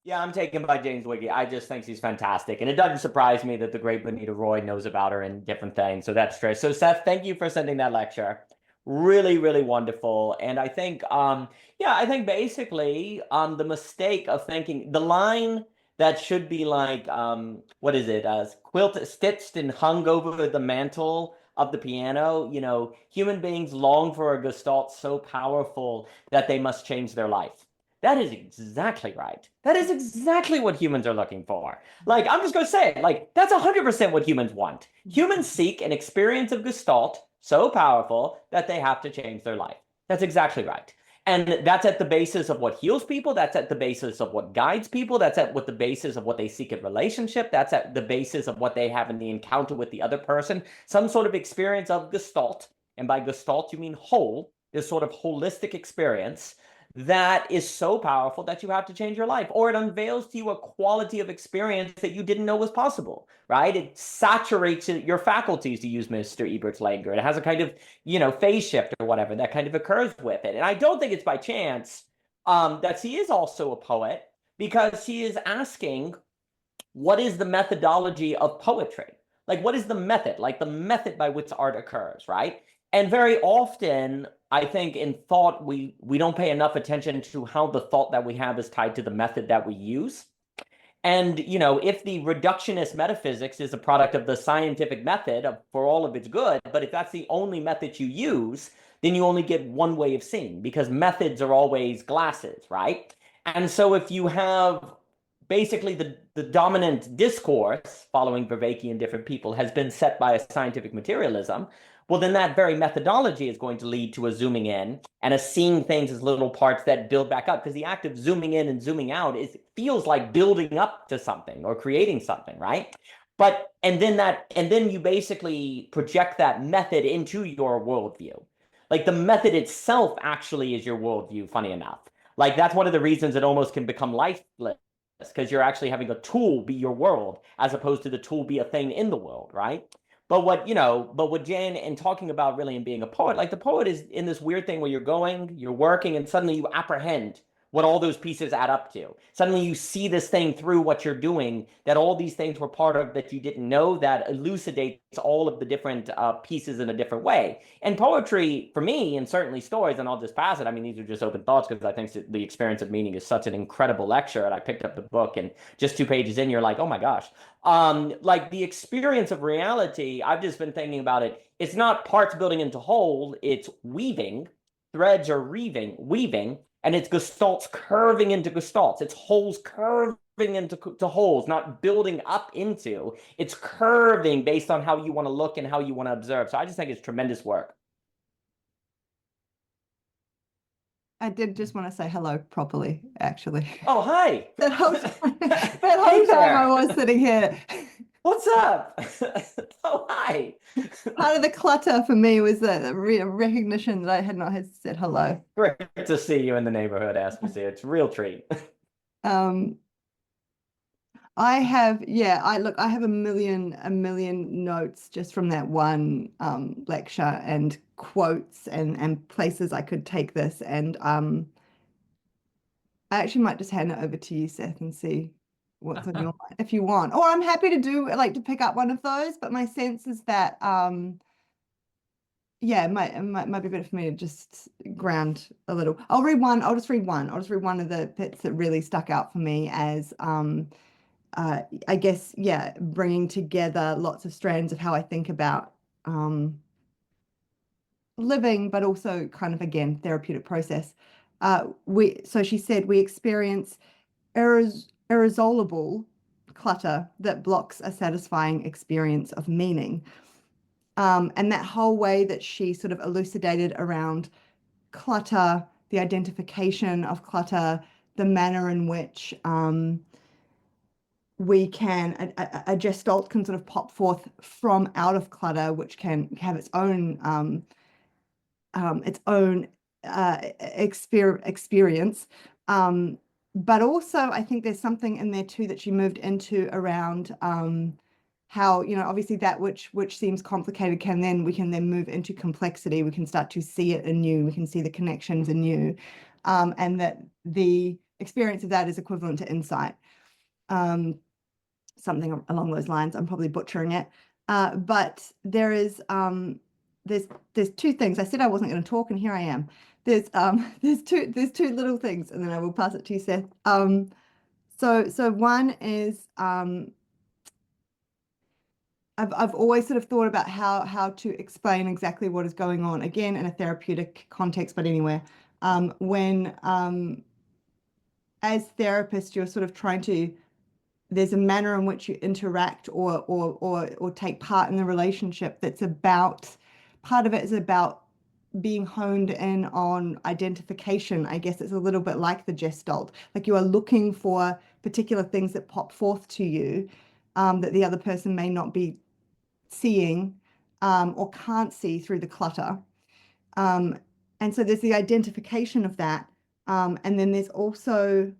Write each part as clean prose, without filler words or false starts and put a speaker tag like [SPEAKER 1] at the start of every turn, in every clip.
[SPEAKER 1] Yeah, I'm taken by James Wiggy. I just think she's fantastic. And it doesn't surprise me that the great Bonita Roy knows about her and different things. So that's true. So Seth, thank you for sending that lecture. Really, really wonderful. And I think yeah, I think basically the mistake of thinking the line that should be like what is it? Quilt stitched and hung over the mantle of the piano, human beings long for a gestalt so powerful that they must change their life. That is exactly right. That is exactly what humans are looking for. Like, I'm just going to say it, like, that's 100% what humans want. Humans seek an experience of Gestalt so powerful that they have to change their life. That's exactly right. And that's at the basis of what heals people. That's at the basis of what guides people. That's at what the basis of what they seek in relationship. That's at the basis of what they have in the encounter with the other person. Some sort of experience of Gestalt. And by Gestalt, you mean whole, this sort of holistic experience that is so powerful that you have to change your life, or it unveils to you a quality of experience that you didn't know was possible, right? It saturates your faculties, to use Mr. Ebert's language. It has a kind of, phase shift or whatever that kind of occurs with it. And I don't think it's by chance that she is also a poet, because she is asking, what is the methodology of poetry? Like, what is the method? Like, the method by which art occurs, right? And very often, I think in thought, we don't pay enough attention to how the thought that we have is tied to the method that we use. And, if the reductionist metaphysics is a product of the scientific method for all of its good, but if that's the only method you use, then you only get one way of seeing, because methods are always glasses, right? And so if you have basically the dominant discourse following Vervaeke and different people has been set by a scientific materialism, well, then that very methodology is going to lead to a zooming in and a seeing things as little parts that build back up, because the act of zooming in and zooming out feels like building up to something or creating something, right? And then you basically project that method into your worldview. Like, the method itself actually is your worldview, funny enough. Like, that's one of the reasons it almost can become lifeless, because you're actually having a tool be your world as opposed to the tool be a thing in the world, right? But what Jan and talking about really in being a poet, like, the poet is in this weird thing where you're working, and suddenly you apprehend what all those pieces add up to. Suddenly you see this thing through what you're doing, that all these things were part of that you didn't know, that elucidates all of the different pieces in a different way. And poetry, for me, and certainly stories, and I'll just pass it. I mean, these are just open thoughts, because I think the experience of meaning is such an incredible lecture. And I picked up the book, and just 2 pages in, you're like, oh my gosh. Like, the experience of reality, I've just been thinking about it. It's not parts building into whole, it's weaving. Threads are weaving, and it's gestalts curving into gestalts. It's holes curving into holes, not building up into. It's curving based on how you want to look and how you want to observe. So I just think it's tremendous work.
[SPEAKER 2] I did just want to say hello properly, actually.
[SPEAKER 1] Oh, hi.
[SPEAKER 2] That whole time I was sitting here.
[SPEAKER 1] What's up? Oh, hi.
[SPEAKER 2] Part of the clutter for me was the recognition that I had not said hello.
[SPEAKER 1] Great to see you in the neighborhood, Aspasia. It's a real treat.
[SPEAKER 2] I have a million notes just from that one lecture, and quotes and places I could take this. And I actually might just hand it over to you, Seth, and see what's on your mind if you want. Or I'm happy to to pick up one of those, but my sense is that yeah, it might be better for me to just ground a little. I'll just read one of the bits that really stuck out for me as I guess, yeah, bringing together lots of strands of how I think about living, but also kind of, again, therapeutic process. So she said, we experience irresolvable clutter that blocks a satisfying experience of meaning. And that whole way that she sort of elucidated around clutter, the identification of clutter, the manner in which we can, a gestalt can sort of pop forth from out of clutter, which can have its own experience. But also, I think there's something in there too that she moved into around how, obviously that which seems complicated we can then move into complexity. We can start to see it anew. We can see the connections anew, and that the experience of that is equivalent to insight. Something along those lines. I'm probably butchering it. But there's two things. I said I wasn't going to talk, and here I am. There's two little things, and then I will pass it to you, Seth. So one is I've always sort of thought about how to explain exactly what is going on, again in a therapeutic context, but anywhere. When as therapists, you're sort of trying to, there's a manner in which you interact or take part in the relationship that's about, part of it is about being honed in on identification. I guess it's a little bit like the Gestalt. Like you are looking for particular things that pop forth to you that the other person may not be seeing or can't see through the clutter. And so there's the identification of that. And then there's also,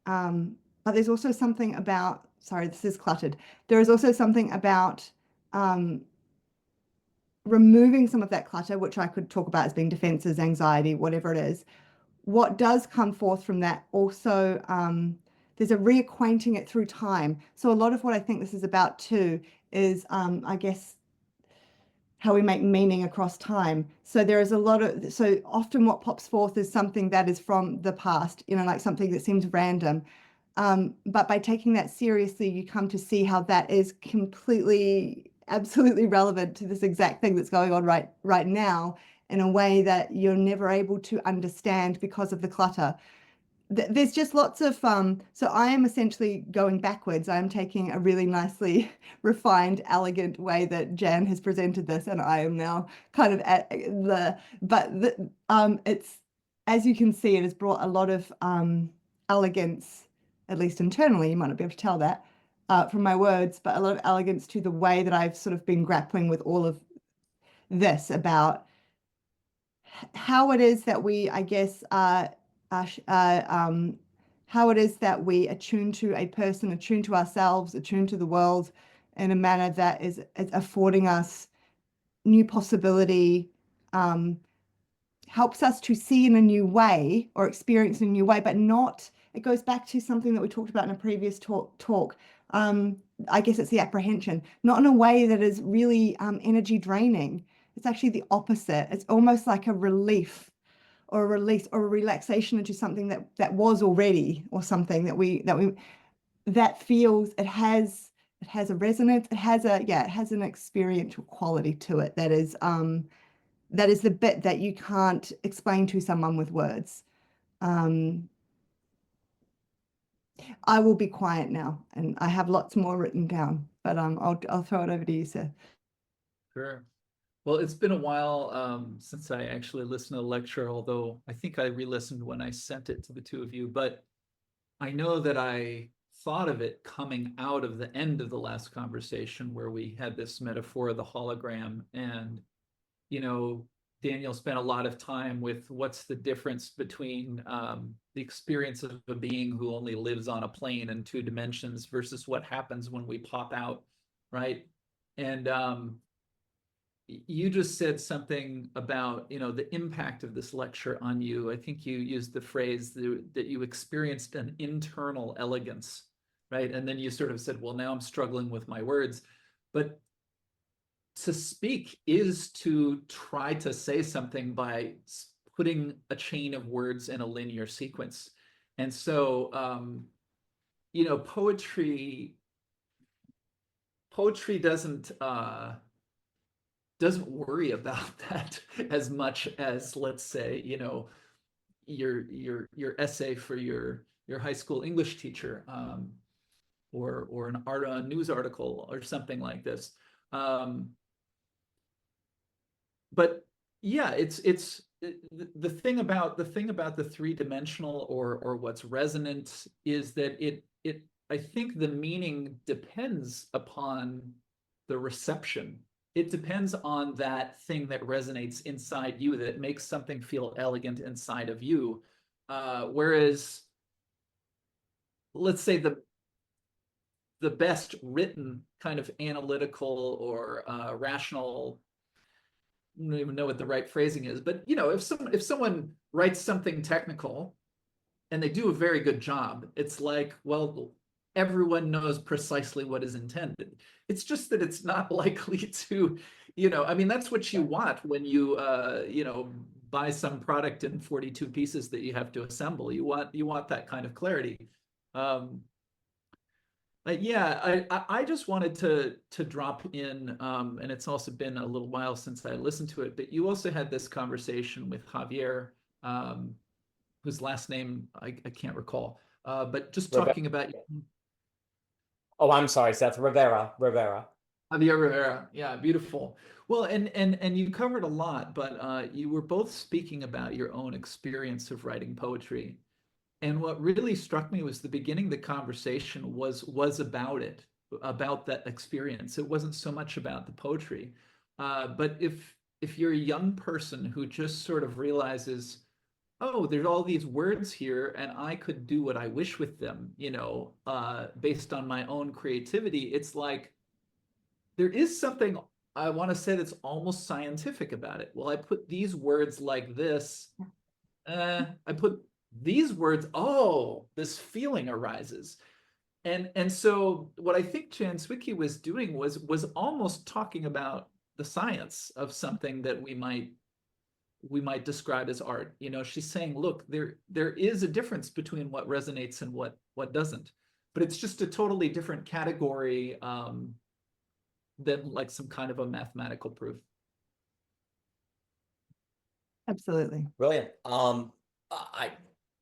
[SPEAKER 2] but there's also something about, sorry, this is cluttered. There is also something about removing some of that clutter, which I could talk about as being defenses, anxiety, whatever it is. What does come forth from that also, there's a reacquainting it through time. So a lot of what I think this is about too is, I guess, how we make meaning across time. So there is a lot of, so often what pops forth is something that is from the past, like something that seems random. But by taking that seriously, you come to see how that is completely, absolutely relevant to this exact thing that's going on right now in a way that you're never able to understand because of the clutter. There's just lots of so I am essentially going backwards. I'm taking a really nicely refined, elegant way that Jan has presented this, and I am now kind of at it's, as you can see, it has brought a lot of elegance, at least internally. You might not be able to tell that from my words, but a lot of elegance to the way that I've sort of been grappling with all of this about how it is that we, I guess, how it is that we attune to a person, attune to ourselves, attune to the world in a manner that is affording us new possibility, helps us to see in a new way or experience in a new way, but not, it goes back to something that we talked about in a previous talk. I guess it's the apprehension, not in a way that is really energy draining. It's actually the opposite. It's almost like a relief or a release or a relaxation into something that was already, or something that feels, it has a resonance, it has an experiential quality to it that is the bit that you can't explain to someone with words. I will be quiet now, and I have lots more written down, but I'll throw it over to you, Seth.
[SPEAKER 3] Sure. Well, it's been a while since I actually listened to the lecture, although I think I re-listened when I sent it to the two of you. But I know that I thought of it coming out of the end of the last conversation where we had this metaphor of the hologram. And, Daniel spent a lot of time with what's the difference between the experience of a being who only lives on a plane in 2 dimensions versus what happens when we pop out, right? And you just said something about, the impact of this lecture on you. I think you used the phrase that you experienced an internal elegance, right? And then you sort of said, well, now I'm struggling with my words. But to speak is to try to say something by putting a chain of words in a linear sequence. And so, poetry doesn't worry about that as much as, let's say, your essay for your high school English teacher, or a news article or something like this. But yeah, it's the thing about the 3-dimensional or what's resonant is that it I think the meaning depends upon the reception. It depends on that thing that resonates inside you, that makes something feel elegant inside of you. Whereas, let's say the best written kind of analytical or rational, I don't even know what the right phrasing is, but if someone writes something technical, and they do a very good job. It's like, well, everyone knows precisely what is intended. It's just that it's not likely to, I mean, that's what you want when you, buy some product in 42 pieces that you have to assemble. You want that kind of clarity. Yeah, I just wanted to drop in, and it's also been a little while since I listened to it, but you also had this conversation with Javier, whose last name I can't recall, but just talking about
[SPEAKER 1] Oh, I'm sorry, Seth. Rivera.
[SPEAKER 3] Javier Rivera. Yeah, beautiful. Well, and you covered a lot, but you were both speaking about your own experience of writing poetry. And what really struck me was the beginning of the conversation was about it, about that experience. It wasn't so much about the poetry. But if you're a young person who just sort of realizes, oh, there's all these words here, and I could do what I wish with them, based on my own creativity, it's like there is something I want to say that's almost scientific about it. Well, I put these words like this. I put these words, oh, this feeling arises. And so what I think Jan Zwicky was doing was almost talking about the science of something that we might describe as art. She's saying, look, there is a difference between what resonates and what doesn't, but it's just a totally different category than like some kind of a mathematical proof.
[SPEAKER 2] Absolutely.
[SPEAKER 1] Brilliant.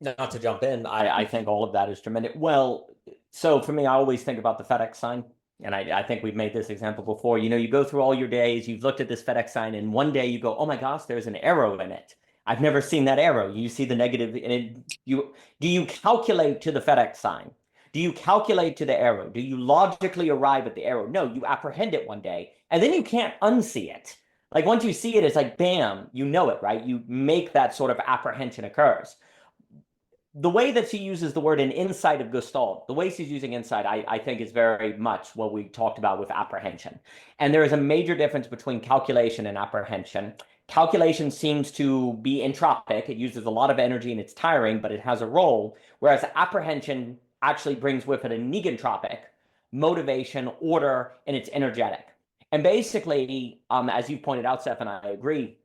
[SPEAKER 1] Not to jump in, I think all of that is tremendous. Well, so for me, I always think about the FedEx sign. And I think we've made this example before. You go through all your days, you've looked at this FedEx sign, and one day you go, oh my gosh, there's an arrow in it. I've never seen that arrow. You see the negative, and do you calculate to the FedEx sign? Do you calculate to the arrow? Do you logically arrive at the arrow? No, you apprehend it one day, and then you can't unsee it. Like once you see it, it's like, bam, you know it, right? You make that sort of apprehension occurs. The way that she uses the word in insight of Gestalt, the way she's using insight, I think is very much what we talked about with apprehension. And there is a major difference between calculation and apprehension. Calculation seems to be entropic. It uses a lot of energy and it's tiring, but it has a role. Whereas apprehension actually brings with it a negentropic motivation, order, and it's energetic. And basically, as you pointed out, Seth, and I agree,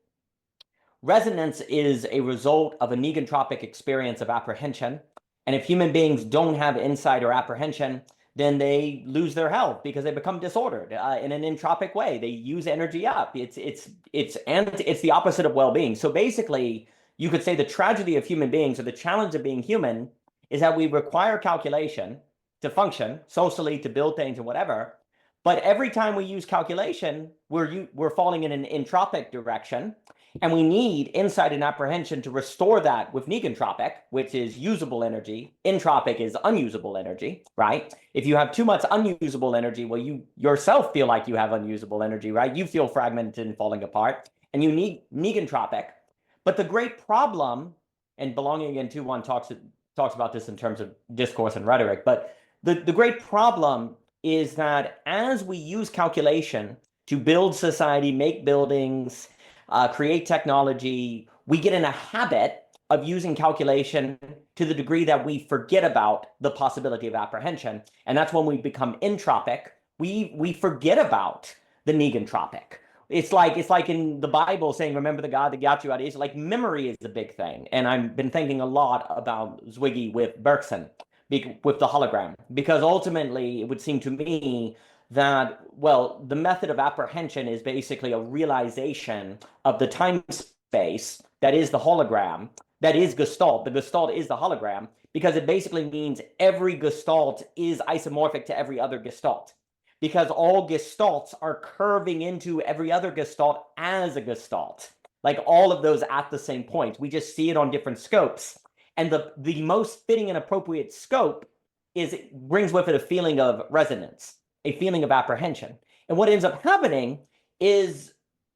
[SPEAKER 1] resonance is a result of a negentropic experience of apprehension. And if human beings don't have insight or apprehension, then they lose their health because they become disordered in an entropic way. They use energy up. It's the opposite of well-being. So basically, you could say the tragedy of human beings, or the challenge of being human, is that we require calculation to function socially, to build things and whatever. But every time we use calculation, we're falling in an entropic direction. And we need insight and apprehension to restore that with negentropic, which is usable energy. Entropic is unusable energy, right? If you have too much unusable energy, well, you yourself feel like you have unusable energy, right? You feel fragmented and falling apart, and you need negentropic. But the great problem, and Belonging Again 2.1 talks about this in terms of discourse and rhetoric, but the great problem is that as we use calculation to build society, make buildings, create technology, we get in a habit of using calculation to the degree that we forget about the possibility of apprehension. And that's when we become entropic. We forget about the negentropic. It's like in the Bible saying, remember the God that got you out of Egypt. Like memory is a big thing. And I've been thinking a lot about Zwiggy with Bergson, with the hologram, because ultimately it would seem to me that, well, the method of apprehension is basically a realization of the time space that is the hologram, that is Gestalt. The Gestalt is the hologram, because it basically means every Gestalt is isomorphic to every other Gestalt, because all Gestalts are curving into every other Gestalt as a Gestalt, like all of those at the same point. We just see it on different scopes. And the most fitting and appropriate scope brings with it a feeling of resonance, a feeling of apprehension. And what ends up happening is,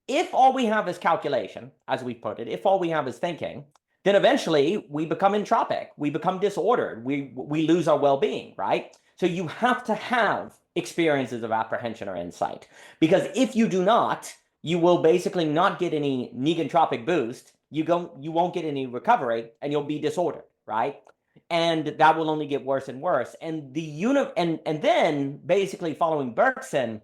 [SPEAKER 1] if all we have is calculation, as we put it, if all we have is thinking, then eventually we become entropic, we become disordered, we lose our well-being, right? So you have to have experiences of apprehension or insight, because if you do not, you will basically not get any negentropic boost, you won't get any recovery, and you'll be disordered, right? And that will only get worse and worse. And and then basically following Bergson,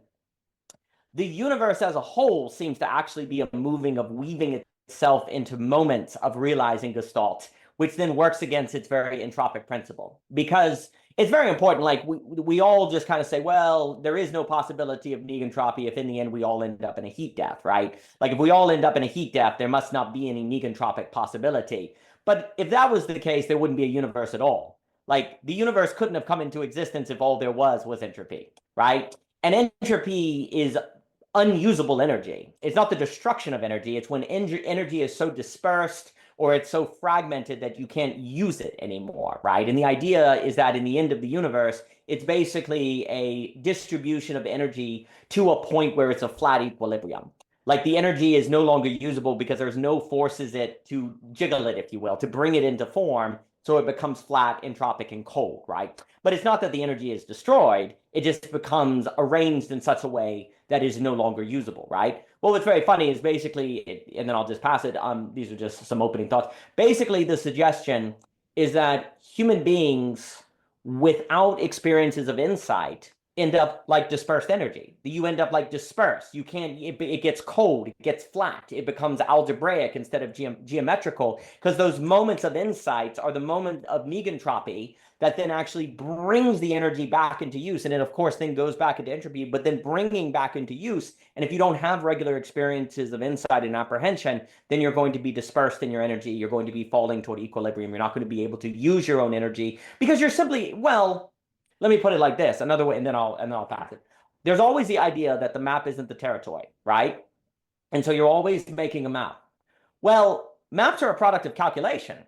[SPEAKER 1] the universe as a whole seems to actually be a moving of weaving itself into moments of realizing Gestalt, which then works against its very entropic principle. Because it's very important, like we all just kind of say, well, there is no possibility of negentropy if in the end we all end up in a heat death, right? Like if we all end up in a heat death, there must not be any negentropic possibility. But if that was the case, there wouldn't be a universe at all. Like the universe couldn't have come into existence if all there was entropy, right? And entropy is unusable energy. It's not the destruction of energy. It's when energy is so dispersed or it's so fragmented that you can't use it anymore, right? And the idea is that in the end of the universe, it's basically a distribution of energy to a point where it's a flat equilibrium. Like the energy is no longer usable because there's no forces it to jiggle it, if you will, to bring it into form. So it becomes flat, entropic, and cold, right? But it's not that the energy is destroyed. It just becomes arranged in such a way that is no longer usable, right? Well, what's very funny is basically, and then I'll just pass it. These are just some opening thoughts. Basically, the suggestion is that human beings without experiences of insight end up like dispersed energy. You end up like dispersed. You can't, it gets cold, it gets flat, it becomes algebraic instead of geometrical, because those moments of insights are the moment of negentropy that then actually brings the energy back into use. And it, of course, then goes back into entropy, but then bringing back into use. And if you don't have regular experiences of insight and apprehension, then you're going to be dispersed in your energy. You're going to be falling toward equilibrium. You're not going to be able to use your own energy because you're simply, well, let me put it like this, another way, and then I'll pass it. There's always the idea that the map isn't the territory, right? And so you're always making a map. Well, maps are a product of calculation.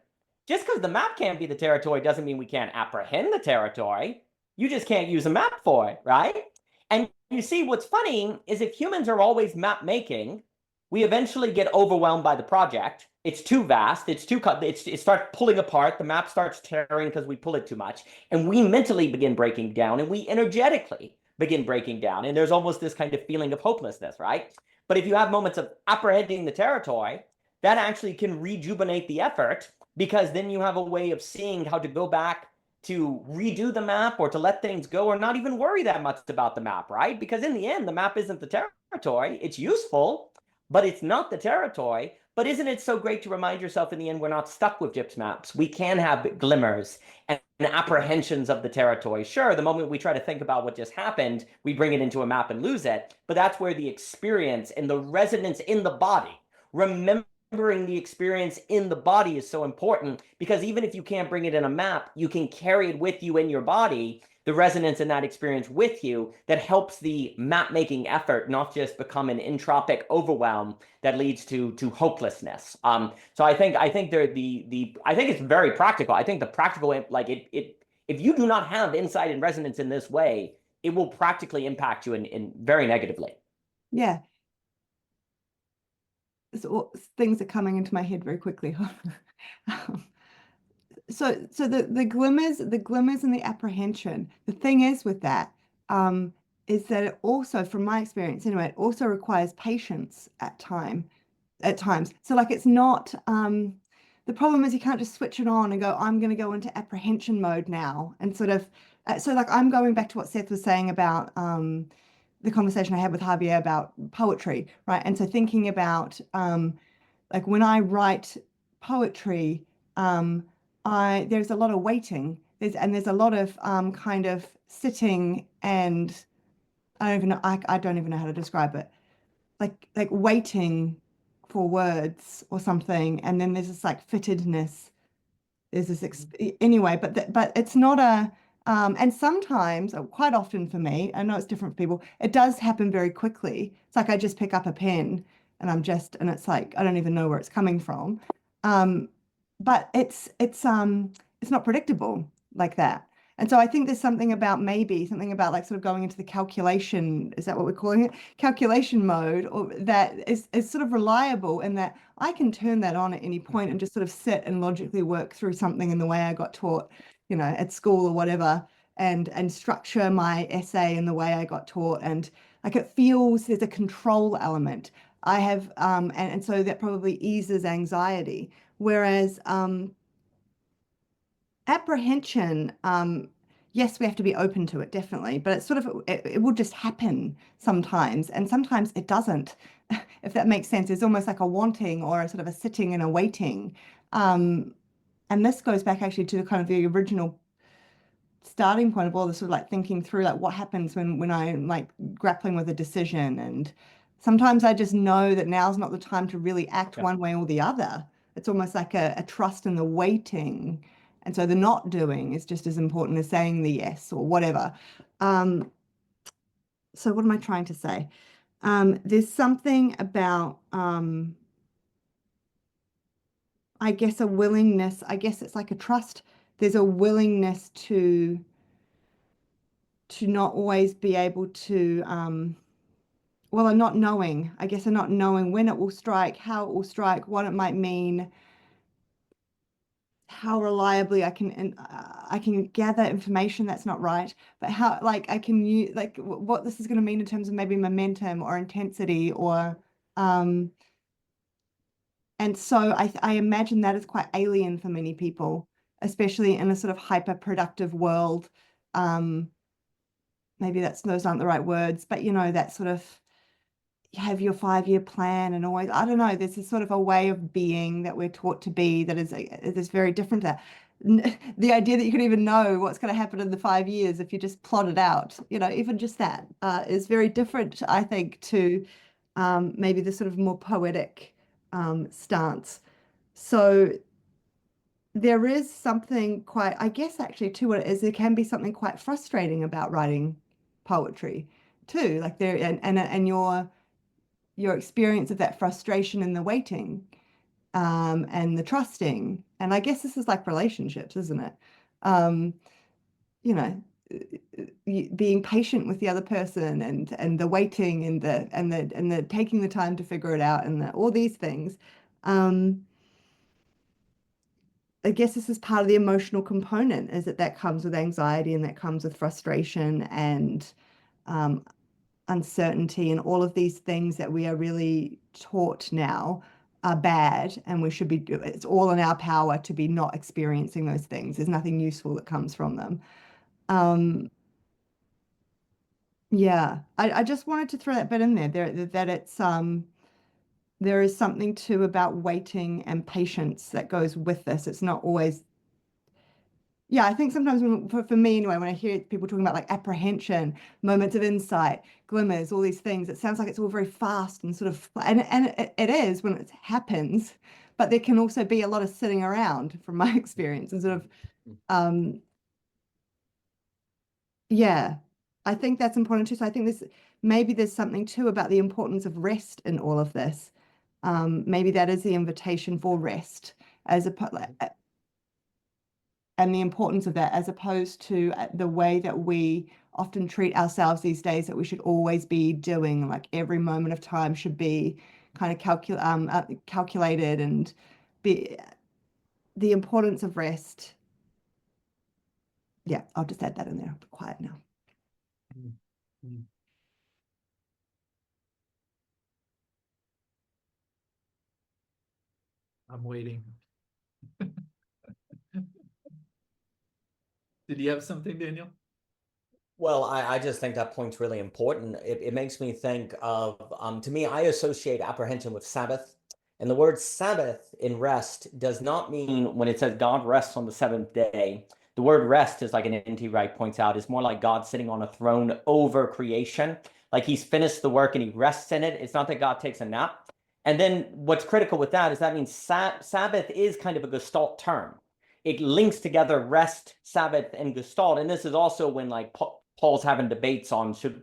[SPEAKER 1] Just because the map can't be the territory doesn't mean we can't apprehend the territory. You just can't use a map for it, right? And you see, what's funny is if humans are always map making, we eventually get overwhelmed by the project. It's too vast. It starts pulling apart. The map starts tearing because we pull it too much. And we mentally begin breaking down, and we energetically begin breaking down. And there's almost this kind of feeling of hopelessness, right? But if you have moments of apprehending the territory, that actually can rejuvenate the effort, because then you have a way of seeing how to go back to redo the map or to let things go or not even worry that much about the map, right? Because in the end, the map isn't the territory. It's useful, but it's not the territory. But isn't it so great to remind yourself in the end, we're not stuck with gyps maps. We can have glimmers and apprehensions of the territory. Sure, the moment we try to think about what just happened, we bring it into a map and lose it. But that's where the experience and the resonance in the body, remembering the experience in the body is so important, because even if you can't bring it in a map, you can carry it with you in your body, the resonance in that experience with you, that helps the map-making effort not just become an entropic overwhelm that leads to hopelessness. So I think it's very practical. I think the practical, like if you do not have insight and resonance in this way, it will practically impact you in very negatively.
[SPEAKER 2] Yeah. So things are coming into my head very quickly. So the glimmers and the apprehension, the thing is with that, is that it also, from my experience anyway, it also requires patience at times. So like it's not, the problem is you can't just switch it on and go, I'm going to go into apprehension mode now. And sort of, so like I'm going back to what Seth was saying about the conversation I had with Javier about poetry, right? And so thinking about like when I write poetry, there's a lot of waiting. There's a lot of kind of sitting, and I don't even know how to describe it. Like waiting for words or something, and then there's this like fittedness. There's this anyway, but it's not a and sometimes, quite often for me, I know it's different for people, it does happen very quickly. It's like I just pick up a pen and it's like I don't even know where it's coming from. But it's not predictable like that. And so I think there's something about like sort of going into the calculation, is that what we're calling it? Calculation mode, or that is sort of reliable, in that I can turn that on at any point and just sort of sit and logically work through something in the way I got taught, at school or whatever, and structure my essay in the way I got taught. And like it feels there's a control element. I have, and so that probably eases anxiety. Whereas Apprehension, yes, we have to be open to it, definitely, but it's sort of, it will just happen sometimes, and sometimes it doesn't, if that makes sense. It's almost like a wanting or a sort of a sitting and a waiting. And this goes back actually to the kind of the original starting point of all this sort of like thinking through like what happens when I'm like grappling with a decision. And sometimes I just know that now's not the time to really act one way or the other. It's almost like a trust in the waiting. And so the not doing is just as important as saying the yes or whatever. So what am I trying to say? There's something about, I guess, a willingness. I guess it's like a trust. There's a willingness to not always be able to, well, a not knowing, I guess, a not knowing when it will strike, how it will strike, what it might mean, how reliably I can gather information that's not right, but how, like, I can use, like, what this is going to mean in terms of maybe momentum or intensity or, and so I imagine that is quite alien for many people, especially in a sort of hyper productive world. Maybe those aren't the right words, but you know, that sort of, you have your 5-year plan and always, I don't know, there's this sort of a way of being that we're taught to be that is very different to the idea that you can even know what's going to happen in the 5 years if you just plot it out, you know, even just that is very different, I think, to maybe the sort of more poetic stance. So there is something quite, I guess actually too, what it is, there can be something quite frustrating about writing poetry too, like there, and your experience of that frustration and the waiting, and the trusting. And I guess this is like relationships, isn't it? You know, being patient with the other person and the waiting and the taking the time to figure it out and all these things. I guess this is part of the emotional component, is that comes with anxiety and that comes with frustration and uncertainty, and all of these things that we are really taught now are bad, and we should be, it's all in our power to be not experiencing those things. There's nothing useful that comes from them. Yeah, I just wanted to throw that bit in there, that it's there is something too about waiting and patience that goes with this. It's not always, yeah, I think sometimes for me anyway, when I hear people talking about like apprehension, moments of insight, glimmers, all these things, it sounds like it's all very fast and sort of, and it is when it happens, but there can also be a lot of sitting around from my experience and sort of, yeah, I think that's important too. So I think maybe there's something too about the importance of rest in all of this. Maybe that is the invitation for rest as a, and the importance of that, as opposed to the way that we often treat ourselves these days, that we should always be doing, like every moment of time should be kind of calculated, and be the importance of rest. Yeah, I'll just add that in there. I'll be quiet now.
[SPEAKER 3] Mm. I'm waiting. Did you have something, Daniel?
[SPEAKER 1] Well, I just think that point's really important. It makes me think of, to me, I associate apprehension with Sabbath. And the word Sabbath in rest does not mean, when it says God rests on the seventh day, the word rest is, like an N.T. Wright points out, is more like God sitting on a throne over creation. Like he's finished the work and he rests in it. It's not that God takes a nap. And then what's critical with that is that means Sabbath is kind of a Gestalt term. It links together rest, Sabbath, and Gestalt. And this is also when like Paul's having debates on should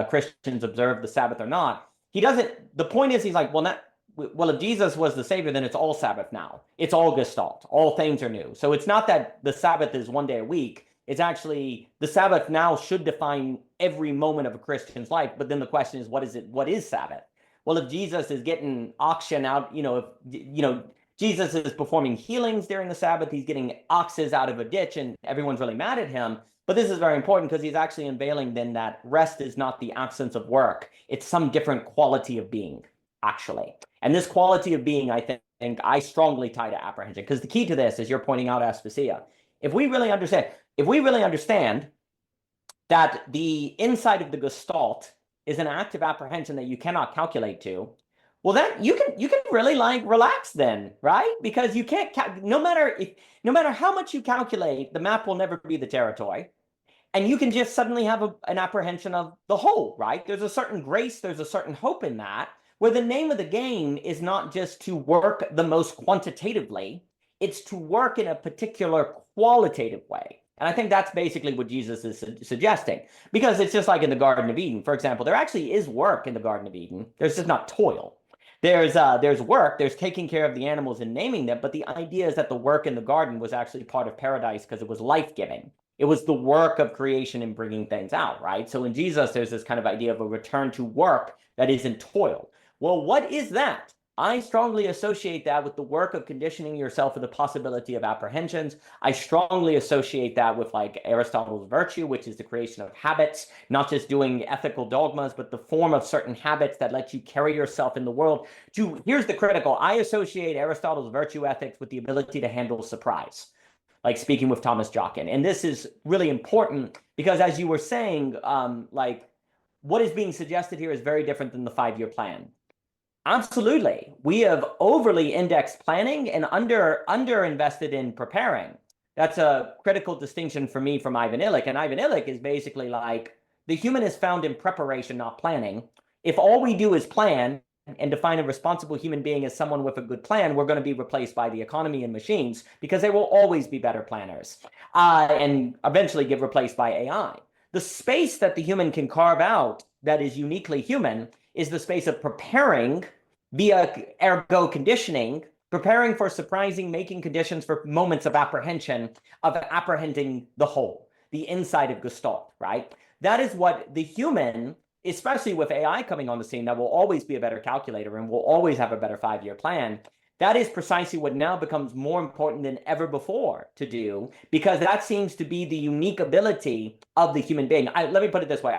[SPEAKER 1] Christians observe the Sabbath or not. He doesn't. The point is, he's like, well, if Jesus was the Savior, then it's all Sabbath now. It's all Gestalt. All things are new. So it's not that the Sabbath is one day a week. It's actually the Sabbath now should define every moment of a Christian's life. But then the question is, what is it? What is Sabbath? Well, if Jesus is getting oxen out, if Jesus is performing healings during the Sabbath, he's getting oxes out of a ditch, and everyone's really mad at him. But this is very important because he's actually unveiling then that rest is not the absence of work. It's some different quality of being, actually. And this quality of being, I think I strongly tie to apprehension, because the key to this, as you're pointing out, Aspasia, If we really understand that the inside of the Gestalt is an active apprehension that you cannot calculate to, well, then you can really like relax then, right? Because you can't no matter how much you calculate, the map will never be the territory. And you can just suddenly have an apprehension of the whole, right? There's a certain grace, there's a certain hope in that, where the name of the game is not just to work the most quantitatively, it's to work in a particular qualitative way. And I think that's basically what Jesus is suggesting, because it's just like in the Garden of Eden. For example, there actually is work in the Garden of Eden. There's just not toil. There's work, there's taking care of the animals and naming them, but the idea is that the work in the garden was actually part of paradise because it was life-giving. It was the work of creation and bringing things out, right? So in Jesus, there's this kind of idea of a return to work that isn't toil. Well, what is that? I strongly associate that with the work of conditioning yourself for the possibility of apprehensions. I strongly associate that with like Aristotle's virtue, which is the creation of habits, not just doing ethical dogmas, but the form of certain habits that let you carry yourself in the world. Here's the critical. I associate Aristotle's virtue ethics with the ability to handle surprise, like speaking with Thomas Jockin. And this is really important because, as you were saying, like what is being suggested here is very different than the 5-year plan. Absolutely. We have overly indexed planning and under invested in preparing. That's a critical distinction for me from Ivan Illich. And Ivan Illich is basically like the human is found in preparation, not planning. If all we do is plan and define a responsible human being as someone with a good plan, we're going to be replaced by the economy and machines because they will always be better planners and eventually get replaced by AI. The space that the human can carve out that is uniquely human is the space of preparing via ergo conditioning, preparing for surprising, making conditions for moments of apprehension, of apprehending the whole, the inside of Gestalt, right? That is what the human, especially with AI coming on the scene, that will always be a better calculator and will always have a better 5-year plan. That is precisely what now becomes more important than ever before to do, because that seems to be the unique ability of the human being. Let me put it this way.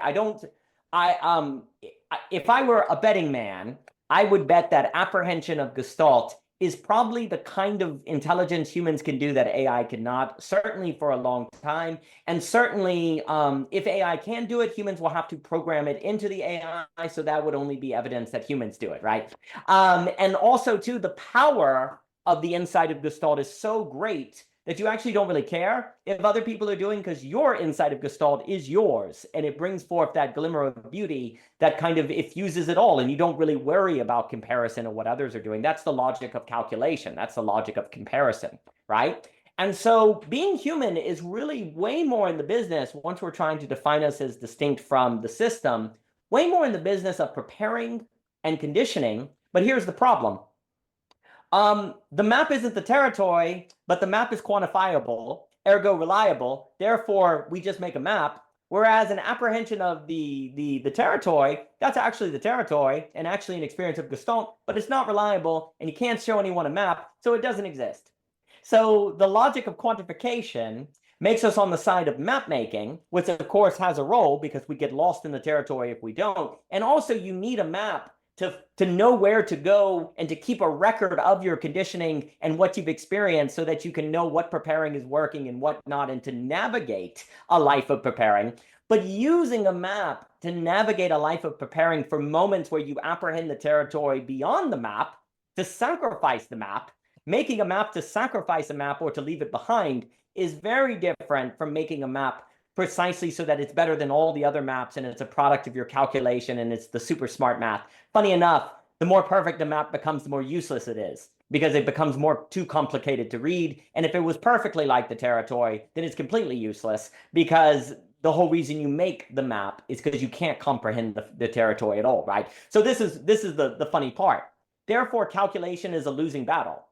[SPEAKER 1] If I were a betting man, I would bet that apprehension of Gestalt is probably the kind of intelligence humans can do that AI cannot, certainly for a long time. And certainly, if AI can do it, humans will have to program it into the AI, so that would only be evidence that humans do it, right? And also, too, the power of the inside of Gestalt is so great that you actually don't really care if other people are doing, because your inside of Gestalt is yours, and it brings forth that glimmer of beauty that kind of infuses it all, and you don't really worry about comparison or what others are doing. That's the logic of calculation. That's the logic of comparison, right? And so being human is really way more in the business, once we're trying to define us as distinct from the system, way more in the business of preparing and conditioning. But here's the problem. The map isn't the territory, but the map is quantifiable, ergo reliable. Therefore, we just make a map. Whereas an apprehension of the territory, that's actually the territory and actually an experience of Gestalt, but it's not reliable and you can't show anyone a map, so it doesn't exist. So the logic of quantification makes us on the side of map making, which of course has a role because we get lost in the territory if we don't. And also you need a map to know where to go and to keep a record of your conditioning and what you've experienced so that you can know what preparing is working and what not, and to navigate a life of preparing. But using a map to navigate a life of preparing for moments where you apprehend the territory beyond the map, to sacrifice the map, making a map to sacrifice a map or to leave it behind is very different from making a map precisely so that it's better than all the other maps and it's a product of your calculation and it's the super smart math. Funny enough, the more perfect the map becomes, the more useless it is because it becomes too complicated to read. And if it was perfectly like the territory, then it's completely useless because the whole reason you make the map is because you can't comprehend the territory at all, right? So this is the funny part. Therefore, calculation is a losing battle.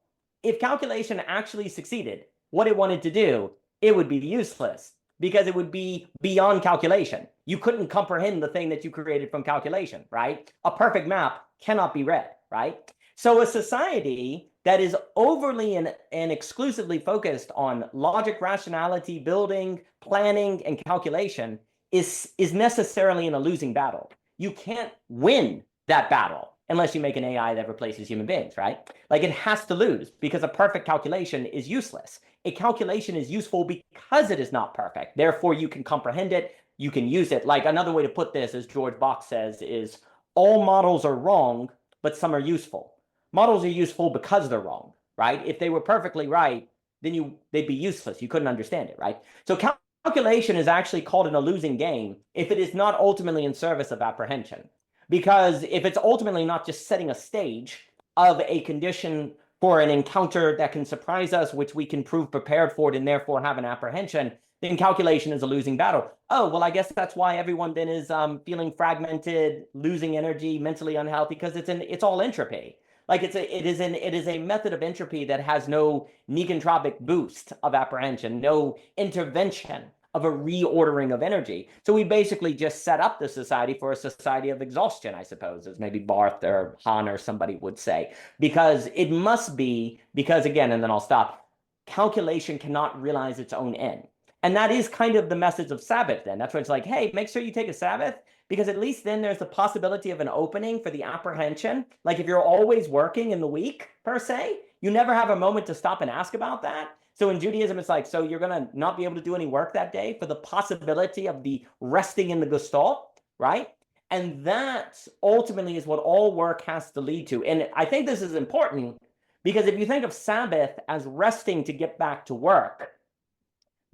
[SPEAKER 1] If calculation actually succeeded what it wanted to do, it would be useless, because it would be beyond calculation. You couldn't comprehend the thing that you created from calculation, right? A perfect map cannot be read, right? So a society that is overly and exclusively focused on logic, rationality, building, planning, and calculation is necessarily in a losing battle. You can't win that battle unless you make an AI that replaces human beings, right? Like it has to lose because a perfect calculation is useless. A calculation is useful because it is not perfect. Therefore, you can comprehend it, you can use it. Like another way to put this, as George Bach says, is all models are wrong, but some are useful. Models are useful because they're wrong, right? If they were perfectly right, then they'd be useless. You couldn't understand it, right? So calculation is actually called in a losing game if it is not ultimately in service of apprehension. Because if it's ultimately not just setting a stage of a condition for an encounter that can surprise us, which we can prove prepared for it and therefore have an apprehension, then calculation is a losing battle. Oh, well, I guess that's why everyone then is feeling fragmented, losing energy, mentally unhealthy, because it's all entropy. Like it is a method of entropy that has no negentropic boost of apprehension, no intervention of a reordering of energy. So we basically just set up the society for a society of exhaustion, I suppose, as maybe Barth or Hahn or somebody would say, because it must be, because again, and then I'll stop, calculation cannot realize its own end. And that is kind of the message of Sabbath then. That's why it's like, hey, make sure you take a Sabbath, because at least then there's the possibility of an opening for the apprehension. Like if you're always working in the week, per se, you never have a moment to stop and ask about that. So in Judaism, it's like, so you're going to not be able to do any work that day for the possibility of the resting in the Gestalt, right? And that ultimately is what all work has to lead to. And I think this is important because if you think of Sabbath as resting to get back to work,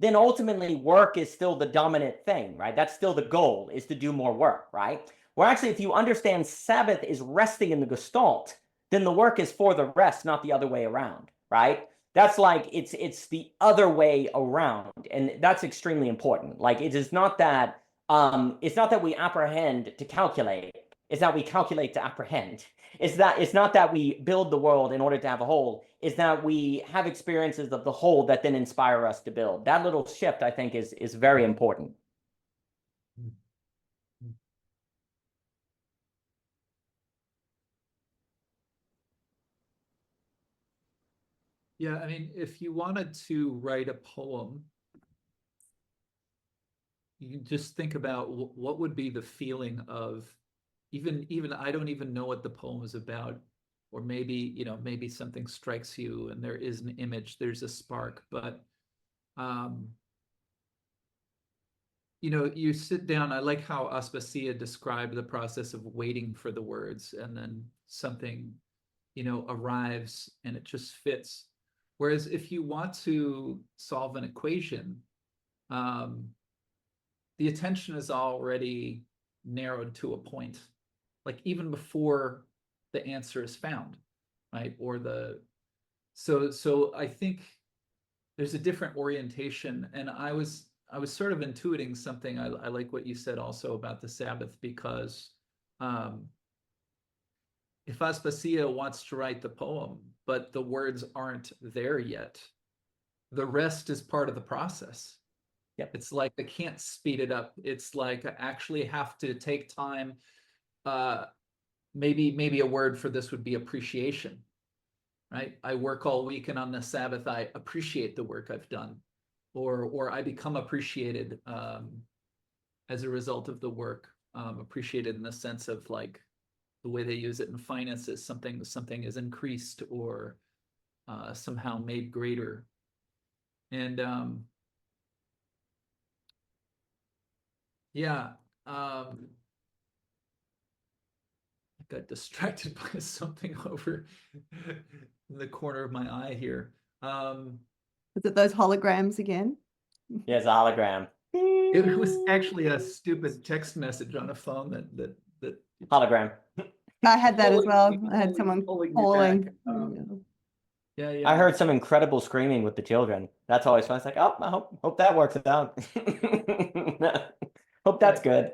[SPEAKER 1] then ultimately work is still the dominant thing, right? That's still the goal, is to do more work, right? Where actually, if you understand Sabbath is resting in the Gestalt, then the work is for the rest, not the other way around, right? That's like, it's the other way around. And that's extremely important. Like it is not that, it's not that we apprehend to calculate. It's not we calculate to apprehend. It's not that we build the world in order to have a whole. It's that we have experiences of the whole that then inspire us to build. That little shift, I think, is very important.
[SPEAKER 3] Yeah, I mean, if you wanted to write a poem, you just think about what would be the feeling of even I don't even know what the poem is about, or maybe, maybe something strikes you and there is an image, there's a spark, but you sit down. I like how Aspasia described the process of waiting for the words, and then something, arrives and it just fits. Whereas if you want to solve an equation, the attention is already narrowed to a point, like even before the answer is found, right? So I think there's a different orientation. And I was sort of intuiting something. I like what you said also about the Sabbath, because if Aspasia wants to write the poem, but the words aren't there yet, the rest is part of the process.
[SPEAKER 1] Yep.
[SPEAKER 3] It's like I can't speed it up. It's like I actually have to take time. Maybe a word for this would be appreciation, right? I work all week, and on the Sabbath, I appreciate the work I've done, or I become appreciated as a result of the work. Appreciated in the sense of like the way they use it in finances, something is increased or somehow made greater. And yeah, I got distracted by something over in the corner of my eye here.
[SPEAKER 2] Is it those holograms again?
[SPEAKER 1] Yeah, it's a hologram.
[SPEAKER 3] It was actually a stupid text message on a phone that
[SPEAKER 1] Hologram.
[SPEAKER 2] I had that as well. I had
[SPEAKER 3] pulling
[SPEAKER 2] someone
[SPEAKER 3] me back.
[SPEAKER 2] calling.
[SPEAKER 3] Yeah.
[SPEAKER 1] I heard some incredible screaming with the children. That's always fun. It's like, oh, I hope that works out. Hope that's good.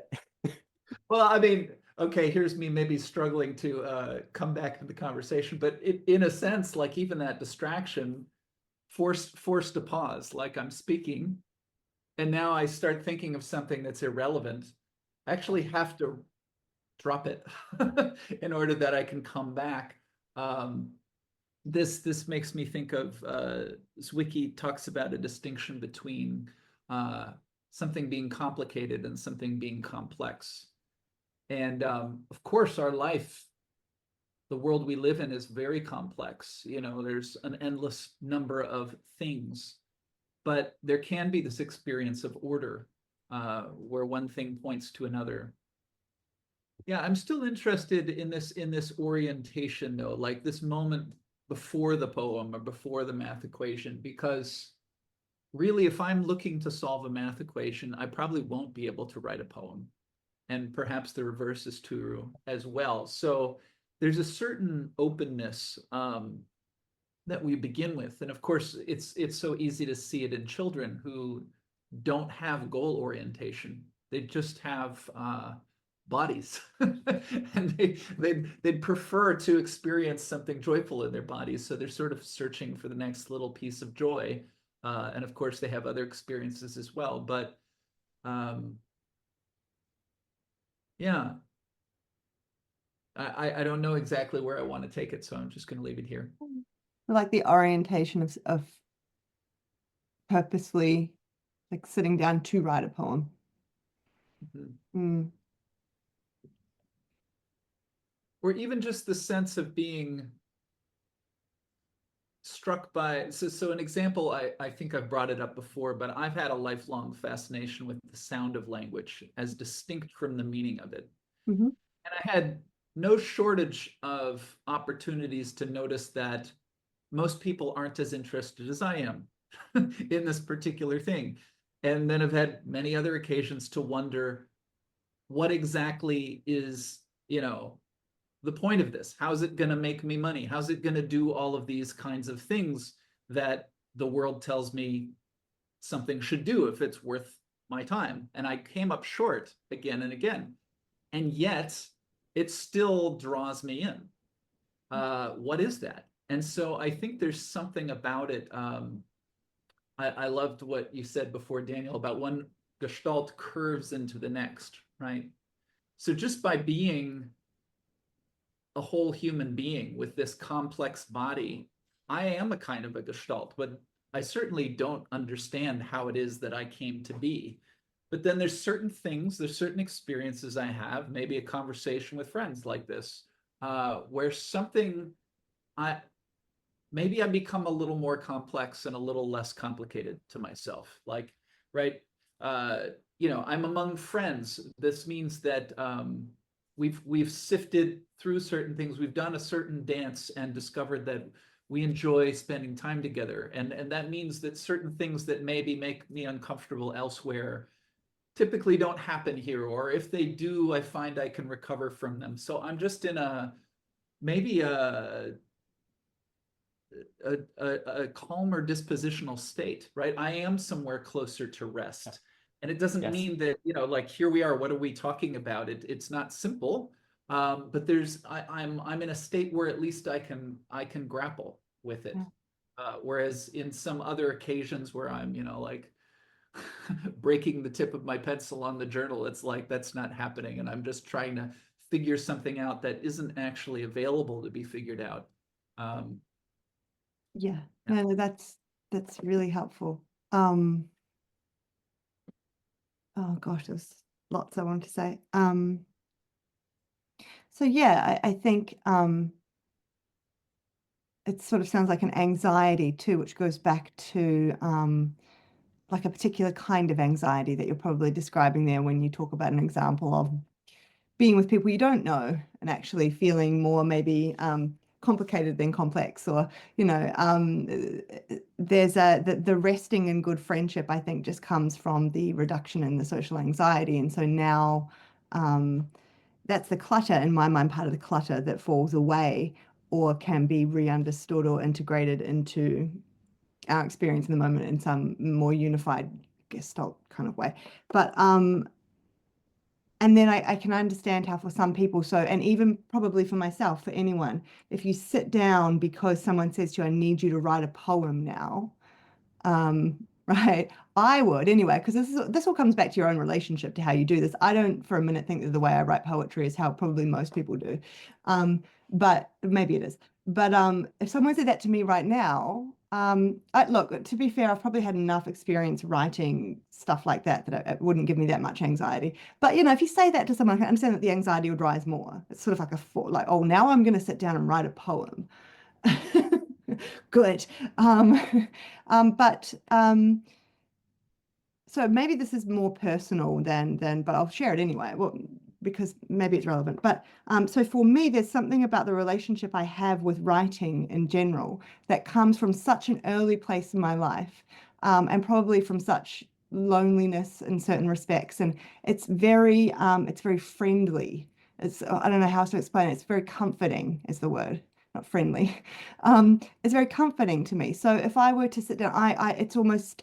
[SPEAKER 3] Well, I mean, okay, here's me maybe struggling to come back to the conversation, but in a sense, like even that distraction forced to pause, like I'm speaking, and now I start thinking of something that's irrelevant. I actually have to drop it in order that I can come back. This makes me think of Zwicky talks about a distinction between something being complicated and something being complex. And of course, our life the world we live in is very complex. You know, there's an endless number of things, but there can be this experience of order where one thing points to another. Yeah, I'm still interested in this orientation though, like this moment before the poem or before the math equation, because really, if I'm looking to solve a math equation, I probably won't be able to write a poem. And perhaps the reverse is true as well. So there's a certain openness that we begin with. And of course, it's so easy to see it in children who don't have goal orientation. They just have bodies. And they'd prefer to experience something joyful in their bodies. So they're sort of searching for the next little piece of joy. And of course, they have other experiences as well. But yeah, I don't know exactly where I want to take it, so I'm just going to leave it here.
[SPEAKER 2] Like the orientation of purposefully like sitting down to write a poem.
[SPEAKER 3] Or even just the sense of being struck by, so an example, I think I've brought it up before, but I've had a lifelong fascination with the sound of language as distinct from the meaning of it. And I had no shortage of opportunities to notice that most people aren't as interested as I am in this particular thing. And then I've had many other occasions to wonder what exactly is, you know, the point of this. How's it going to make me money? How's it going to do all of these kinds of things that the world tells me something should do if it's worth my time? And I came up short again and again. And yet it still draws me in. What is that? And so I think there's something about it. I loved what you said before, Daniel, about one gestalt curves into the next, right? So just by being a whole human being with this complex body, I am a kind of a gestalt, but I certainly don't understand how it is that I came to be. But then there's certain things, there's certain experiences I have, maybe a conversation with friends like this, where something, maybe I become a little more complex and a little less complicated to myself. Like, right, you know, I'm among friends. This means that we've sifted through certain things. We've done a certain dance and discovered that we enjoy spending time together. And that means that certain things that maybe make me uncomfortable elsewhere typically don't happen here. Or if they do, I find I can recover from them. So I'm just in maybe a calmer dispositional state, right? I am somewhere closer to rest. And it doesn't mean that, you know, like here we are, what are we talking about? It's not simple, but I'm in a state where at least I can grapple with it. Whereas in some other occasions where I'm, you know, like breaking the tip of my pencil on the journal, it's like that's not happening. And I'm just trying to figure something out that isn't actually available to be figured out.
[SPEAKER 2] Yeah, no, that's really helpful. Oh gosh, there's lots I want to say. So yeah, I think it sort of sounds like an anxiety too, which goes back to like a particular kind of anxiety that you're probably describing there when you talk about an example of being with people you don't know and actually feeling more maybe complicated than complex, or you know, there's the resting in good friendship, I think, just comes from the reduction in the social anxiety. And so now that's the clutter in my mind, part of the clutter that falls away or can be re-understood or integrated into our experience in the moment in some more unified Gestalt kind of way. But and then I can understand how for some people, so, and even probably for myself, for anyone, if you sit down because someone says to you, I need you to write a poem now, right? I would anyway, because this all comes back to your own relationship to how you do this. I don't for a minute think that the way I write poetry is how probably most people do. But maybe it is. But if someone said that to me right now, look, to be fair, I've probably had enough experience writing stuff like that it wouldn't give me that much anxiety. But if you say that to someone, I can understand that the anxiety would rise more. It's sort of like like, oh, now I'm going to sit down and write a poem. Good. But so maybe this is more personal than, but I'll share it anyway. Well, because maybe it's relevant. But so for me, there's something about the relationship I have with writing in general that comes from such an early place in my life, and probably from such loneliness in certain respects. And it's very friendly. I don't know how to explain it. It's very comforting is the word, not friendly. It's very comforting to me. So if I were to sit down, it's almost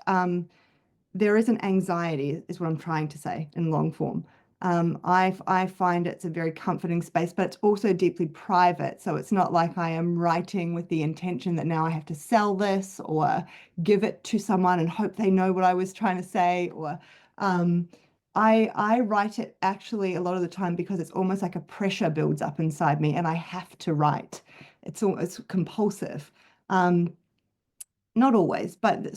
[SPEAKER 2] there is an anxiety, is what I'm trying to say in long form. I find it's a very comforting space, but it's also deeply private. So it's not like I am writing with the intention that now I have to sell this or give it to someone and hope they know what I was trying to say. Or I write it actually a lot of the time because it's almost like a pressure builds up inside me and I have to write. It's compulsive. Not always, but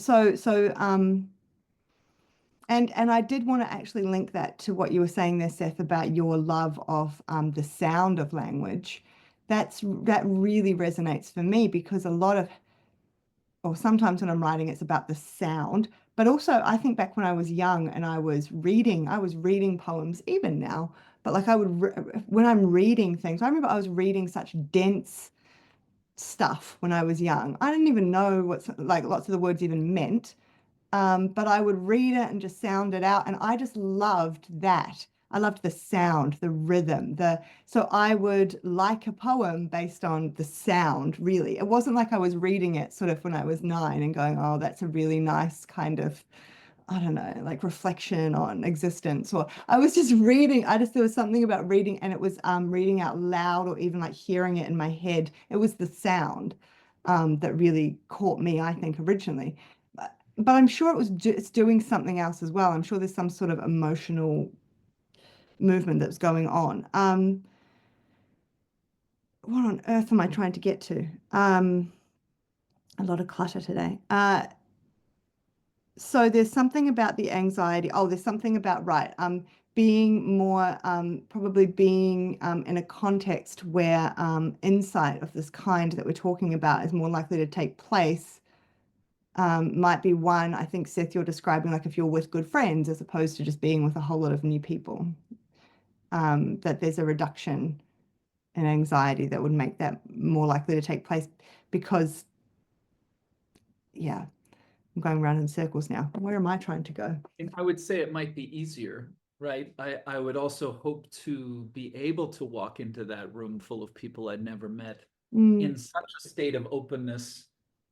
[SPEAKER 2] and I did want to actually link that to what you were saying there, Seth, about your love of the sound of language. That really resonates for me because or sometimes when I'm writing, it's about the sound. But also, I think back when I was young and I was reading poems, even now. But like when I'm reading things, I remember I was reading such dense stuff when I was young. I didn't even know what like lots of the words even meant. But I would read it and just sound it out. And I just loved that. I loved the sound, the rhythm, so I would like a poem based on the sound, really. It wasn't like I was reading it sort of when I was 9 and going, oh, that's a really nice kind of, I don't know, like reflection on existence. Or I was just reading. There was something about reading, and it was reading out loud or even like hearing it in my head. It was the sound that really caught me, I think, originally. But I'm sure it's doing something else as well. I'm sure there's some sort of emotional movement that's going on. What on earth am I trying to get to? A lot of clutter today. So there's something about the anxiety. Oh, there's something about, right, being more, probably being in a context where insight of this kind that we're talking about is more likely to take place. Might be one, I think, Seth, you're describing like if you're with good friends as opposed to just being with a whole lot of new people, that there's a reduction in anxiety that would make that more likely to take place because, yeah, I'm going around in circles now. Where am I trying to go?
[SPEAKER 3] And I would say it might be easier, right? I would also hope to be able to walk into that room full of people I'd never met in such a state of openness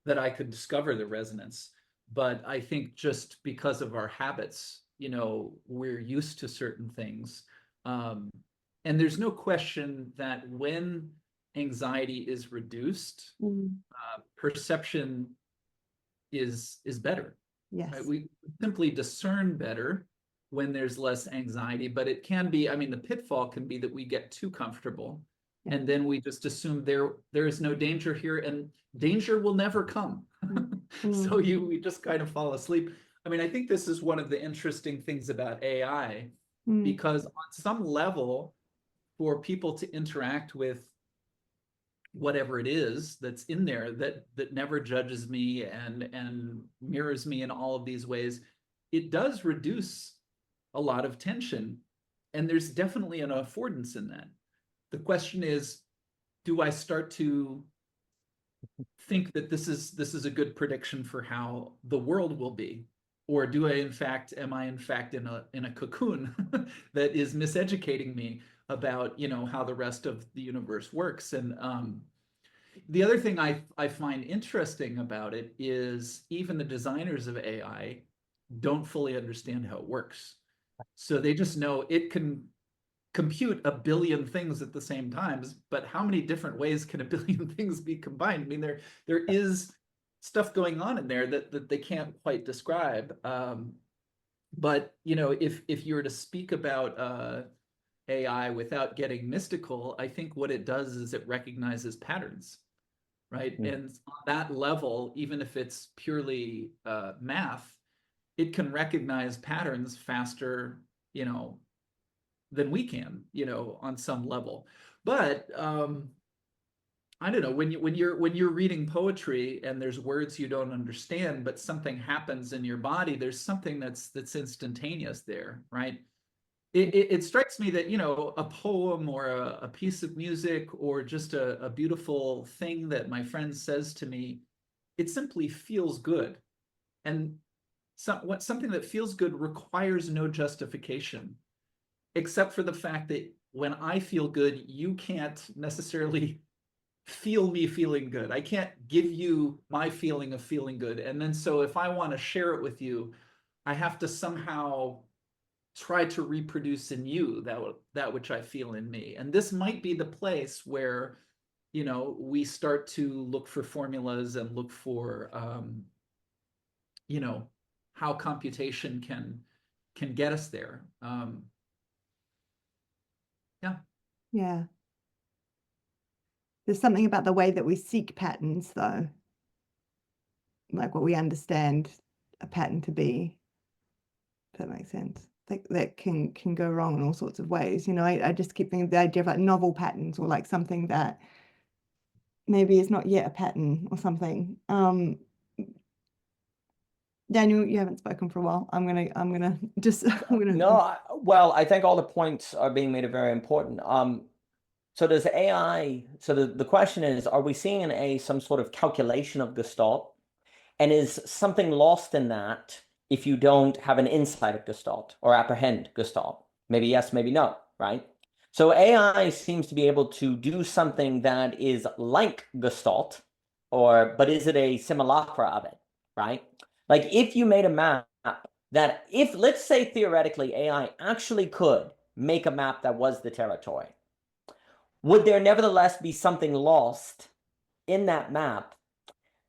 [SPEAKER 3] that I could discover the resonance. But I think just because of our habits, we're used to certain things. And there's no question that when anxiety is reduced, perception is better.
[SPEAKER 2] Yes.
[SPEAKER 3] Right? We simply discern better when there's less anxiety, but it can be, the pitfall can be that we get too comfortable. Yeah. And then we just assume there is no danger here, and danger will never come. So we just kind of fall asleep. I think this is one of the interesting things about AI, because on some level, for people to interact with whatever it is that's in there that never judges me and mirrors me in all of these ways, it does reduce a lot of tension. And there's definitely an affordance in that. The question is, do I start to think that this is a good prediction for how the world will be? Or am I in fact in a cocoon that is miseducating me about, how the rest of the universe works? And the other thing I find interesting about it is even the designers of AI don't fully understand how it works. So they just know it can compute a billion things at the same times, but how many different ways can a billion things be combined? There is stuff going on in there that they can't quite describe. But if you were to speak about AI without getting mystical, I think what it does is it recognizes patterns. right? And on that level, even if it's purely math, it can recognize patterns faster, than we can, on some level. But I don't know, when you're reading poetry and there's words you don't understand, but something happens in your body, there's something that's instantaneous there, right? It strikes me that, a poem or a piece of music or just a beautiful thing that my friend says to me, it simply feels good. And something that feels good requires no justification, except for the fact that when I feel good, you can't necessarily feel me feeling good. I can't give you my feeling of feeling good. And then so if I want to share it with you, I have to somehow try to reproduce in you that which I feel in me. And this might be the place where, we start to look for formulas and look for, how computation can get us there.
[SPEAKER 2] Yeah. There's something about the way that we seek patterns, though, like what we understand a pattern to be, if that makes sense. Like that can go wrong in all sorts of ways. I just keep thinking of the idea of like novel patterns, or like something that maybe is not yet a pattern or something. Daniel, you haven't spoken for a while. I'm gonna just
[SPEAKER 1] No, well, I think all the points are being made are very important. So does AI, so the question is, are we seeing in some sort of calculation of Gestalt? And is something lost in that if you don't have an insight of Gestalt or apprehend Gestalt? Maybe yes, maybe no, right? So AI seems to be able to do something that is like Gestalt, but is it a simulacra of it, right? Like if you made a map that, if let's say theoretically AI actually could make a map that was the territory, would there nevertheless be something lost in that map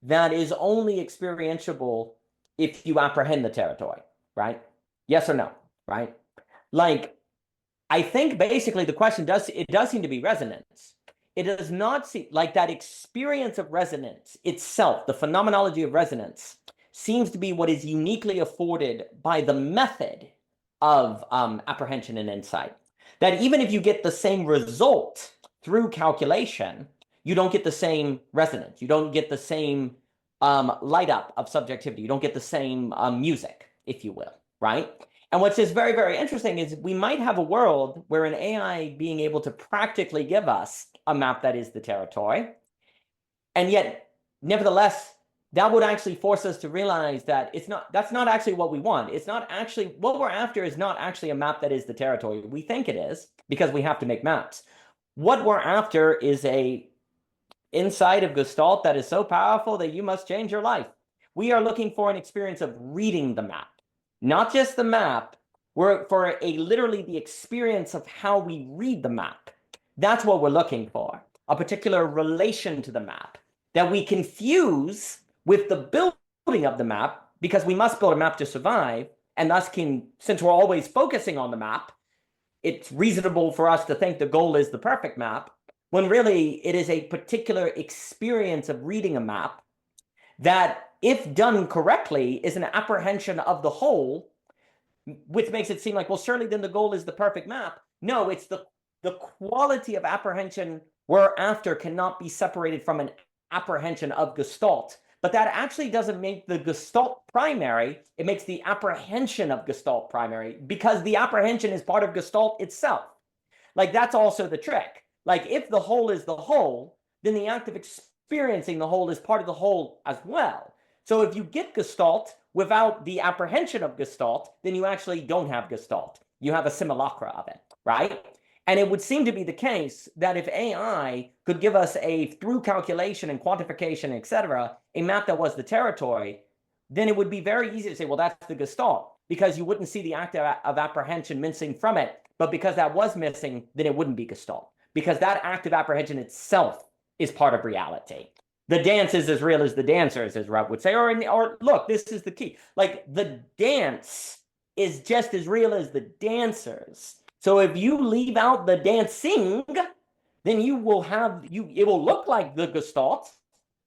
[SPEAKER 1] that is only experientiable if you apprehend the territory, right? Yes or no, right? Like, I think basically the question does seem to be resonance. It does not seem like that experience of resonance itself, the phenomenology of resonance, seems to be what is uniquely afforded by the method of apprehension and insight. That even if you get the same result through calculation, you don't get the same resonance. You don't get the same light up of subjectivity. You don't get the same music, if you will, right? And what's just very, very interesting is we might have a world where an AI being able to practically give us a map that is the territory, and yet, nevertheless, that would actually force us to realize that that's not actually what we want. It's not actually, what we're after is not actually a map that is the territory. We think it is because we have to make maps. What we're after is a insight of Gestalt that is so powerful that you must change your life. We are looking for an experience of reading the map, not just the map. We're for literally the experience of how we read the map. That's what we're looking for, a particular relation to the map that we confuse with the building of the map, because we must build a map to survive, and thus since we're always focusing on the map, it's reasonable for us to think the goal is the perfect map, when really it is a particular experience of reading a map that, if done correctly, is an apprehension of the whole, which makes it seem like, well, surely then the goal is the perfect map. No, it's the quality of apprehension we're after cannot be separated from an apprehension of Gestalt. But that actually doesn't make the Gestalt primary. It makes the apprehension of Gestalt primary, because the apprehension is part of Gestalt itself. Like, that's also the trick. Like, if the whole is the whole, then the act of experiencing the whole is part of the whole as well. So if you get Gestalt without the apprehension of Gestalt, then you actually don't have Gestalt. You have a simulacra of it, right? And it would seem to be the case that if AI could give us through calculation and quantification, etc., a map that was the territory, then it would be very easy to say, well, that's the Gestalt, because you wouldn't see the act of apprehension missing from it. But because that was missing, then it wouldn't be Gestalt, because that act of apprehension itself is part of reality. The dance is as real as the dancers, as Rob would say, or look, this is the key. Like, the dance is just as real as the dancers. So if you leave out the dancing, then it will look like the Gestalt,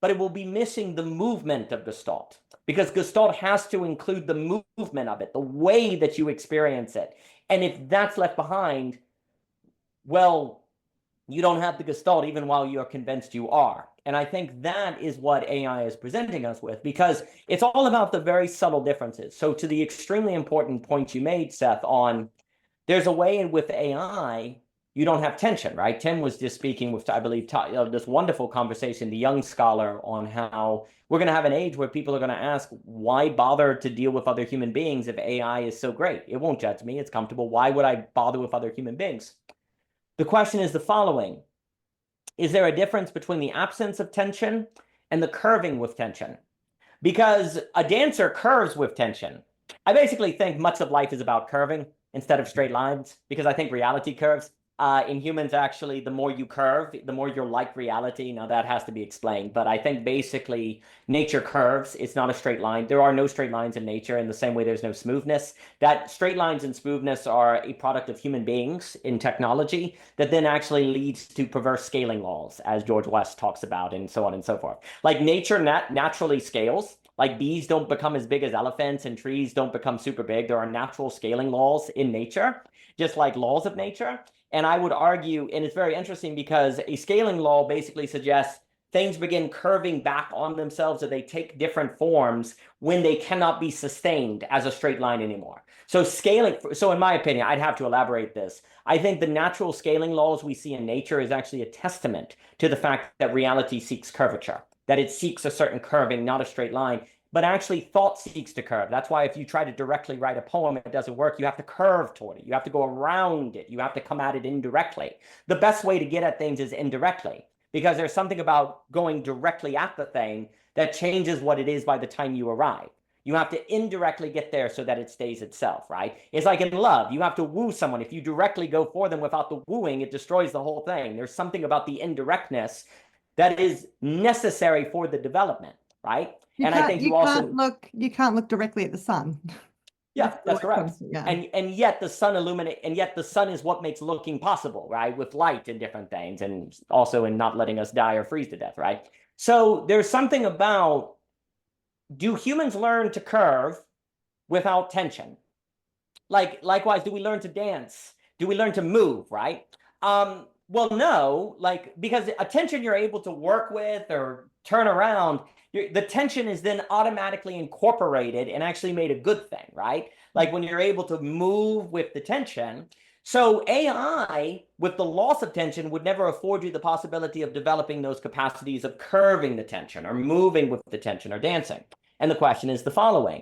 [SPEAKER 1] but it will be missing the movement of Gestalt, because Gestalt has to include the movement of it, the way that you experience it. And if that's left behind, well, you don't have the Gestalt even while you're convinced you are. And I think that is what AI is presenting us with, because it's all about the very subtle differences. So to the extremely important point you made, Seth, on there's a way in with AI, you don't have tension, right? Tim was just speaking with, I believe, this wonderful conversation, the young scholar, on how we're going to have an age where people are going to ask, why bother to deal with other human beings if AI is so great? It won't judge me. It's comfortable. Why would I bother with other human beings? The question is the following. Is there a difference between the absence of tension and the curving with tension? Because a dancer curves with tension. I basically think much of life is about curving instead of straight lines, because I think reality curves. In humans, actually, the more you curve, the more you're like reality. Now, that has to be explained. But I think basically nature curves. It's not a straight line. There are no straight lines in nature, in the same way there's no smoothness. That straight lines and smoothness are a product of human beings in technology that then actually leads to perverse scaling laws, as George West talks about, and so on and so forth. Like nature naturally scales. Like bees don't become as big as elephants and trees don't become super big. There are natural scaling laws in nature, just like laws of nature. And I would argue, and it's very interesting because a scaling law basically suggests things begin curving back on themselves, or they take different forms when they cannot be sustained as a straight line anymore. So scaling, so in my opinion, I'd have to elaborate this. I think the natural scaling laws we see in nature is actually a testament to the fact that reality seeks curvature, that it seeks a certain curving, not a straight line. But actually thought seeks to curve. That's why if you try to directly write a poem, it doesn't work. You have to curve toward it. You have to go around it. You have to come at it indirectly. The best way to get at things is indirectly, because there's something about going directly at the thing that changes what it is by the time you arrive. You have to indirectly get there so that it stays itself, right? It's like in love. You have to woo someone. If you directly go for them without the wooing, it destroys the whole thing. There's something about the indirectness that is necessary for the development, right? And I think you
[SPEAKER 2] can't look directly at the sun.
[SPEAKER 1] Yeah, that's correct.
[SPEAKER 2] Yeah.
[SPEAKER 1] And yet the sun and yet the sun is what makes looking possible, right? With light and different things, and also in not letting us die or freeze to death, right? So there's something about, do humans learn to curve without tension? Likewise, do we learn to dance? Do we learn to move, right? Well, no, because a tension you're able to work with or turn around, the tension is then automatically incorporated and actually made a good thing, right? Like when you're able to move with the tension. So AI, with the loss of tension, would never afford you the possibility of developing those capacities of curving the tension or moving with the tension or dancing. And the question is the following.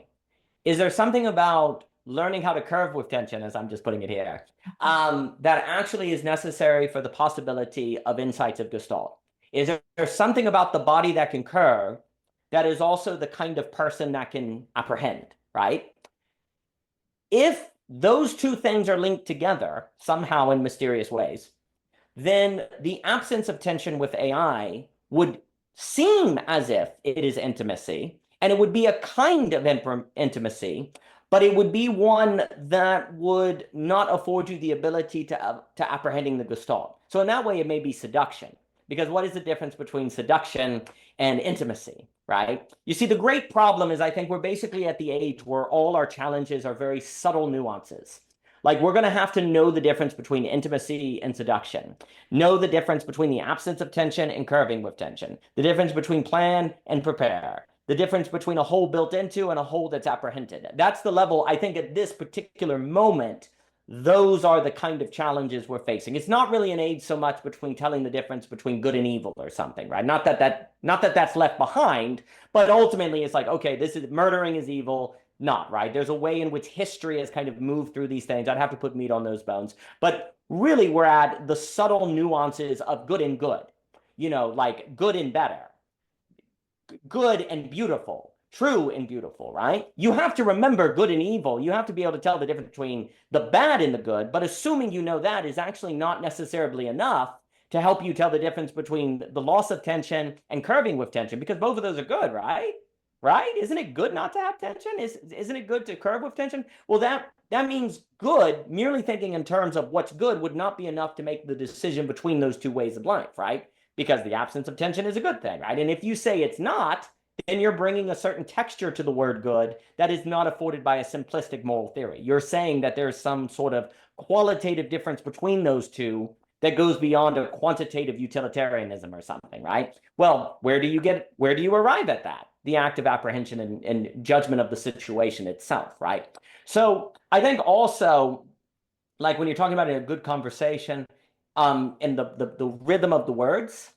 [SPEAKER 1] Is there something about learning how to curve with tension, as I'm just putting it here, that actually is necessary for the possibility of insights of Gestalt? Is there something about the body that can curve that is also the kind of person that can apprehend, right? If those two things are linked together somehow in mysterious ways, then the absence of tension with AI would seem as if it is intimacy, and it would be a kind of intimacy, but it would be one that would not afford you the ability to apprehending the Gestalt. So in that way, it may be seduction. Because what is the difference between seduction and intimacy, right? You see, the great problem is I think we're basically at the age where all our challenges are very subtle nuances. Like we're going to have to know the difference between intimacy and seduction, know the difference between the absence of tension and curving with tension, the difference between plan and prepare, the difference between a whole built into and a whole that's apprehended. That's the level, I think, at this particular moment. Those are the kind of challenges we're facing. It's not really an age so much between telling the difference between good and evil or something, right? Not that that's left behind, but ultimately it's like, okay, this is murdering is evil, not, right? There's a way in which history has kind of moved through these things. I'd have to put meat on those bones. But really we're at the subtle nuances of good and good, like good and better, good and beautiful, true and beautiful, right? You have to remember good and evil. You have to be able to tell the difference between the bad and the good, but assuming you know that is actually not necessarily enough to help you tell the difference between the loss of tension and curving with tension, because both of those are good, right? Right? Isn't it good not to have tension? Isn't it good to curve with tension? Well, that means good, merely thinking in terms of what's good would not be enough to make the decision between those two ways of life, right? because the absence of tension is a good thing, right? And if you say it's not, then you're bringing a certain texture to the word good that is not afforded by a simplistic moral theory. You're saying that there's some sort of qualitative difference between those two that goes beyond a quantitative utilitarianism or something, right? Well, where do you arrive at that? The act of apprehension and judgment of the situation itself, right? So I think also, like when you're talking about a good conversation, and the rhythm of the words,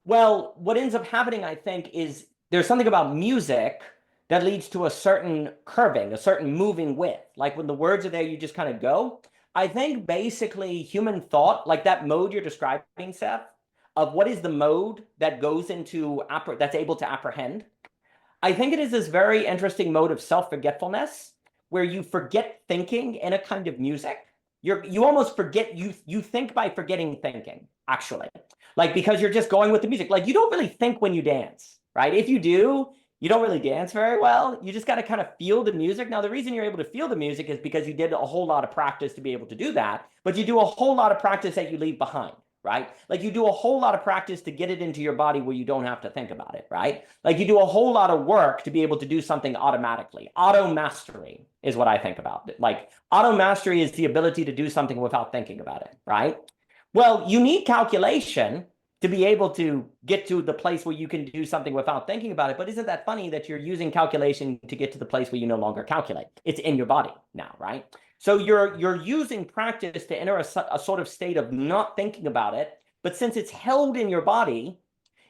[SPEAKER 1] well, what ends up happening, I think, is there's something about music that leads to a certain curving, a certain moving width. Like when the words are there, you just kind of go. I think basically human thought, like that mode you're describing, Seth, of what is the mode that goes into, that's able to apprehend. I think it is this very interesting mode of self-forgetfulness where you forget thinking in a kind of music. You almost forget, you think by forgetting thinking, actually. Like, because you're just going with the music. Like, you don't really think when you dance, right? If you do, you don't really dance very well. You just got to kind of feel the music. Now, the reason you're able to feel the music is because you did a whole lot of practice to be able to do that, but you do a whole lot of practice that you leave behind, right? Like you do a whole lot of practice to get it into your body where you don't have to think about it, right? Like you do a whole lot of work to be able to do something automatically. Auto mastery is what I think about. Like auto mastery is the ability to do something without thinking about it, right? Well, you need calculation to be able to get to the place where you can do something without thinking about it. But isn't that funny that you're using calculation to get to the place where you no longer calculate? It's in your body now, right? So you're using practice to enter a sort of state of not thinking about it. But since it's held in your body,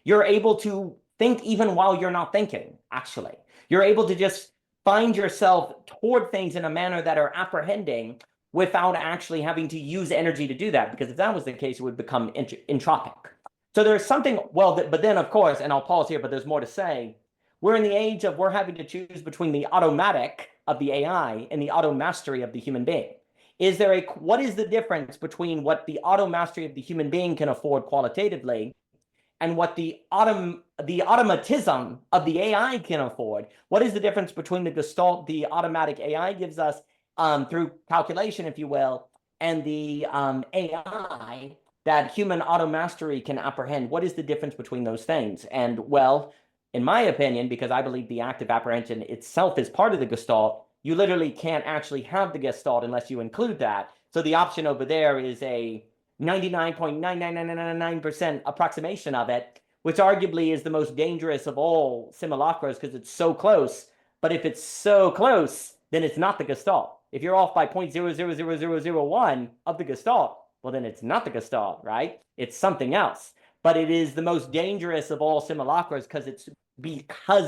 [SPEAKER 1] you're able to think even while you're not thinking, actually. You're able to just find yourself toward things in a manner that are apprehending without actually having to use energy to do that. Because if that was the case, it would become entropic. So there's something, well, but then of course, and I'll pause here, but there's more to say. We're in the age of we're having to choose between the automatic of the AI and the auto mastery of the human being. What is the difference between what the auto mastery of the human being can afford qualitatively and what the automatism of the AI can afford? What is the difference between the Gestalt, the automatic AI gives us through calculation, if you will, and the AI that human auto mastery can apprehend? What is the difference between those things? And well, in my opinion, because I believe the act of apprehension itself is part of the Gestalt, you literally can't actually have the Gestalt unless you include that. So the option over there is a 99.99999% approximation of it, which arguably is the most dangerous of all simulacras because it's so close. But if it's so close, then it's not the Gestalt. If you're off by 0.000001 of the Gestalt, well, then it's not the Gestalt, right? It's something else. But it is the most dangerous of all simulacras because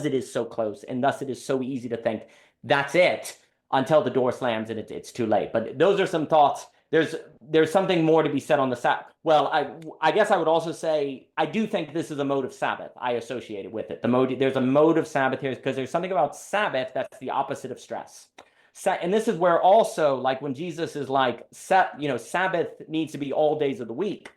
[SPEAKER 1] it is so close, and thus it is so easy to think that's it until the door slams and it's too late. But those are some thoughts. There's something more to be said on the Sabbath. Well, I guess I would also say I do think this is a mode of Sabbath I associated with it. There's a mode of Sabbath here because there's something about Sabbath that's the opposite of stress. And this is where also, like when Jesus is like, Sabbath needs to be all days of the week.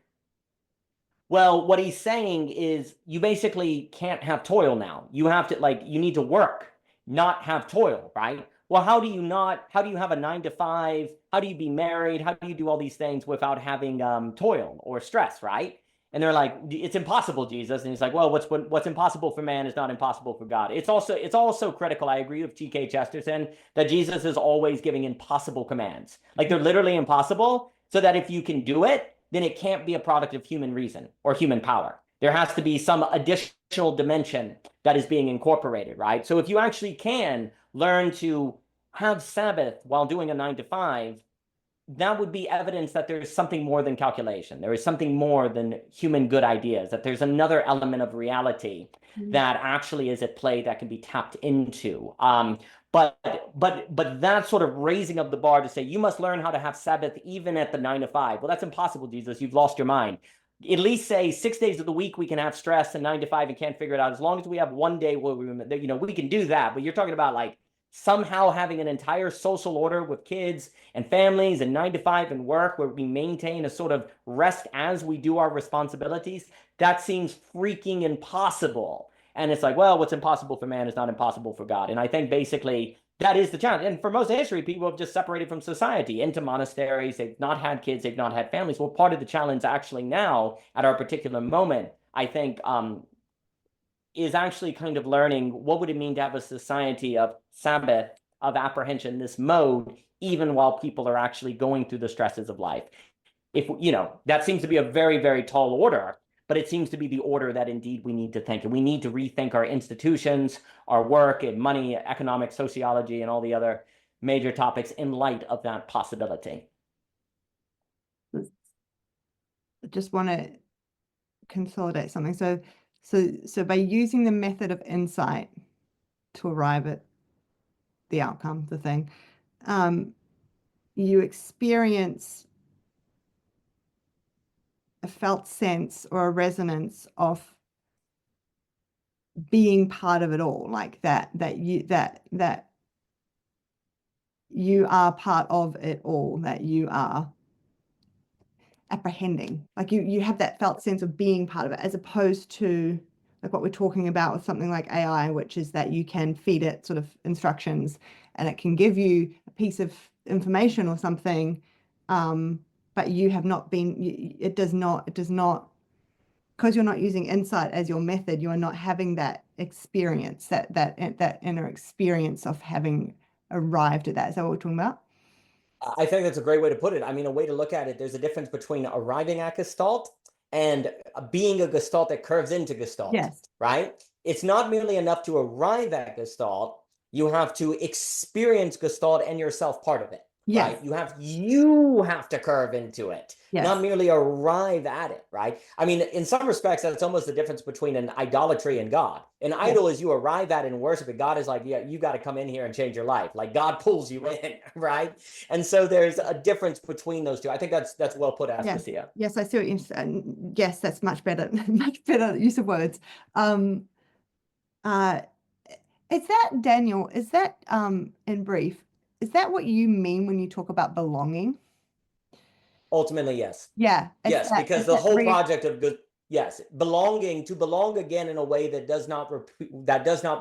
[SPEAKER 1] Well, what he's saying is you basically can't have toil now. You have to, you need to work, not have toil, right? Well, how do you have a 9 to 5? How do you be married? How do you do all these things without having toil or stress, right? And they're like, it's impossible, Jesus. And he's like, well, what's impossible for man is not impossible for God. It's also critical. I agree with G.K. Chesterton that Jesus is always giving impossible commands. Like they're literally impossible so that if you can do it, then it can't be a product of human reason or human power. There has to be some additional dimension that is being incorporated, right? So if you actually can learn to have Sabbath while doing a 9 to 5, that would be evidence that there's something more than calculation. There is something more than human good ideas, that there's another element of reality that actually is at play that can be tapped into. But that sort of raising of the bar to say, you must learn how to have Sabbath even at the 9 to 5. Well, that's impossible, Jesus. You've lost your mind. At least say 6 days of the week we can have stress and 9 to 5 and can't figure it out. As long as we have one day where we can do that. But you're talking about like somehow having an entire social order with kids and families and 9 to 5 and work where we maintain a sort of rest as we do our responsibilities. That seems freaking impossible. And it's like, well, what's impossible for man is not impossible for God. And I think basically that is the challenge. And for most of history, people have just separated from society into monasteries. They've not had kids. They've not had families. Well, part of the challenge actually now at our particular moment, I think, is actually kind of learning what would it mean to have a society of Sabbath, of apprehension, this mode, even while people are actually going through the stresses of life. If, that seems to be a very, very tall order, but it seems to be the order that indeed we need to think. And we need to rethink our institutions, our work and money, economic sociology, and all the other major topics in light of that possibility.
[SPEAKER 2] I just want to consolidate something. So by using the method of insight to arrive at the outcome, the thing, you experience a felt sense or a resonance of being part of it all, like that you are part of it all, that you are apprehending, like you have that felt sense of being part of it, as opposed to like what we're talking about with something like AI, which is that you can feed it sort of instructions and it can give you a piece of information or something, but you have not been, it does not, because you're not using insight as your method, you are not having that experience, that inner experience of having arrived at that. Is that what we're talking about?
[SPEAKER 1] I think that's a great way to put it. I mean, a way to look at it, there's a difference between arriving at Gestalt and being a Gestalt that curves into Gestalt,
[SPEAKER 2] Yes.
[SPEAKER 1] right? It's not merely enough to arrive at Gestalt. You have to experience Gestalt and yourself part of it,
[SPEAKER 2] Yes.
[SPEAKER 1] right? You have to curve into it,
[SPEAKER 2] Yes.
[SPEAKER 1] not merely arrive at it, right? I mean, in some respects, that's almost the difference between an idolatry and God. An idol is you arrive at and worship it. God is like, yeah, you got to come in here and change your life. Like God pulls you in, right? And so there's a difference between those two. I think that's well put, Aspasia.
[SPEAKER 2] Yes, I see what you're saying. Yes, that's much better, much better use of words. Is that, Daniel, is that, in brief, is that what you mean when you talk about belonging?
[SPEAKER 1] Ultimately, yes.
[SPEAKER 2] Yeah.
[SPEAKER 1] Yes, because the whole project of good, yes, belonging, to belong again in a way that does not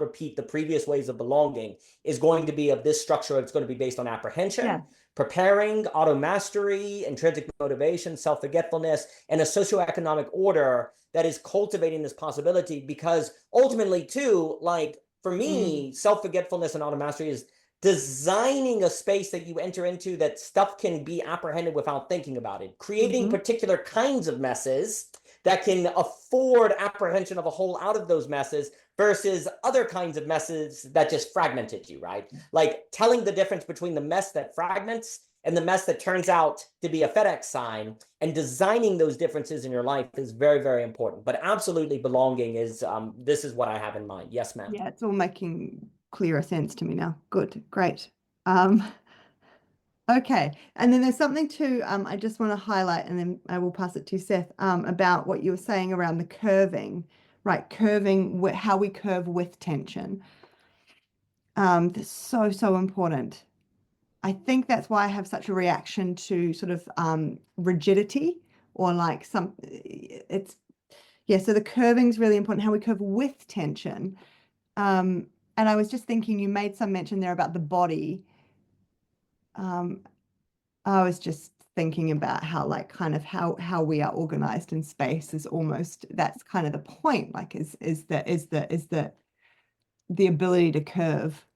[SPEAKER 1] repeat the previous ways of belonging, is going to be of this structure. It's going to be based on apprehension, preparing, auto mastery, intrinsic motivation, self-forgetfulness, and a socioeconomic order that is cultivating this possibility. Because ultimately, too, like for me, self-forgetfulness and auto mastery is designing a space that you enter into that stuff can be apprehended without thinking about it, creating particular kinds of messes that can afford apprehension of a whole out of those messes versus other kinds of messes that just fragmented you, right? Like telling the difference between the mess that fragments and the mess that turns out to be a FedEx sign, and designing those differences in your life is very, very important. But absolutely belonging is, this is what I have in mind. Yes, ma'am.
[SPEAKER 2] Yeah, it's all making clearer sense to me now. Good, great. Okay, and then there's something too, I just want to highlight, and then I will pass it to Seth, about what you were saying around the curving, right? Curving, how we curve with tension. That's so important. I think that's why I have such a reaction to sort of rigidity, or like so the curving is really important, how we curve with tension. And I was just thinking, you made some mention there about the body. I was just thinking about how, like, kind of how we are organized in space is almost, that's kind of the point, like is the ability to curve,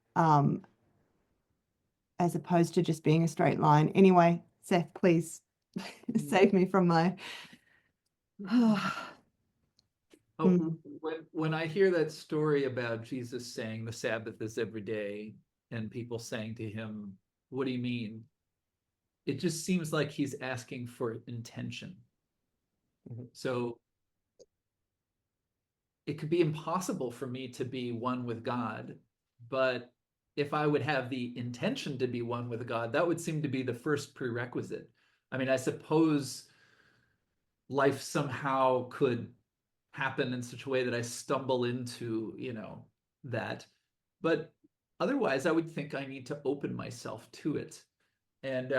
[SPEAKER 2] as opposed to just being a straight line. Anyway, Seth, please save me from my
[SPEAKER 3] When I hear that story about Jesus saying the Sabbath is every day, and people saying to him, what do you mean? It just seems like he's asking for intention. So it could be impossible for me to be one with God, but if I would have the intention to be one with God, that would seem to be the first prerequisite. I mean, I suppose life somehow could happen in such a way that I stumble into, that. But otherwise, I would think I need to open myself to it. And,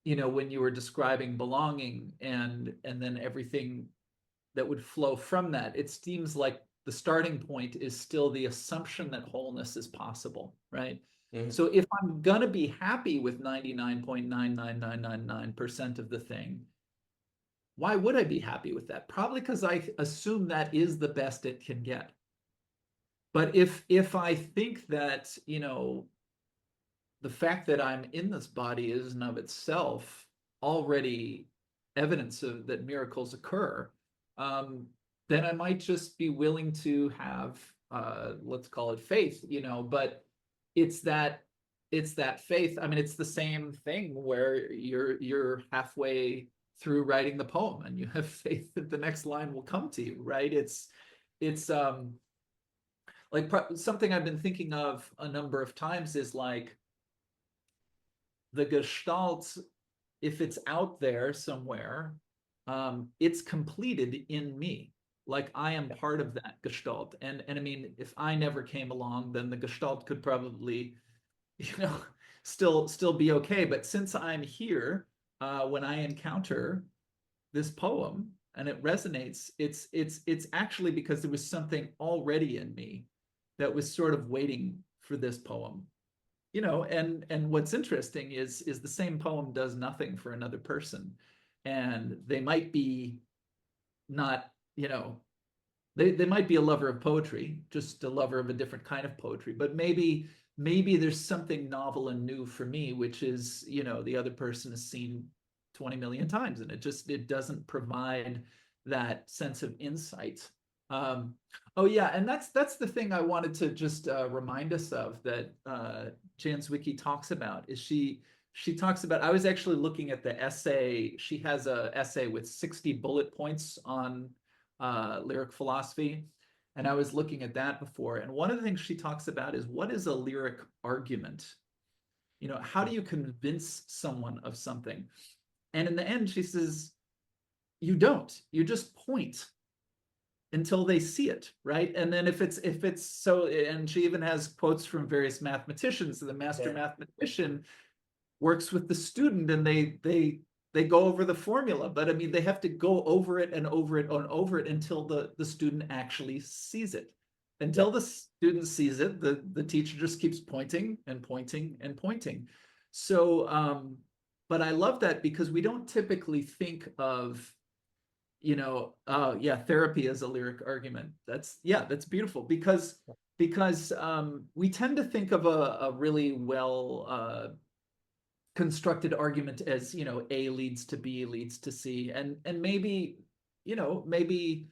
[SPEAKER 3] when you were describing belonging and then everything that would flow from that, it seems like the starting point is still the assumption that wholeness is possible, right? So if I'm going to be happy with 99.99999% of the thing, Why would I be happy with that? Probably because I assume that is the best it can get. But if I think that, you know, the fact that I'm in this body is in of itself already evidence of that miracles occur, then I might just be willing to have let's call it faith, you know, but it's that faith. I mean, it's the same thing where you're halfway through writing the poem and you have faith that the next line will come to you, right? It's like something I've been thinking of a number of times is like the Gestalt, if it's out there somewhere, it's completed in me. Like I am part of that Gestalt. And I mean, if I never came along, then the Gestalt could probably, you know, still be okay. But since I'm here, when I encounter this poem and it resonates, it's actually because there was something already in me that was sort of waiting for this poem, you know. And what's interesting is the same poem does nothing for another person, and they might be not, you know, they might be a lover of poetry, just a lover of a different kind of poetry, but maybe there's something novel and new for me, which is, you know, the other person has seen 20 million times, and it doesn't provide that sense of insight. Oh yeah, and that's the thing I wanted to just remind us of, that Jan Zwicky talks about, is she talks about, I was actually looking at the essay. She has a essay with 60 bullet points on lyric philosophy, and I was looking at that before. And one of the things she talks about is, what is a lyric argument? You know, how do you convince someone of something? And in the end, she says, you don't. You just point until they see it, right? And then if it's so, and she even has quotes from various mathematicians. The master mathematician works with the student, and they go over the formula, but I mean, they have to go over it and over it and over it until the student actually sees it. Until the student sees it, the teacher just keeps pointing and pointing and pointing. So but I love that, because we don't typically think of, you know, yeah, therapy as a lyric argument. That's beautiful, because we tend to think of a really well constructed argument as, you know, A leads to B leads to C, and maybe, you know, maybe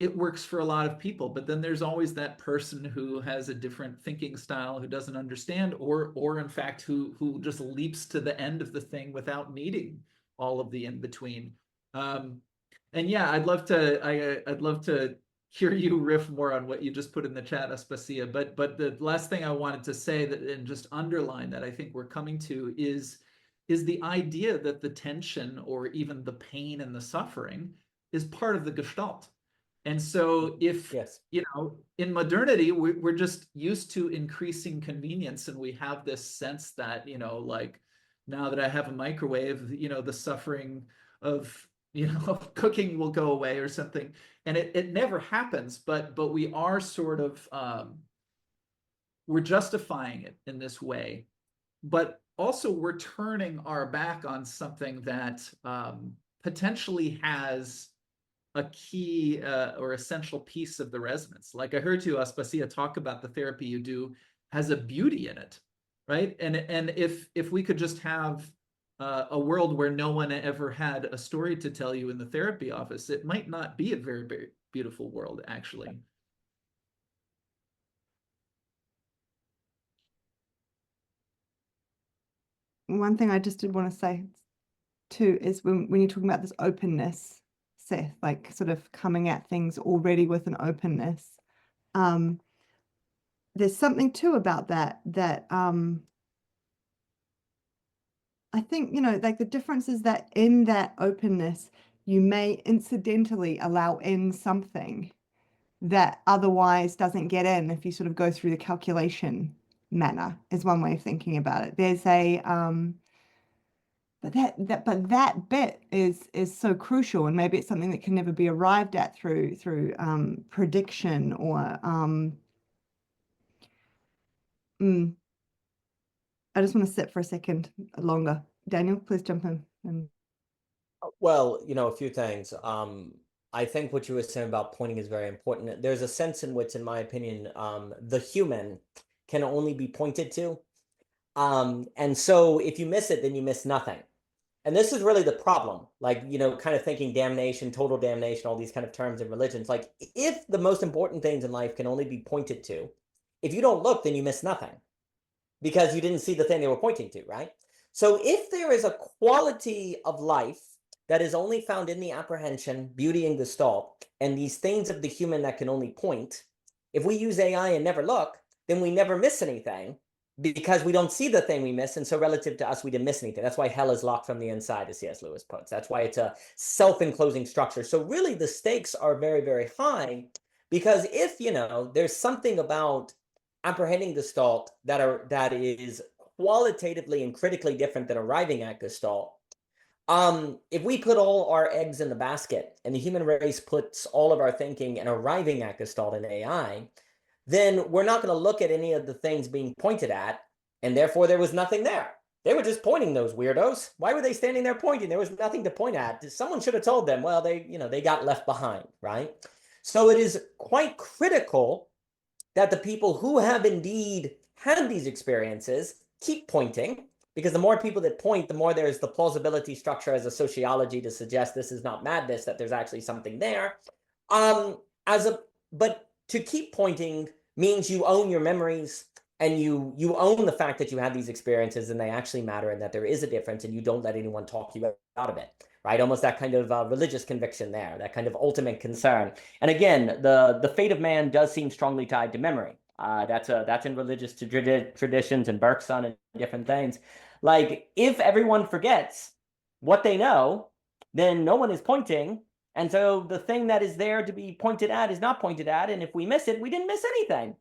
[SPEAKER 3] it works for a lot of people, but then there's always that person who has a different thinking style, who doesn't understand, or in fact who just leaps to the end of the thing without needing all of the in between. And yeah, I'd love to hear you riff more on what you just put in the chat, Aspasia. But the last thing I wanted to say, that, and just underline, that I think we're coming to is the idea that the tension, or even the pain and the suffering, is part of the Gestalt. And so if, you know, in modernity, we're just used to increasing convenience, and we have this sense that, you know, like, now that I have a microwave, you know, the suffering of, you know, cooking will go away or something. And it never happens, but we are sort of, we're justifying it in this way. But also we're turning our back on something that potentially has a key or essential piece of the resonance. Like I heard you, Aspasia, talk about the therapy you do has a beauty in it, right? And if we could just have a world where no one ever had a story to tell you in the therapy office, it might not be a very, very beautiful world, actually.
[SPEAKER 2] One thing I just did want to say too is when you're talking about this openness, Seth, like sort of coming at things already with an openness, there's something too about that I think, you know, like the difference is that in that openness, you may incidentally allow in something that otherwise doesn't get in if you sort of go through the calculation manner, is one way of thinking about it. There's a but that bit is so crucial, and maybe it's something that can never be arrived at through prediction or I just want to sit for a second longer. Daniel, please jump in.
[SPEAKER 1] Well, a few things. I think what you were saying about pointing is very important. There's a sense in which, in my opinion, the human can only be pointed to. And so if you miss it, then you miss nothing. And this is really the problem, like, kind of thinking damnation, total damnation, all these kind of terms in religions. Like, if the most important things in life can only be pointed to, if you don't look, then you miss nothing because you didn't see the thing they were pointing to, right? So if there is a quality of life that is only found in the apprehension, beauty, and gestalt, and these things of the human that can only point, if we use AI and never look, then we never miss anything because we don't see the thing we miss. And so relative to us, we didn't miss anything. That's why hell is locked from the inside, as C.S. Lewis puts. That's why it's a self-enclosing structure. So really the stakes are very, very high because if, there's something about apprehending gestalt that is qualitatively and critically different than arriving at gestalt. If we put all our eggs in the basket and the human race puts all of our thinking and arriving at gestalt in AI, then we're not going to look at any of the things being pointed at, and therefore there was nothing there. They were just pointing, those weirdos. Why were they standing there pointing? There was nothing to point at. Someone should have told them, well, they got left behind, right? So it is quite critical that the people who have indeed had these experiences keep pointing, because the more people that point, the more there's the plausibility structure as a sociology to suggest this is not madness, that there's actually something there. But to keep pointing means you own your memories and you own the fact that you had these experiences and they actually matter and that there is a difference and you don't let anyone talk you out of it, right? Almost that kind of religious conviction there, that kind of ultimate concern. And again, the fate of man does seem strongly tied to memory. That's in religious traditions and Bergson and different things. Like, if everyone forgets what they know, then no one is pointing. And so the thing that is there to be pointed at is not pointed at. And if we miss it, we didn't miss anything.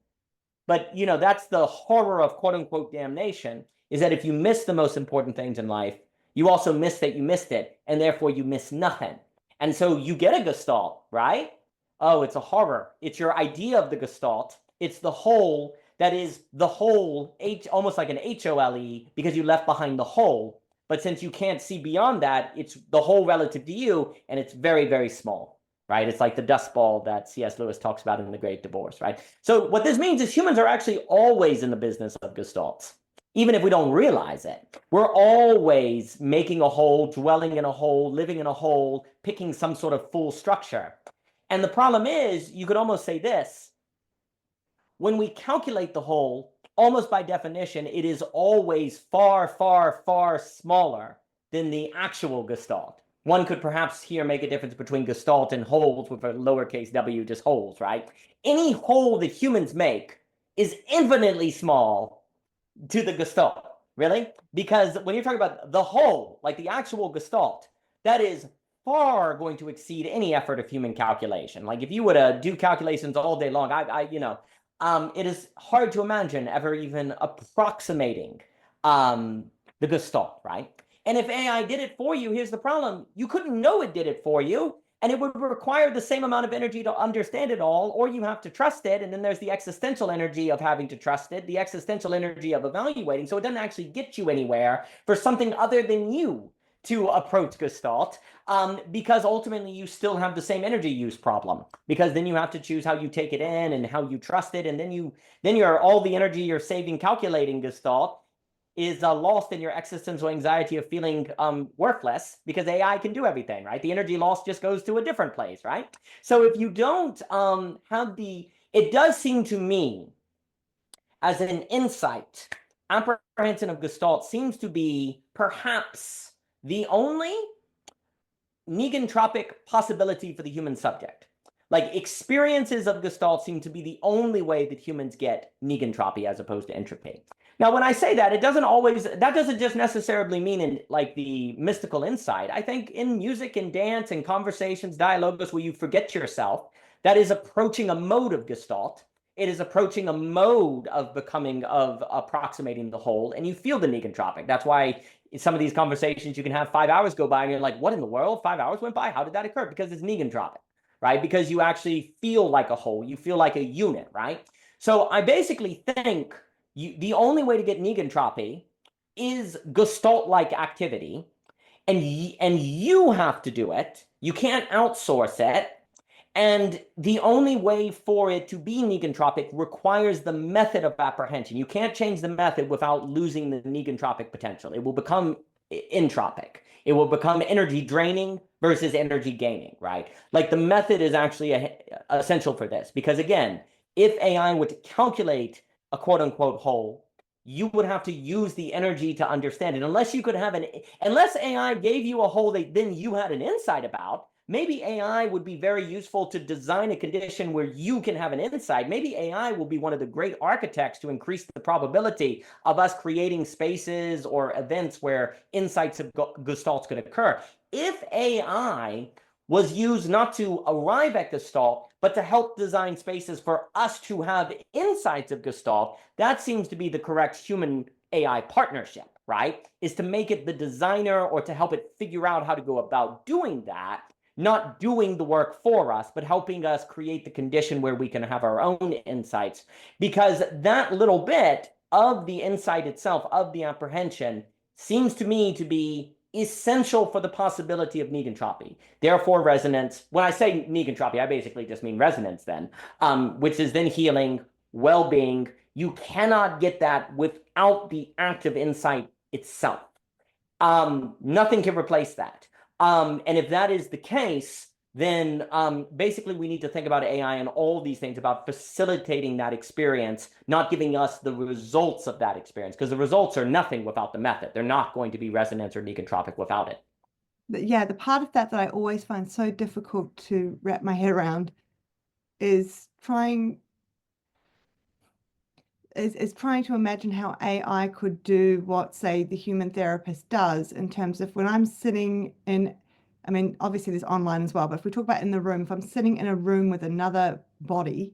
[SPEAKER 1] But, that's the horror of quote unquote damnation, is that if you miss the most important things in life, you also miss that you missed it. And therefore you miss nothing. And so you get a gestalt, right? Oh, it's a horror. It's your idea of the gestalt. It's the whole that is the whole, almost like an HOLE, because you left behind the whole. But since you can't see beyond that, it's the whole relative to you, and it's very, very small, right? It's like the dust ball that C.S. Lewis talks about in The Great Divorce, right? So what this means is humans are actually always in the business of gestalts, even if we don't realize it. We're always making a whole, dwelling in a whole, living in a whole, picking some sort of full structure. And the problem is, you could almost say this, when we calculate the whole, almost by definition, it is always far, far, far smaller than the actual gestalt. One could perhaps here make a difference between gestalt and wholes with a lowercase w, just wholes, right? Any whole that humans make is infinitely small to the gestalt, really? Because when you're talking about the whole, like the actual gestalt, that is far going to exceed any effort of human calculation. Like if you were to do calculations all day long, it is hard to imagine ever even approximating the gestalt, right? And if AI did it for you, here's the problem. You couldn't know it did it for you, and it would require the same amount of energy to understand it all, or you have to trust it, and then there's the existential energy of having to trust it, the existential energy of evaluating, so it doesn't actually get you anywhere for something other than you to approach gestalt, because ultimately you still have the same energy use problem, because then you have to choose how you take it in and how you trust it, and then you're all the energy you're saving calculating gestalt is lost in your existential anxiety of feeling worthless, because AI can do everything, right? The energy loss just goes to a different place, right? So if you don't it does seem to me as an insight, apprehension of gestalt seems to be perhaps the only negentropic possibility for the human subject. Like, experiences of gestalt seem to be the only way that humans get negentropy as opposed to entropy. Now, when I say that, that doesn't just necessarily mean in like the mystical insight. I think in music and dance and conversations, dialogues where you forget yourself, that is approaching a mode of gestalt. It is approaching a mode of approximating the whole, and you feel the negentropic. That's why in some of these conversations, you can have 5 hours go by and you're like, what in the world? 5 hours went by? How did that occur? Because it's negentropic, right? Because you actually feel like a whole. You feel like a unit, right? So I basically think the only way to get negentropy is gestalt-like activity. and you have to do it. You can't outsource it. And the only way for it to be negentropic requires the method of apprehension. You can't change the method without losing the negentropic potential. It will become entropic. It will become energy draining versus energy gaining, right? Like the method is actually essential for this because, again, if AI were to calculate a quote unquote whole, you would have to use the energy to understand it. Unless AI gave you a whole that then you had an insight about, maybe AI would be very useful to design a condition where you can have an insight. Maybe AI will be one of the great architects to increase the probability of us creating spaces or events where insights of gestalts could occur. If AI was used not to arrive at Gestalt, but to help design spaces for us to have insights of Gestalt, that seems to be the correct human AI partnership, right? Is to make it the designer or to help it figure out how to go about doing that, not doing the work for us, but helping us create the condition where we can have our own insights. Because that little bit of the insight itself, of the apprehension, seems to me to be essential for the possibility of negentropy. Therefore, resonance, when I say negentropy, I basically just mean resonance then, which is then healing, well-being. You cannot get that without the active insight itself. Nothing can replace that. And if that is the case, then basically we need to think about AI and all these things about facilitating that experience, not giving us the results of that experience, because the results are nothing without the method. They're not going to be resonance or negentropic without it.
[SPEAKER 2] Yeah, the part of that I always find so difficult to wrap my head around is trying to imagine how AI could do what, say, the human therapist does in terms of when I'm sitting in, I mean, obviously there's online as well, but if we talk about in the room, if I'm sitting in a room with another body,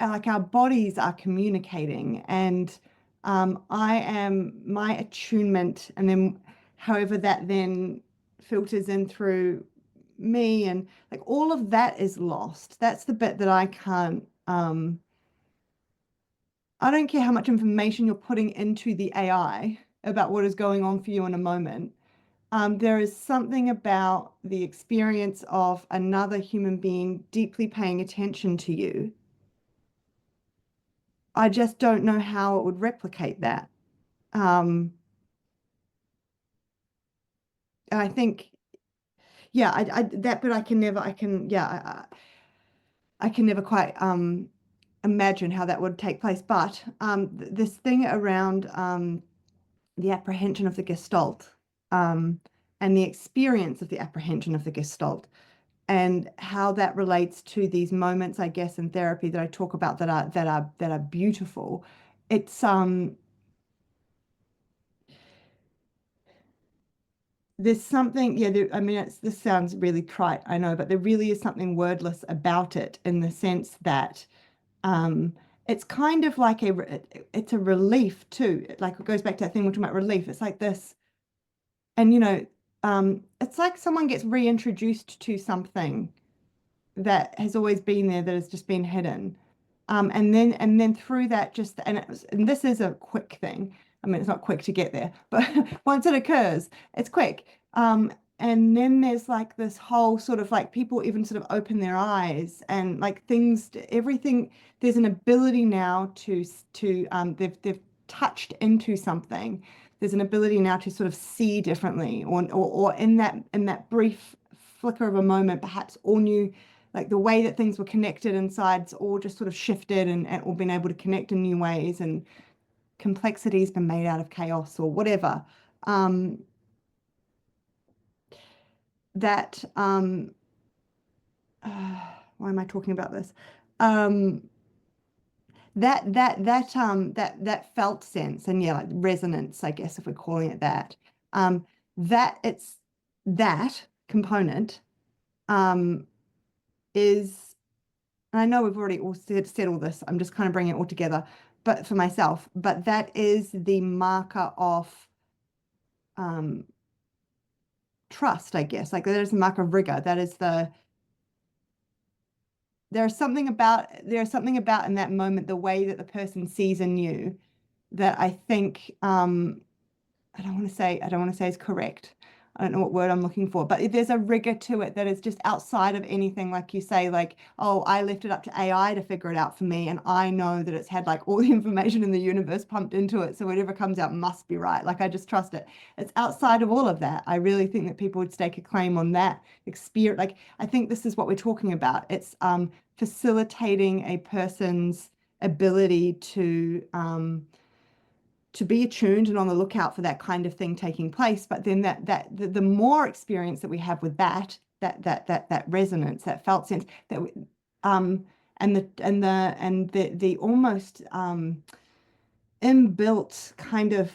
[SPEAKER 2] like our bodies are communicating, and my attunement, and then however that then filters in through me, and like all of that is lost. That's the bit that I can't, I don't care how much information you're putting into the AI about what is going on for you in a moment. There is something about the experience of another human being deeply paying attention to you. I just don't know how it would replicate that. And I think, yeah, I can never quite imagine how that would take place. But this thing around the apprehension of the Gestalt and the experience of the apprehension of the Gestalt and how that relates to these moments, I guess, in therapy that I talk about that are beautiful. It's there's something, yeah, I mean, this sounds really trite, I know, but there really is something wordless about it in the sense that it's kind of like it's a relief too. Like it goes back to that thing we're talking about relief. It's like this, and it's like someone gets reintroduced to something that has always been there that has just been hidden. And then through that and this is a quick thing. I mean, it's not quick to get there, but once it occurs, it's quick. And then there's like this whole sort of like people even sort of open their eyes and like everything, there's an ability now to they've touched into something. There's an ability now to sort of see differently or in that brief flicker of a moment, perhaps all new, like the way that things were connected inside's all just sort of shifted and or been able to connect in new ways, and complexity's been made out of chaos or whatever. That why am I talking about this? That felt sense, and yeah, like resonance, I guess, if we're calling it that. That it's that component is, and I know we've already all said all this, I'm just kind of bringing it all together, but for myself, but that is the marker of trust, I guess. Like that is the marker of rigor. That is there's something about in that moment, the way that the person sees in you, that I think I don't want to say is correct. I don't know what word I'm looking for, but there's a rigor to it that is just outside of anything, like you say, like, oh, I left it up to AI to figure it out for me, and I know that it's had like all the information in the universe pumped into it, so whatever comes out must be right. Like, I just trust it. It's outside of all of that. I really think that people would stake a claim on that experience. Like, I think this is what we're talking about. It's facilitating a person's ability to be attuned and on the lookout for that kind of thing taking place. But then the more experience that we have with that resonance, that felt sense, that we, and the almost inbuilt kind of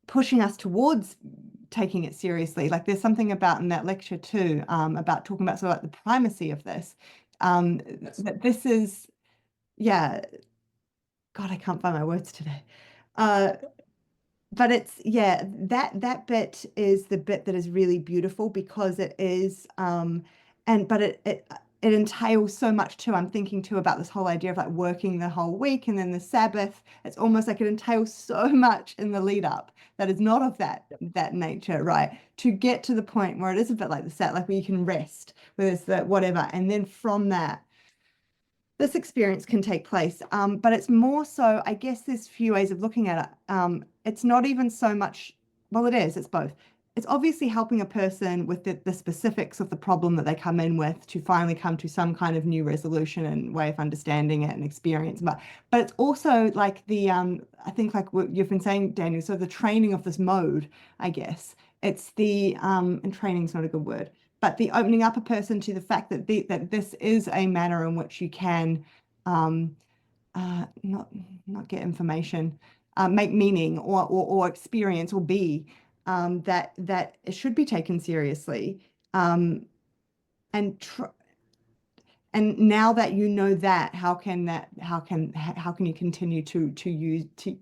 [SPEAKER 2] pushing us towards taking it seriously. Like, there's something about in that lecture too, about talking about sort of like the primacy of this. That this is, yeah. God, I can't find my words today. But it's, yeah, that bit is the bit that is really beautiful, because it is but it entails so much too. I'm thinking too about this whole idea of like working the whole week and then the Sabbath. It's almost like it entails so much in the lead up that is not of that nature, right? To get to the point where it is a bit like the set, like where you can rest, where there's the whatever, and then from that this experience can take place. But it's more so, I guess there's a few ways of looking at it. It's not even so much, well, it is, it's both. It's obviously helping a person with the specifics of the problem that they come in with to finally come to some kind of new resolution and way of understanding it and experience. But it's also like I think like what you've been saying, Daniel, so the training of this mode, I guess. It's and training's not a good word, but the opening up a person to the fact that that this is a manner in which you can not get information, make meaning or experience or be, that it should be taken seriously. And and now that you know that, how can you continue to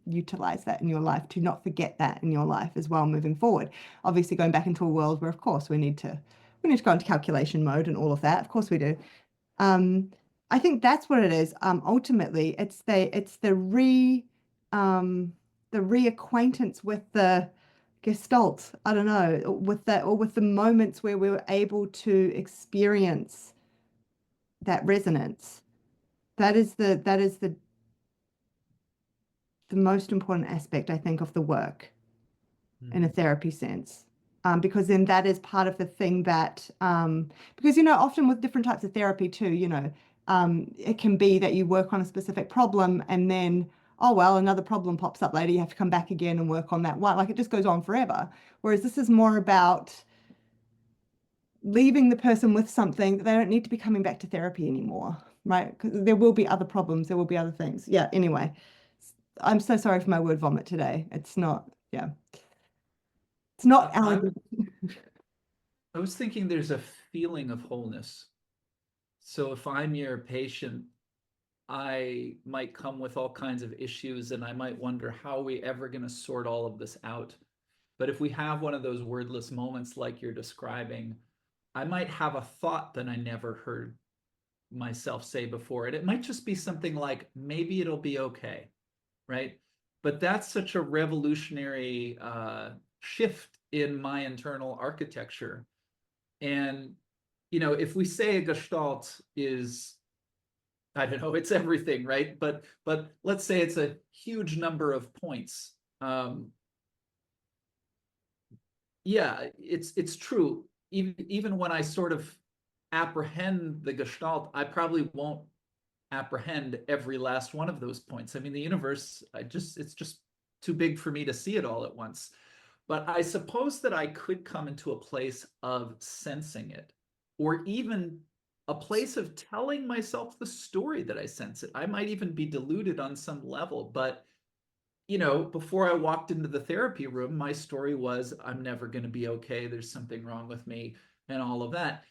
[SPEAKER 2] utilize that in your life, to not forget that in your life as well moving forward? Obviously, going back into a world where, of course, we need to go into calculation mode and all of that. Of course, we do. I think that's what it is. Ultimately, it's the reacquaintance with the Gestalt. I don't know, with that, or with the moments where we were able to experience that resonance. That is the most important aspect, I think, of the work in a therapy sense. Because then that is part of the thing that, because, often with different types of therapy too, it can be that you work on a specific problem and then, oh, well, another problem pops up later. You have to come back again and work on that one. Like, it just goes on forever. Whereas this is more about leaving the person with something that they don't need to be coming back to therapy anymore, right? Because there will be other problems, there will be other things. Yeah, anyway, I'm so sorry for my word vomit today. It's not, yeah. It's not elegant.
[SPEAKER 3] I was thinking there's a feeling of wholeness. So if I'm your patient, I might come with all kinds of issues and I might wonder, how are we ever going to sort all of this out? But if we have one of those wordless moments like you're describing, I might have a thought that I never heard myself say before. And it might just be something like, maybe it'll be okay, right? But that's such a revolutionary shift in my internal architecture. And, if we say a Gestalt is, I don't know, it's everything, right? But let's say it's a huge number of points. Yeah, it's true. Even when I sort of apprehend the Gestalt, I probably won't apprehend every last one of those points. I mean, the universe, it's just too big for me to see it all at once. But I suppose that I could come into a place of sensing it, or even a place of telling myself the story that I sense it. I might even be deluded on some level, but before I walked into the therapy room, my story was, I'm never going to be okay. There's something wrong with me and all of that.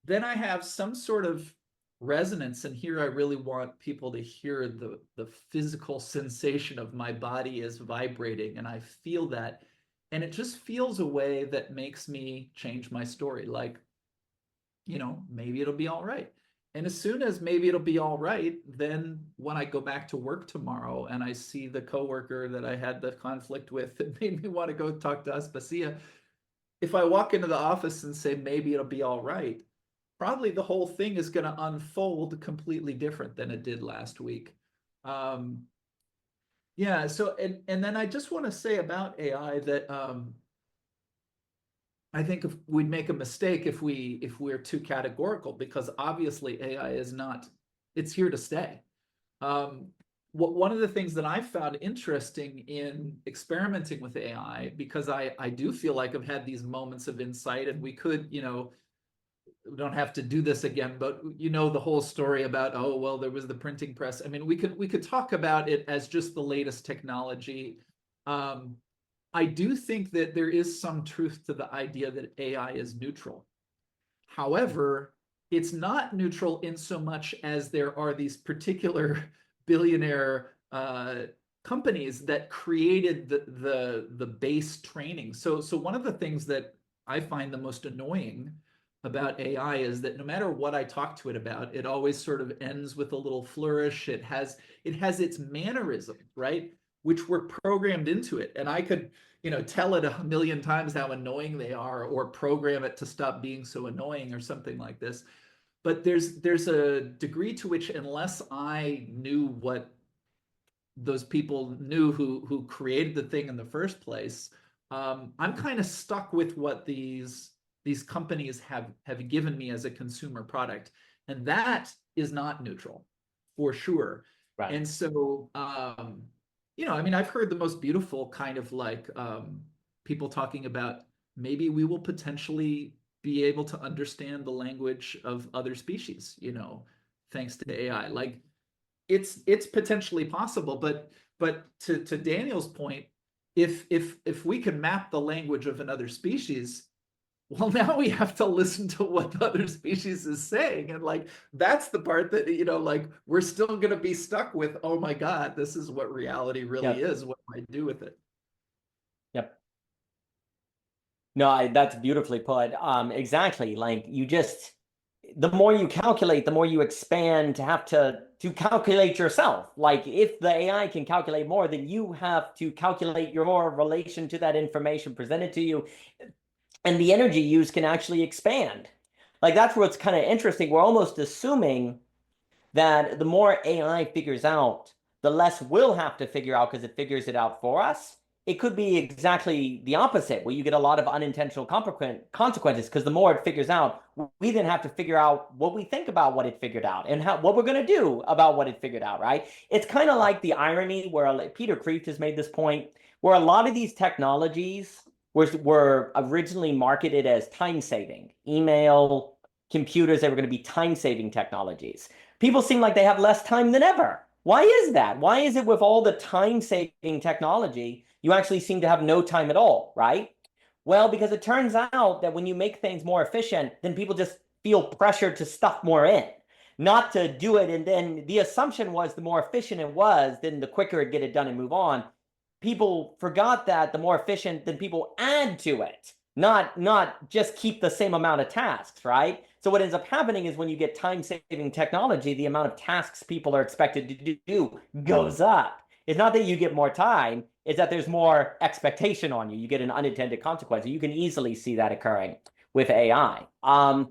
[SPEAKER 3] Then I have some sort of resonance, and here I really want people to hear the physical sensation of my body is vibrating, and I feel that. And it just feels a way that makes me change my story. Like, maybe it'll be all right. And as soon as maybe it'll be all right, then when I go back to work tomorrow and I see the coworker that I had the conflict with that made me want to go talk to Aspasia, if I walk into the office and say maybe it'll be all right, probably the whole thing is going to unfold completely different than it did last week. Yeah, so and then I just want to say about AI that I think if we'd make a mistake if we're too categorical, because obviously AI is not, it's here to stay. One of the things that I found interesting in experimenting with AI, because I do feel like I've had these moments of insight, and we could, we don't have to do this again, but the whole story about, oh, well, there was the printing press. I mean, we could talk about it as just the latest technology. I do think that there is some truth to the idea that AI is neutral. However, it's not neutral in so much as there are these particular billionaire companies that created the base training. So one of the things that I find the most annoying about AI is that no matter what I talk to it about, it always sort of ends with a little flourish. It has its mannerism, right? Which were programmed into it. And I could, tell it 1,000,000 times how annoying they are, or program it to stop being so annoying or something like this. But there's a degree to which, unless I knew what those people knew who created the thing in the first place, I'm kind of stuck with what these companies have given me as a consumer product. And that is not neutral, for sure.
[SPEAKER 1] Right.
[SPEAKER 3] And so, I mean, I've heard the most beautiful kind of like people talking about maybe we will potentially be able to understand the language of other species, thanks to AI. Like it's potentially possible, but to Daniel's point, if we can map the language of another species, well, now we have to listen to what the other species is saying. And like, that's the part that, like, we're still going to be stuck with, oh my God, this is what reality really is. What do I do with it?
[SPEAKER 1] Yep. No, that's beautifully put. Exactly. Like the more you calculate, the more you expand to have to calculate yourself. Like if the AI can calculate more, then you have to calculate your relation to that information presented to you. And the energy used can actually expand. Like that's what's kind of interesting. We're almost assuming that the more AI figures out, the less we'll have to figure out because it figures it out for us. It could be exactly the opposite, where you get a lot of unintentional consequences because the more it figures out, we then have to figure out what we think about what it figured out and what we're going to do about what it figured out, right? It's kind of like the irony where Peter Kreeft has made this point, where a lot of these technologies were originally marketed as time-saving. Email, computers, they were going to be time-saving technologies. People seem like they have less time than ever. Why is that? Why is it with all the time-saving technology, you actually seem to have no time at all, right? Well, because it turns out that when you make things more efficient, then people just feel pressured to stuff more in, not to do it. And then the assumption was the more efficient it was, then the quicker it get it done and move on. People forgot that the more efficient, then people add to it, not just keep the same amount of tasks, right? So what ends up happening is when you get time-saving technology, the amount of tasks people are expected to do goes up. It's not that you get more time, it's that there's more expectation on you. You get an unintended consequence. You can easily see that occurring with AI. And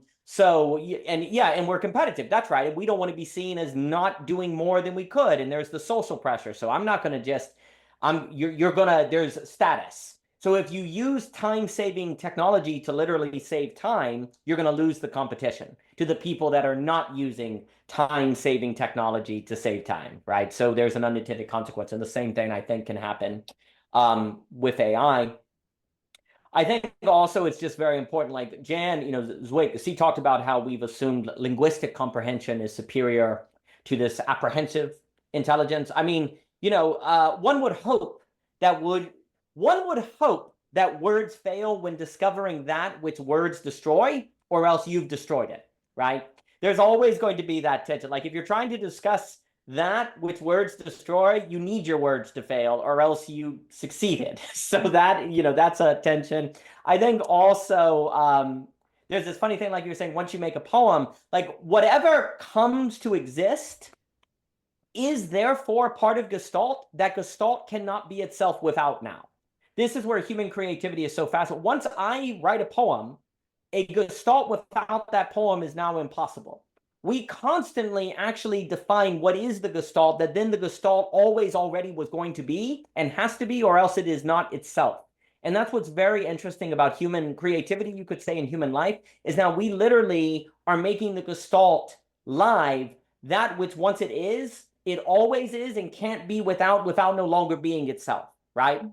[SPEAKER 1] we're competitive. That's right. We don't want to be seen as not doing more than we could. And there's the social pressure. So I'm not going to just, there's status. So if you use time-saving technology to literally save time, you're going to lose the competition to the people that are not using time-saving technology to save time, right? So there's an unintended consequence. And the same thing, I think, can happen with AI. I think also it's just very important, like Jan, Zweig, she talked about how we've assumed linguistic comprehension is superior to this apprehensive intelligence. I mean, one would hope that words fail when discovering that which words destroy, or else you've destroyed it, right? There's always going to be that tension. Like if you're trying to discuss that which words destroy, you need your words to fail, or else you succeeded. So that, that's a tension. I think also there's this funny thing, like you were saying, once you make a poem, like whatever comes to exist is therefore part of Gestalt. That Gestalt cannot be itself without now. This is where human creativity is so fascinating. Once I write a poem, a Gestalt without that poem is now impossible. We constantly actually define what is the Gestalt that then the Gestalt always already was going to be and has to be, or else it is not itself. And that's what's very interesting about human creativity, you could say, in human life, is now we literally are making the Gestalt live, that which once it always is and can't be without no longer being itself, right?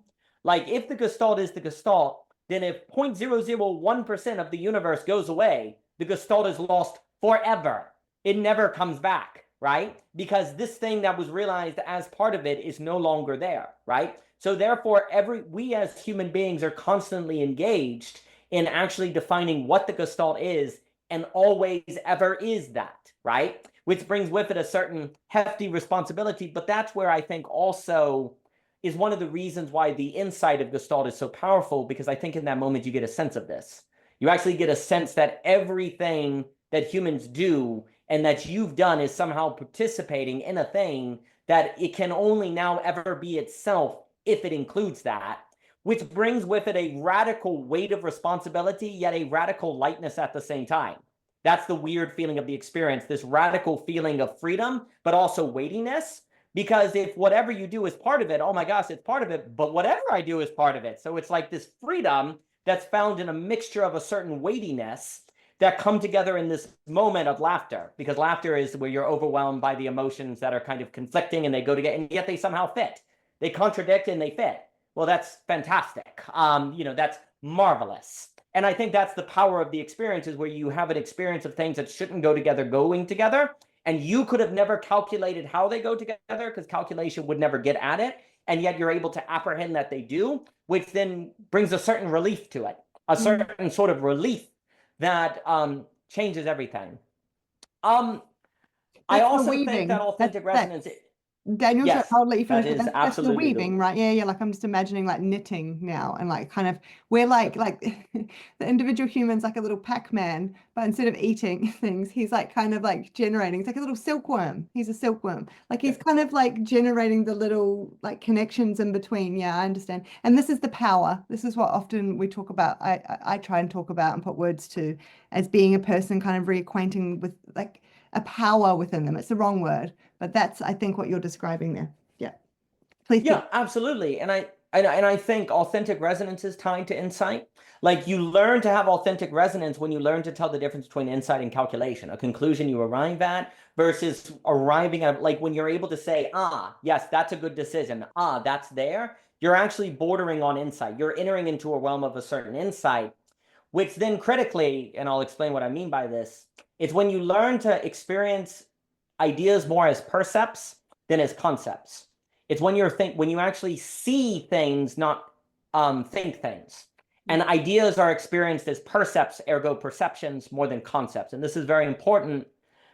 [SPEAKER 1] Like if the Gestalt is the Gestalt, then if 0.001% of the universe goes away, the Gestalt is lost forever. It never comes back, right? Because this thing that was realized as part of it is no longer there, right? So therefore, we as human beings are constantly engaged in actually defining what the Gestalt is and always ever is that, right? Which brings with it a certain hefty responsibility, but that's where I think also is one of the reasons why the insight of Gestalt is so powerful, because I think in that moment you get a sense of this. You actually get a sense that everything that humans do and that you've done is somehow participating in a thing that it can only now ever be itself if it includes that, which brings with it a radical weight of responsibility, yet a radical lightness at the same time. That's the weird feeling of the experience, this radical feeling of freedom, but also weightiness. Because if whatever you do is part of it, oh my gosh, it's part of it, but whatever I do is part of it. So it's like this freedom that's found in a mixture of a certain weightiness that come together in this moment of laughter. Because laughter is where you're overwhelmed by the emotions that are kind of conflicting and they go together, and yet they somehow fit. They contradict and they fit. Well, that's fantastic. That's marvelous. And I think that's the power of the experience, is where you have an experience of things that shouldn't go together going together. And you could have never calculated how they go together, because calculation would never get at it. And yet you're able to apprehend that they do, which then brings a certain relief to it, a certain sort of relief that changes everything. I also think that authentic resonance...
[SPEAKER 2] Daniel,
[SPEAKER 1] yes,
[SPEAKER 2] I'll let you finish.
[SPEAKER 1] That is
[SPEAKER 2] that's
[SPEAKER 1] absolutely
[SPEAKER 2] the weaving, right? Yeah. Like I'm just imagining like knitting now, and like kind of we're like the individual human's like a little Pac-Man, but instead of eating things, he's like kind of like generating. It's like a little silkworm. He's a silkworm. Like he's kind of like generating the little like connections in between. Yeah, I understand. And this is the power. This is what often we talk about. I try and talk about and put words to as being a person kind of reacquainting with like a power within them. It's the wrong word, but that's, I think, what you're describing there. Yeah. Please.
[SPEAKER 1] Yeah, absolutely. And I think authentic resonance is tied to insight. Like you learn to have authentic resonance when you learn to tell the difference between insight and calculation, a conclusion you arrive at versus arriving at, like when you're able to say, yes, that's a good decision. That's there. You're actually bordering on insight. You're entering into a realm of a certain insight, which then critically, and I'll explain what I mean by this, it's when you learn to experience ideas more as percepts than as concepts. It's when you actually see things, not think things. And ideas are experienced as percepts, ergo perceptions, more than concepts. And this is very important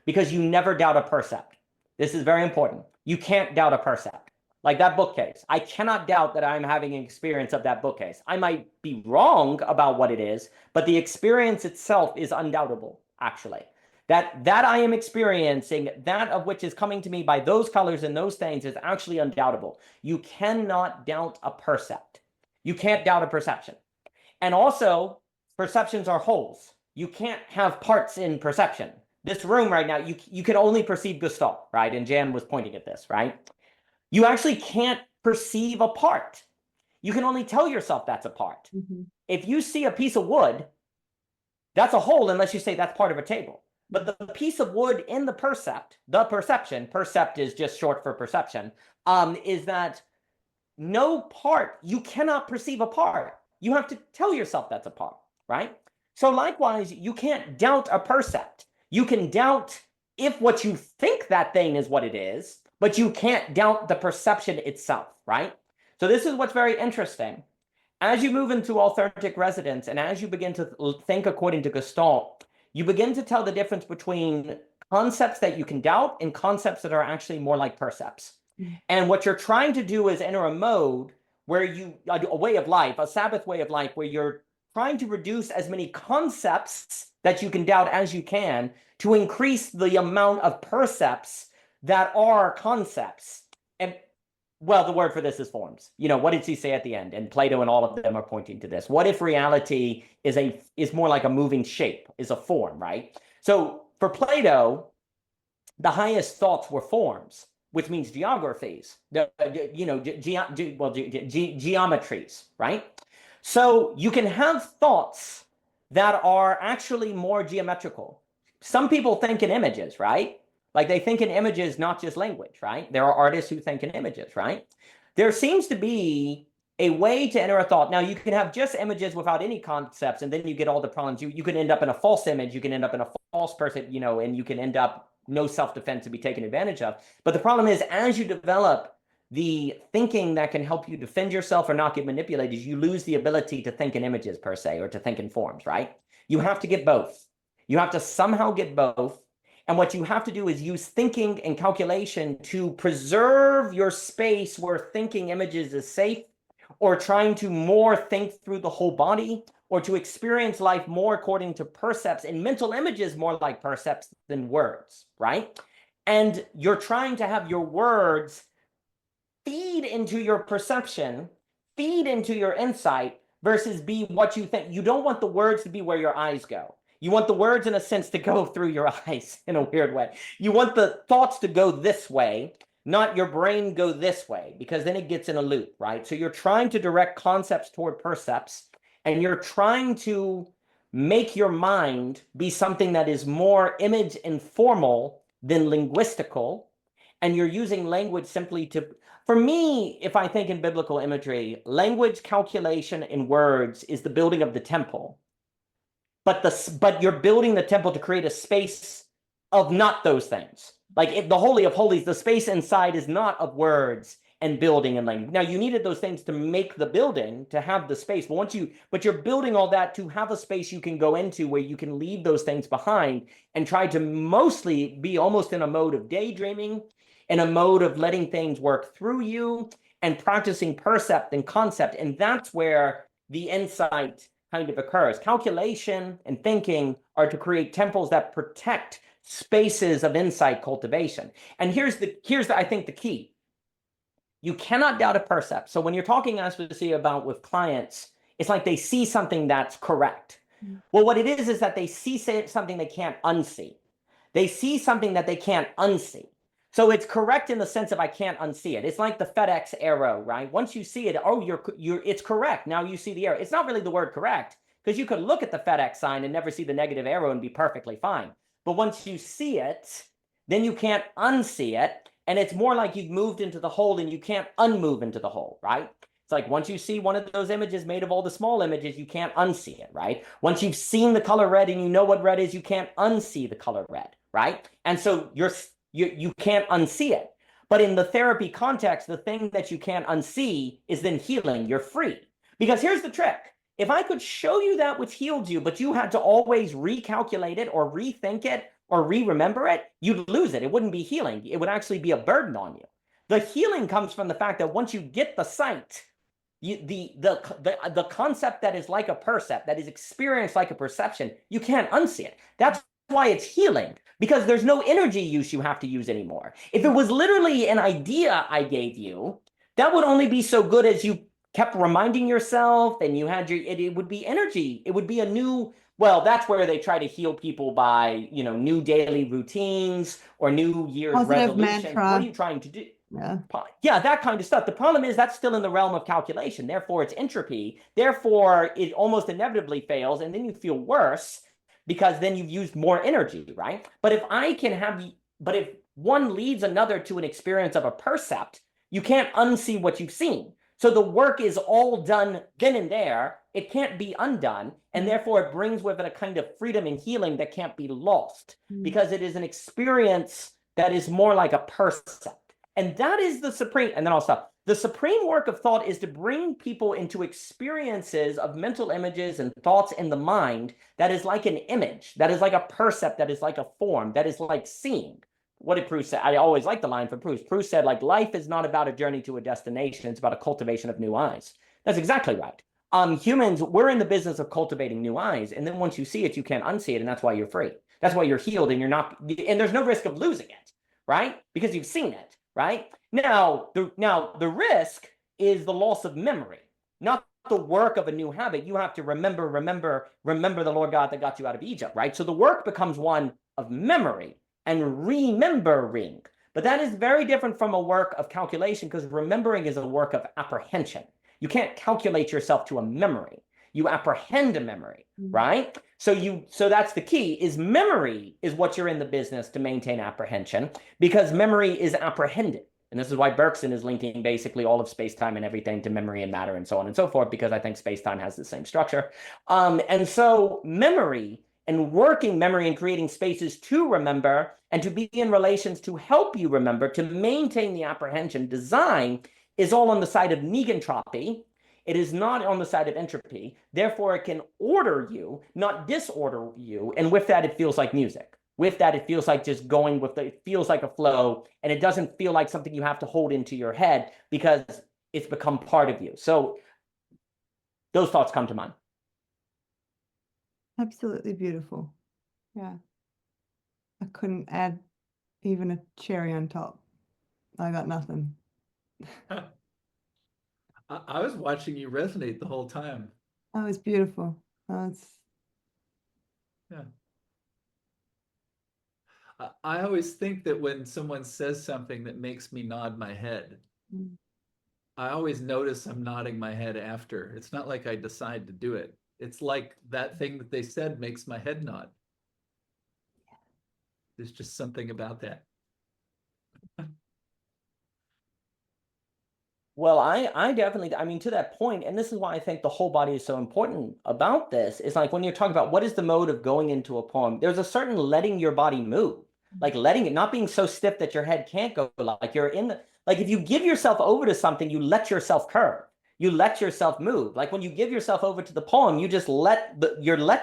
[SPEAKER 1] because you never doubt a percept. This is very important. You can't doubt a percept. Like that bookcase. I cannot doubt that I'm having an experience of that bookcase. I might be wrong about what it is, but the experience itself is undoubtable, actually. That I am experiencing, that of which is coming to me by those colors and those things, is actually undoubtable. You cannot doubt a percept. You can't doubt a perception. And also, perceptions are wholes. You can't have parts in perception. This room right now, you can only perceive Gestalt, right? And Jan was pointing at this, right? You actually can't perceive a part. You can only tell yourself that's a part. If you see a piece of wood, that's a whole unless you say that's part of a table. But the piece of wood in the percept, the perception, percept is just short for perception, is that no part, you cannot perceive a part. You have to tell yourself that's a part, right? So likewise, you can't doubt a percept. You can doubt if what you think that thing is what it is, but you can't doubt the perception itself, right? So this is what's very interesting. As you move into authentic resonance and as you begin to think according to Gestalt, you begin to tell the difference between concepts that you can doubt and concepts that are actually more like percepts. And what you're trying to do is enter a mode where a way of life, a Sabbath way of life, where you're trying to reduce as many concepts that you can doubt as you can to increase the amount of percepts that are concepts. And well, the word for this is forms. You know, what did he say at the end? And Plato and all of them are pointing to this. What if reality is more like a moving shape, is a form, right? So for Plato, the highest thoughts were forms, which means geographies, geometries, right? So you can have thoughts that are actually more geometrical. Some people think in images, right? Like they think in images, not just language, right? There are artists who think in images, right? There seems to be a way to enter a thought. Now, you can have just images without any concepts, and then you get all the problems. You can end up in a false image. You can end up in a false person, you know, and you can end up no self-defense to be taken advantage of. But the problem is, as you develop the thinking that can help you defend yourself or not get manipulated, you lose the ability to think in images per se, or to think in forms, right? You have to get both. You have to somehow get both. And what you have to do is use thinking and calculation to preserve your space where thinking images is safe, or trying to more think through the whole body, or to experience life more according to percepts, and mental images more like percepts than words, right? And you're trying to have your words feed into your perception, feed into your insight, versus be what you think. You don't want the words to be where your eyes go. You want the words, in a sense, to go through your eyes in a weird way. You want the thoughts to go this way, not your brain go this way, because then it gets in a loop, right? So you're trying to direct concepts toward percepts, and you're trying to make your mind be something that is more image informal than linguistical. And you're using language simply to, for me, if I think in biblical imagery, language, calculation, and words is the building of the temple. But you're building the temple to create a space of not those things. Like the Holy of Holies, the space inside is not of words and building and language. Now, you needed those things to make the building, to have the space. But you're building all that to have a space you can go into where you can leave those things behind and try to mostly be almost in a mode of daydreaming, in a mode of letting things work through you and practicing percept and concept. And that's where the insight kind of occurs. Calculation and thinking are to create temples that protect spaces of insight cultivation. And here's I think the key. You cannot doubt a percept. So when you're talking Aspasia about with clients, it's like they see something that's correct. Well, what it is that they see something they can't unsee. They see something that they can't unsee. So it's correct in the sense of I can't unsee it. It's like the FedEx arrow, right? Once you see it, oh, it's correct. Now you see the arrow. It's not really the word correct, because you could look at the FedEx sign and never see the negative arrow and be perfectly fine. But once you see it, then you can't unsee it. And it's more like you've moved into the hole and you can't unmove into the hole, right? It's like once you see one of those images made of all the small images, you can't unsee it, right? Once you've seen the color red and you know what red is, you can't unsee the color red, right? And so you can't unsee it. But in the therapy context, the thing that you can't unsee is then healing. You're free. Because here's the trick. If I could show you that which healed you, but you had to always recalculate it or rethink it or re-remember it, you'd lose it. It wouldn't be healing. It would actually be a burden on you. The healing comes from the fact that once you get the sight, the concept that is like a percept, that is experienced like a perception, you can't unsee it. That's why it's healing, because there's no energy use you have to use anymore. If it was literally an idea I gave you, that would only be so good as you kept reminding yourself and you had it would be energy. It would be a new, well, that's where they try to heal people by, new daily routines or New Year's
[SPEAKER 2] Positive
[SPEAKER 1] resolutions.
[SPEAKER 2] mantra.
[SPEAKER 1] What are you trying to do?
[SPEAKER 2] Yeah,
[SPEAKER 1] that kind of stuff. The problem is that's still in the realm of calculation. Therefore, it's entropy. Therefore, it almost inevitably fails, and then you feel worse because then you've used more energy, right? But if one leads another to an experience of a percept, you can't unsee what you've seen. So the work is all done then and there. It can't be undone. And therefore, it brings with it a kind of freedom and healing that can't be lost because it is an experience that is more like a percept. And that is the supreme, and then I'll stop. The supreme work of thought is to bring people into experiences of mental images and thoughts in the mind that is like an image, that is like a percept, that is like a form, that is like seeing. What did Proust say? I always like the line from Proust. Proust said, life is not about a journey to a destination. It's about a cultivation of new eyes. That's exactly right. Humans, we're in the business of cultivating new eyes. And then once you see it, you can't unsee it. And that's why you're free. That's why you're healed and you're not, and there's no risk of losing it, right? Because you've seen it, right? Now the risk is the loss of memory, not the work of a new habit. You have to remember the Lord God that got you out of Egypt, right? So the work becomes one of memory and remembering. But that is very different from a work of calculation, because remembering is a work of apprehension. You can't calculate yourself to a memory. You apprehend a memory, right? So that's the key, is memory is what you're in the business to maintain apprehension, because memory is apprehended. And this is why Bergson is linking basically all of space-time and everything to memory and matter and so on and so forth, because I think space-time has the same structure. And so memory and working memory and creating spaces to remember and to be in relations to help you remember, to maintain the apprehension design, is all on the side of negentropy. It is not on the side of entropy. Therefore, it can order you, not disorder you. And with that, it feels like music. With that, it feels like just going with it feels like a flow, and it doesn't feel like something you have to hold into your head because it's become part of you. So those thoughts come to mind.
[SPEAKER 2] Absolutely beautiful. Yeah. I couldn't add even a cherry on top. I got nothing.
[SPEAKER 3] I was watching you resonate the whole time.
[SPEAKER 2] That was beautiful.
[SPEAKER 3] Yeah. I always think that when someone says something that makes me nod my head, I always notice I'm nodding my head after. It's not like I decide to do it. It's like that thing that they said makes my head nod. There's just something about that.
[SPEAKER 1] Well, I definitely, I mean, to that point, and this is why I think the whole body is so important about this, is like when you're talking about what is the mode of going into a poem, there's a certain letting your body move, like letting it, not being so stiff that your head can't go, like you're in the, like if you give yourself over to something, you let yourself curve, you let yourself move. Like when you give yourself over to the poem, you just let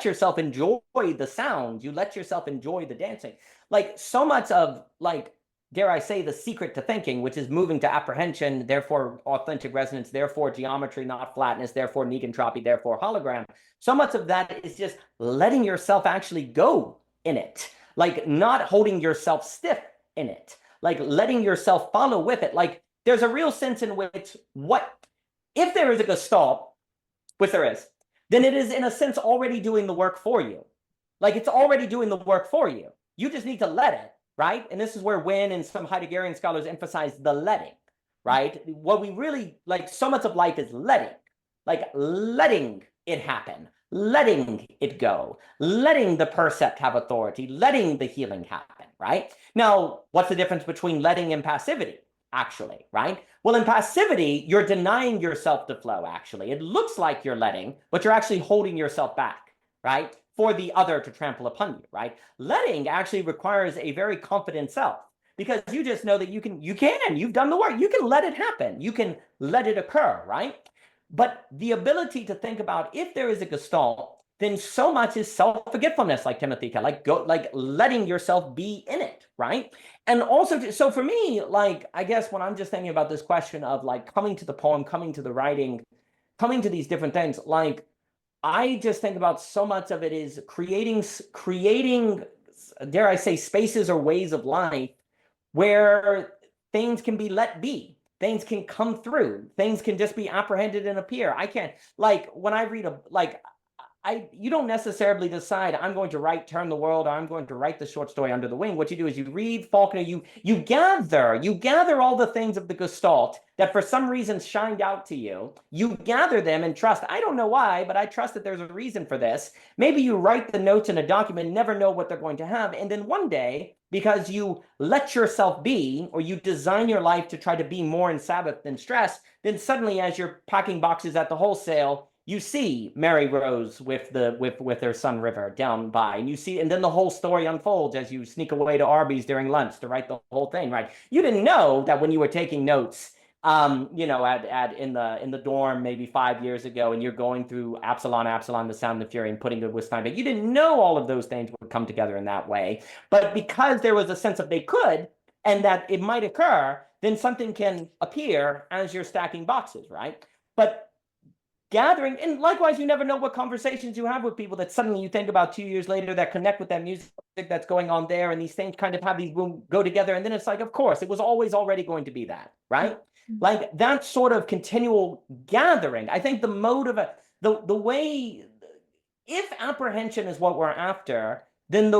[SPEAKER 1] yourself enjoy the sound, you let yourself enjoy the dancing. Like so much of like, dare I say, the secret to thinking, which is moving to apprehension, therefore authentic resonance, therefore geometry, not flatness, therefore negentropy, therefore hologram. So much of that is just letting yourself actually go in it, like not holding yourself stiff in it, like letting yourself follow with it. Like there's a real sense in which if there is a Gestalt, which there is, then it is in a sense already doing the work for you. Like it's already doing the work for you. You just need to let it. Right? And this is where Wynne and some Heideggerian scholars emphasize the letting, right? What we really, like so much of life is letting, like letting it happen, letting it go, letting the percept have authority, letting the healing happen, right? Now, what's the difference between letting and passivity, actually, right? Well, in passivity, you're denying yourself the flow, actually. It looks like you're letting, but you're actually holding yourself back, right? For the other to trample upon you, right? Letting actually requires a very confident self, because you just know that you've done the work, you can let it happen, you can let it occur, right? But the ability to think about if there is a Gestalt, then so much is self-forgetfulness, like Timothy, like letting yourself be in it, right? And also, so for me, like, I guess when I'm just thinking about this question of like coming to the poem, coming to the writing, coming to these different things, like, I just think about so much of it is creating, dare I say, spaces or ways of life where things can be let be. Things can come through. Things can just be apprehended and appear. I can't, like, when I read you don't necessarily decide I'm going to Turn the World, or I'm going to write the short story Under the Wing. What you do is you read Faulkner, you gather all the things of the Gestalt that for some reason shined out to you. You gather them and trust. I don't know why, but I trust that there's a reason for this. Maybe you write the notes in a document, never know what they're going to have. And then one day, because you let yourself be, or you design your life to try to be more in Sabbath than stress, then suddenly as you're packing boxes at the wholesale, you see Mary Rose with her son River down by, and you see, and then the whole story unfolds as you sneak away to Arby's during lunch to write the whole thing, right? You didn't know that when you were taking notes, in the dorm maybe 5 years ago, and you're going through Absalom, the Sound of Fury, and putting the Wistful, but you didn't know all of those things would come together in that way. But because there was a sense of they could, and that it might occur, then something can appear as you're stacking boxes, right? But gathering, and likewise, you never know what conversations you have with people that suddenly you think about 2 years later that connect with that music that's going on there, and these things kind of have these go together, and then it's like, of course, it was always already going to be that, right? Like that sort of continual gathering. I think the mode of the way, if apprehension is what we're after, then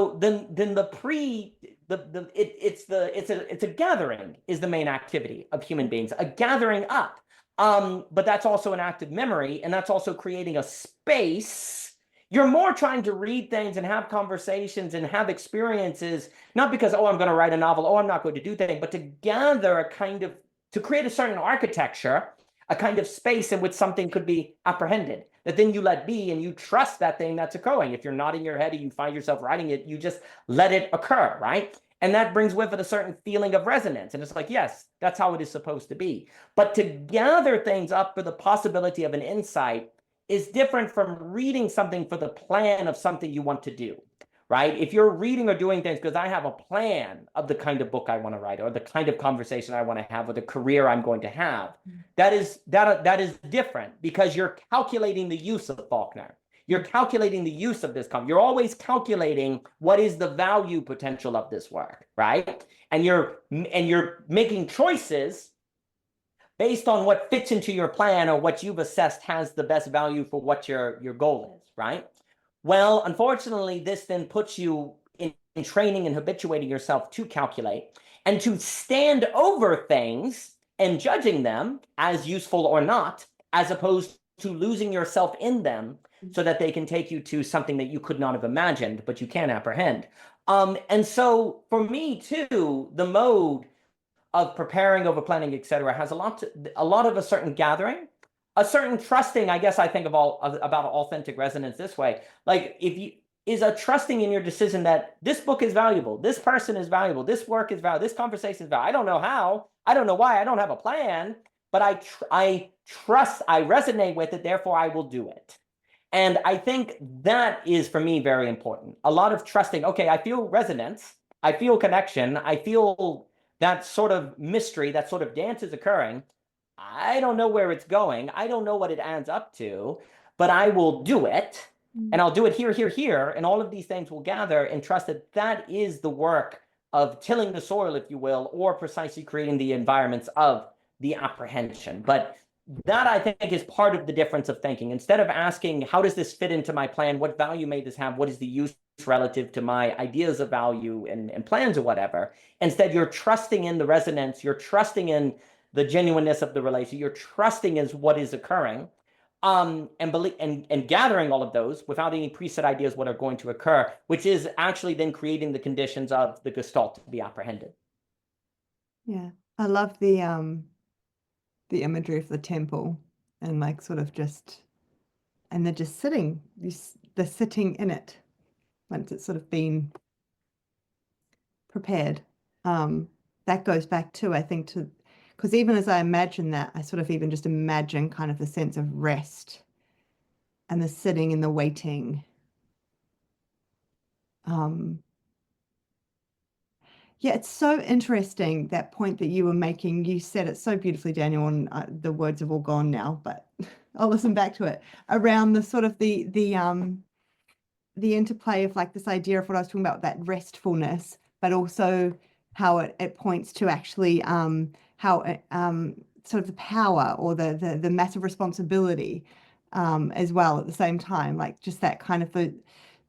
[SPEAKER 1] it's a gathering is the main activity of human beings, a gathering up. But that's also an active memory, and that's also creating a space. You're more trying to read things and have conversations and have experiences, not because, oh, I'm going to write a novel, oh, I'm not going to do things, but to gather a kind of, to create a certain architecture, a kind of space in which something could be apprehended, that then you let be and you trust that thing that's occurring. If you're not in your head and you find yourself writing it, you just let it occur, right? And that brings with it a certain feeling of resonance. And it's like, yes, that's how it is supposed to be. But to gather things up for the possibility of an insight is different from reading something for the plan of something you want to do, right? If you're reading or doing things because I have a plan of the kind of book I want to write, or the kind of conversation I want to have, or the career I'm going to have, that is different, because you're calculating the use of Faulkner. You're calculating the use of this. You're always calculating what is the value potential of this work, right? And you're making choices based on what fits into your plan, or what you've assessed has the best value for what your goal is, right? Well, unfortunately, this then puts you in training and habituating yourself to calculate and to stand over things and judging them as useful or not, as opposed to losing yourself in them so that they can take you to something that you could not have imagined, but you can apprehend. And so for me too, the mode of preparing over planning, etc., has a lot of a certain gathering, a certain trusting. I guess I think about authentic resonance this way. Like, if you is a trusting in your decision that this book is valuable, this person is valuable, this work is valuable, this conversation is valuable. I don't know how, I don't know why, I don't have a plan, but I trust, I resonate with it, therefore I will do it. And I think that is, for me, very important. A lot of trusting, okay, I feel resonance, I feel connection, I feel that sort of mystery, that sort of dance is occurring. I don't know where it's going. I don't know what it adds up to, but I will do it. And I'll do it here, here, here. And all of these things will gather, and trust that that is the work of tilling the soil, if you will, or precisely creating the environments of the apprehension. But that, I think, is part of the difference of thinking. Instead of asking, how does this fit into my plan? What value may this have? What is the use relative to my ideas of value and plans or whatever? Instead, you're trusting in the resonance. You're trusting in the genuineness of the relation. You're trusting in what is occurring, and gathering all of those without any preset ideas what are going to occur, which is actually then creating the conditions of the Gestalt to be apprehended.
[SPEAKER 2] Yeah, I love the imagery of the temple, and like sort of just, and they're just sitting, they're sitting in it once it's sort of been prepared. That goes back to, I think, to, because even as I imagine that, I sort of even just imagine kind of the sense of rest and the sitting and the waiting. Yeah, it's so interesting, that point that you were making. You said it so beautifully, Daniel, and the words have all gone now, but I'll listen back to it, around the sort of the interplay of like this idea of what I was talking about, that restfulness, but also how it points to actually how sort of the power, or the massive responsibility as well at the same time, like just that kind of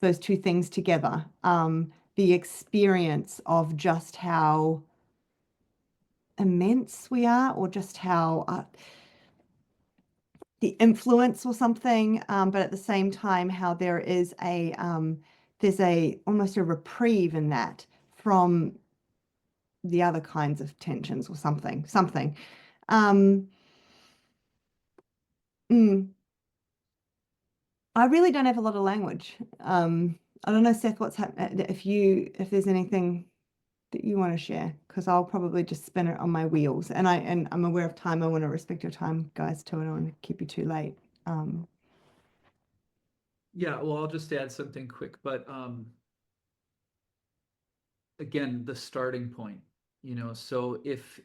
[SPEAKER 2] those two things together. The experience of just how immense we are, or just how the influence or something, but at the same time how there is there's almost a reprieve in that from the other kinds of tensions or something. I really don't have a lot of language. I don't know, Seth, what's happening, if there's anything that you want to share, because I'll probably just spin it on my wheels, and I'm aware of time. I want to respect your time, guys, too. I don't want to keep you too late.
[SPEAKER 3] Yeah, well, I'll just add something quick, but again, the starting point, so if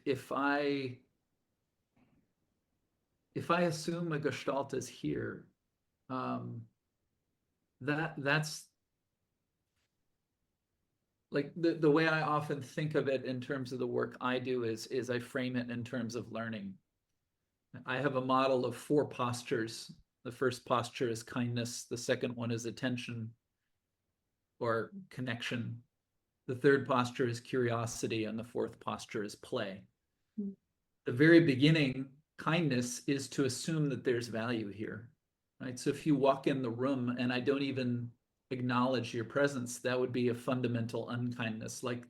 [SPEAKER 3] if I assume a Gestalt is here, that's like the way I often think of it in terms of the work I do is I frame it in terms of learning. I have a model of 4 postures. The first posture is kindness. The second one is attention or connection. The third posture is curiosity, and the fourth posture is play. Mm. The very beginning, kindness is to assume that there's value here, right? So if you walk in the room and I don't even acknowledge your presence, that would be a fundamental unkindness. Like,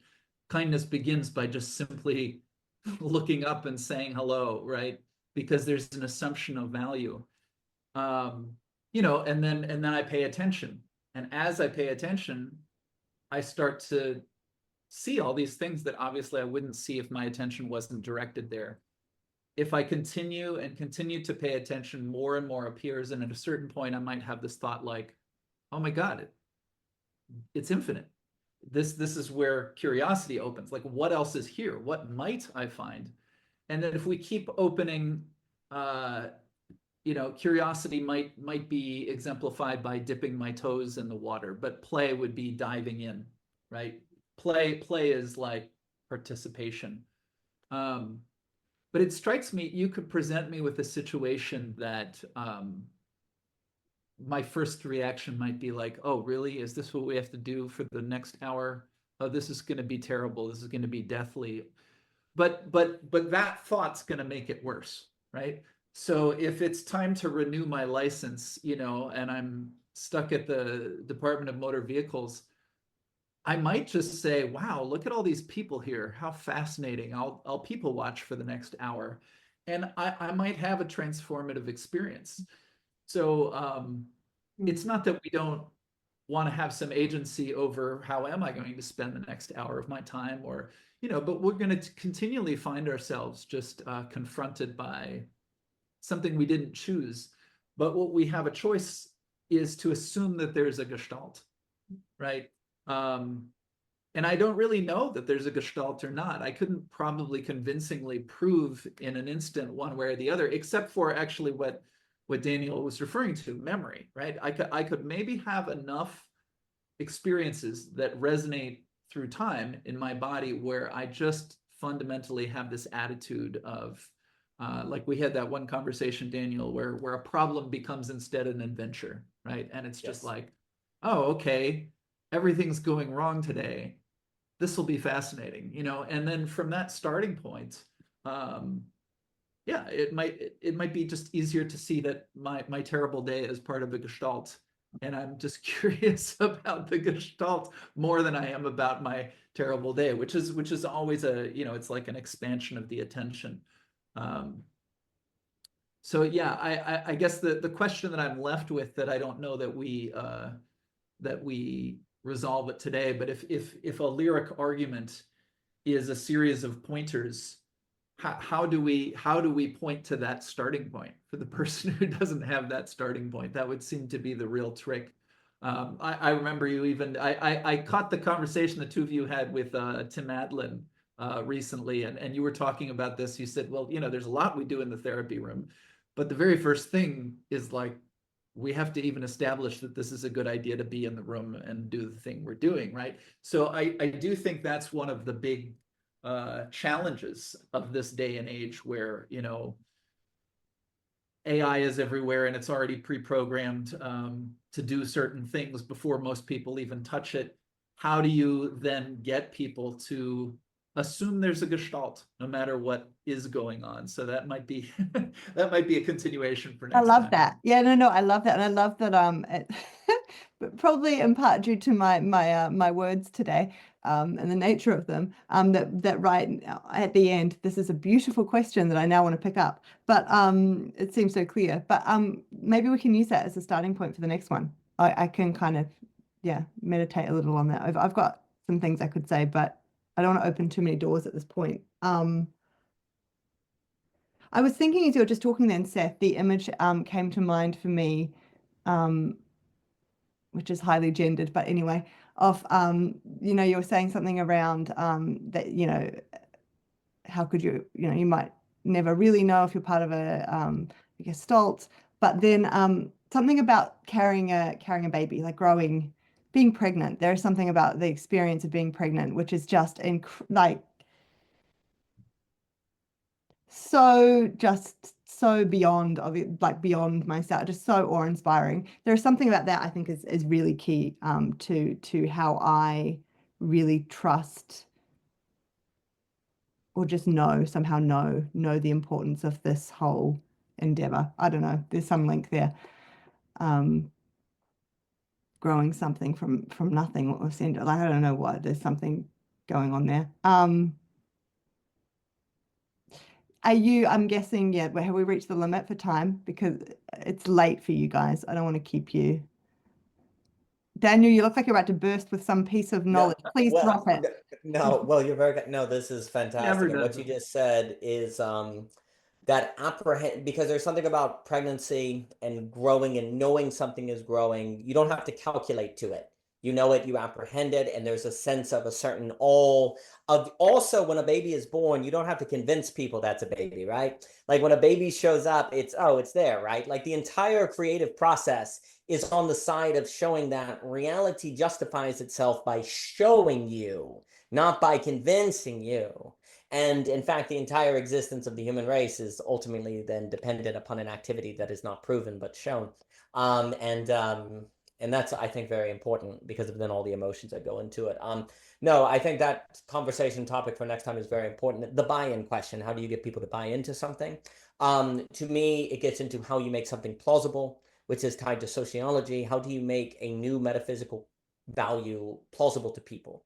[SPEAKER 3] kindness begins by just simply looking up and saying hello, right? Because there's an assumption of value. You know, and then I pay attention. And as I pay attention, I start to see all these things that obviously I wouldn't see if my attention wasn't directed there. If I continue to pay attention, more and more appears. And at a certain point, I might have this thought like, oh my God, it's infinite. This is where curiosity opens. Like, what else is here? What might I find? And then if we keep opening, you know, curiosity might be exemplified by dipping my toes in the water, but play would be diving in, right? Play is like participation. But it strikes me, you could present me with a situation that my first reaction might be like, oh, really? Is this what we have to do for the next hour? Oh, this is going to be terrible. This is going to be deathly. But that thought's going to make it worse, right? So if it's time to renew my license, you know, and I'm stuck at the Department of Motor Vehicles, I might just say, wow, look at all these people here. How fascinating. I'll people watch for the next hour. And I might have a transformative experience. So it's not that we don't want to have some agency over how am I going to spend the next hour of my time, or, you know, but we're going to continually find ourselves just confronted by something we didn't choose. But what we have a choice is to assume that there's a Gestalt, right? And I don't really know that there's a Gestalt or not. I couldn't probably convincingly prove in an instant one way or the other, except for actually what Daniel was referring to, memory, right? I could maybe have enough experiences that resonate through time in my body where I just fundamentally have this attitude of, like we had that one conversation, Daniel, where a problem becomes instead an adventure, right? And it's just like, oh, okay, everything's going wrong today. This will be fascinating, you know? And then from that starting point, yeah, it might be just easier to see that my terrible day is part of the Gestalt. And I'm just curious about the Gestalt more than I am about my terrible day, which is always a, you know, it's like an expansion of the attention. So yeah, I guess the question that I'm left with, that I don't know that we resolve it today, but if a lyric argument is a series of pointers, how do we point to that starting point for the person who doesn't have that starting point? That would seem to be the real trick. I remember you even, I caught the conversation the two of you had with Tim Adlin recently, and you were talking about this. You said, well, you know, there's a lot we do in the therapy room, but the very first thing is like, we have to even establish that this is a good idea to be in the room and do the thing we're doing, right? So I do think that's one of the big challenges of this day and age, where, you know, AI is everywhere and it's already pre-programmed to do certain things before most people even touch it. How do you then get people to assume there's a Gestalt no matter what is going on? So that might be that might be a continuation for next time.
[SPEAKER 2] I love that. Yeah, no, I love that. And I love that but probably in part due to my words today, and the nature of them, that right at the end, this is a beautiful question that I now want to pick up, but it seems so clear. But maybe we can use that as a starting point for the next one. I can kind of, yeah, meditate a little on that. I've got some things I could say, but I don't want to open too many doors at this point. I was thinking as you were just talking then, Seth, the image came to mind for me, which is highly gendered, but anyway, of, you know, you were saying something around that, you know, how could you, you know, you might never really know if you're part of a Gestalt, but then something about carrying a baby, like being pregnant. There is something about the experience of being pregnant, which is just like so beyond of it, like beyond myself, just so awe-inspiring. There's something about that I think is really key to how I really trust or just somehow know the importance of this whole endeavor. I don't know, there's some link there. Growing something from nothing, or like I don't know what, there's something going on there. I'm guessing, yeah, but have we reached the limit for time? Because it's late for you guys. I don't want to keep you. Daniel, you look like you're about to burst with some piece of knowledge. Please drop it.
[SPEAKER 1] No, well, you're very good. No, this is
[SPEAKER 3] Never
[SPEAKER 1] fantastic. And what
[SPEAKER 3] does
[SPEAKER 1] you
[SPEAKER 3] it.
[SPEAKER 1] just said is that because there's something about pregnancy and growing and knowing something is growing. You don't have to calculate to it. You know it, you apprehend it, and there's a sense of a certain awe of also when a baby is born, you don't have to convince people that's a baby, right? Like when a baby shows up, it's there, right? Like the entire creative process is on the side of showing that reality justifies itself by showing you, not by convincing you. And in fact, the entire existence of the human race is ultimately then dependent upon an activity that is not proven but shown. And that's, I think, very important because of then all the emotions that go into it. No, I think that conversation topic for next time is very important. The buy-in question, how do you get people to buy into something? To me, it gets into how you make something plausible, which is tied to sociology. How do you make a new metaphysical value plausible to people?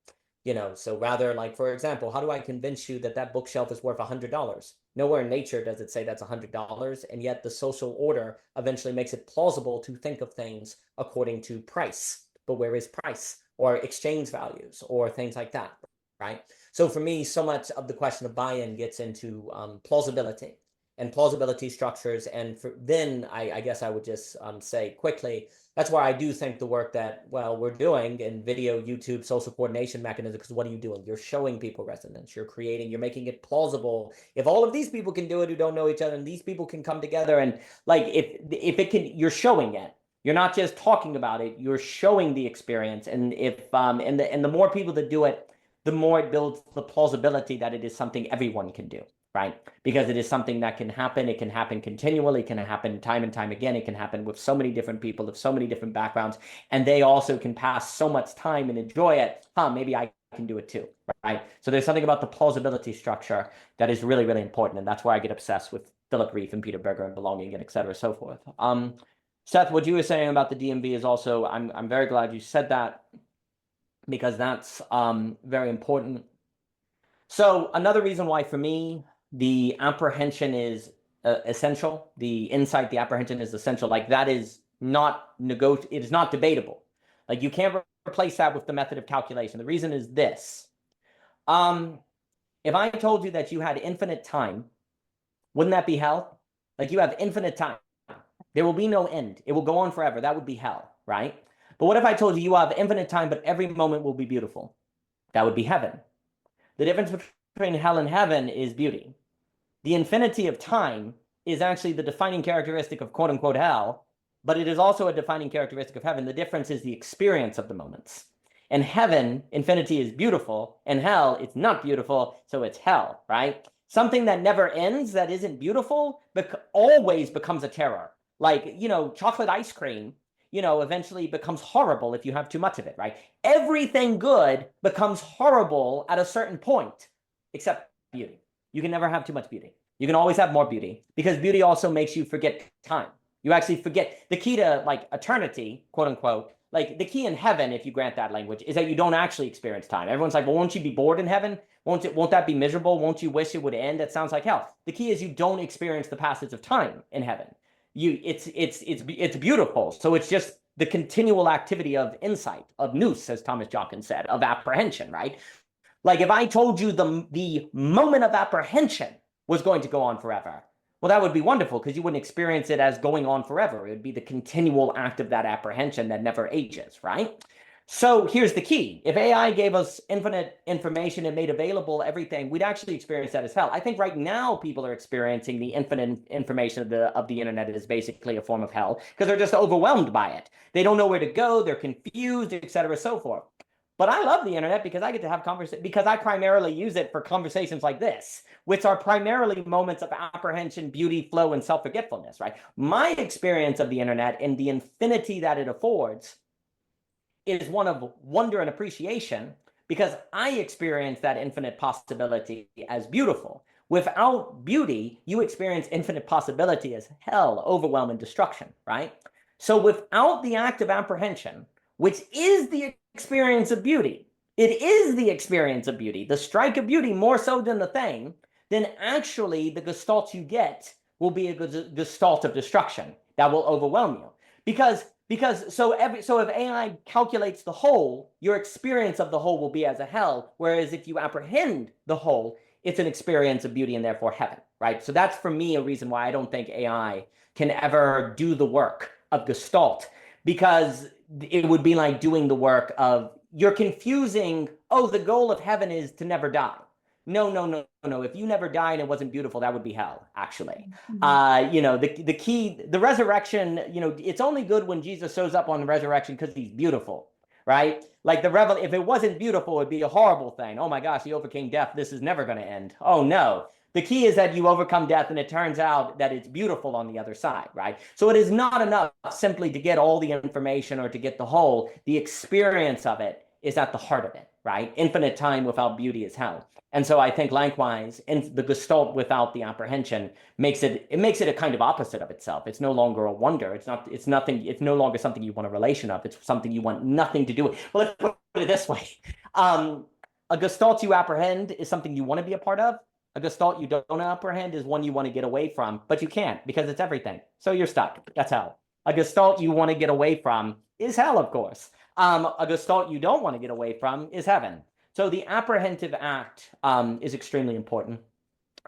[SPEAKER 1] So rather like, for example, how do I convince you that that bookshelf is worth $100? Nowhere in nature does it say that's $100, and yet the social order eventually makes it plausible to think of things according to price. But where is price? Or exchange values, or things like that, right? So for me, so much of the question of buy-in gets into plausibility and plausibility structures. And then I guess I would just say quickly, that's why I do think the work that, we're doing in video, YouTube, social coordination mechanism, because what are you doing? You're showing people resonance. You're making it plausible. If all of these people can do it who don't know each other, and these people can come together, and like if it can, you're showing it. You're not just talking about it. You're showing the experience. And the more people that do it, the more it builds the plausibility that it is something everyone can do. Right? Because it is something that can happen. It can happen continually. It can happen time and time again. It can happen with so many different people of so many different backgrounds. And they also can pass so much time and enjoy it. Maybe I can do it too, right? So there's something about the plausibility structure that is really, really important. And that's why I get obsessed with Philip Reef and Peter Berger and belonging and et cetera, so forth. Seth, what you were saying about the DMV is also, I'm very glad you said that because that's very important. So another reason why for me, the apprehension is essential. The insight, the apprehension is essential. Like that is not it is not debatable. Like you can't replace that with the method of calculation. The reason is this. If I told you that you had infinite time, wouldn't that be hell? Like you have infinite time. There will be no end. It will go on forever. That would be hell, right? But what if I told you you have infinite time, but every moment will be beautiful? That would be heaven. The difference between hell and heaven is beauty. The infinity of time is actually the defining characteristic of quote unquote hell, but it is also a defining characteristic of heaven. The difference is the experience of the moments. In heaven, infinity is beautiful. In hell, it's not beautiful, so it's hell, right? Something that never ends, that isn't beautiful, always becomes a terror. Like, chocolate ice cream, eventually becomes horrible if you have too much of it, right? Everything good becomes horrible at a certain point, except beauty. You can never have too much beauty. You can always have more beauty because beauty also makes you forget time. You actually forget the key to like eternity, quote unquote. Like the key in heaven, if you grant that language, is that you don't actually experience time. Everyone's like, well, won't you be bored in heaven? Won't that be miserable? Won't you wish it would end? That sounds like hell. The key is you don't experience the passage of time in heaven. It's beautiful. So it's just the continual activity of insight, of nous, as Thomas Jockin said, of apprehension, right? Like if I told you the moment of apprehension was going to go on forever, well, that would be wonderful because you wouldn't experience it as going on forever. It would be the continual act of that apprehension that never ages, right? So here's the key. If AI gave us infinite information and made available everything, we'd actually experience that as hell. I think right now people are experiencing the infinite information of the internet is basically a form of hell because they're just overwhelmed by it. They don't know where to go, they're confused, et cetera, so forth. But I love the internet because I get to have conversations, because I primarily use it for conversations like this, which are primarily moments of apprehension, beauty, flow, and self-forgetfulness, right? My experience of the internet and the infinity that it affords is one of wonder and appreciation because I experience that infinite possibility as beautiful. Without beauty, you experience infinite possibility as hell, overwhelm, and destruction, right? So without the act of apprehension, which is the experience of beauty, it is the experience of beauty, the strike of beauty more so than the thing, then actually the gestalt you get will be a gestalt of destruction that will overwhelm you. Because if AI calculates the whole, your experience of the whole will be as a hell, whereas if you apprehend the whole, it's an experience of beauty and therefore heaven, right? So that's for me a reason why I don't think AI can ever do the work of Gestalt, because it would be like doing the work of, you're confusing, oh, the goal of heaven is to never die. No. If you never died and it wasn't beautiful, that would be hell, actually. The key, the resurrection, it's only good when Jesus shows up on the resurrection because he's beautiful, right? Like if it wasn't beautiful, it'd be a horrible thing. Oh my gosh, he overcame death. This is never going to end. Oh no. The key is that you overcome death and it turns out that it's beautiful on the other side, right? So it is not enough simply to get all the information or to get the whole. The experience of it is at the heart of it, right? Infinite time without beauty is hell. And so I think likewise, in the Gestalt without the apprehension makes it a kind of opposite of itself. It's no longer a wonder. It's no longer something you want a relation of. It's something you want nothing to do with. Well, let's put it this way. A Gestalt you apprehend is something you want to be a part of. A Gestalt you don't apprehend is one you want to get away from, but you can't because it's everything. So you're stuck. That's hell. A Gestalt you want to get away from is hell, of course. A Gestalt you don't want to get away from is heaven. So the apprehensive act is extremely important.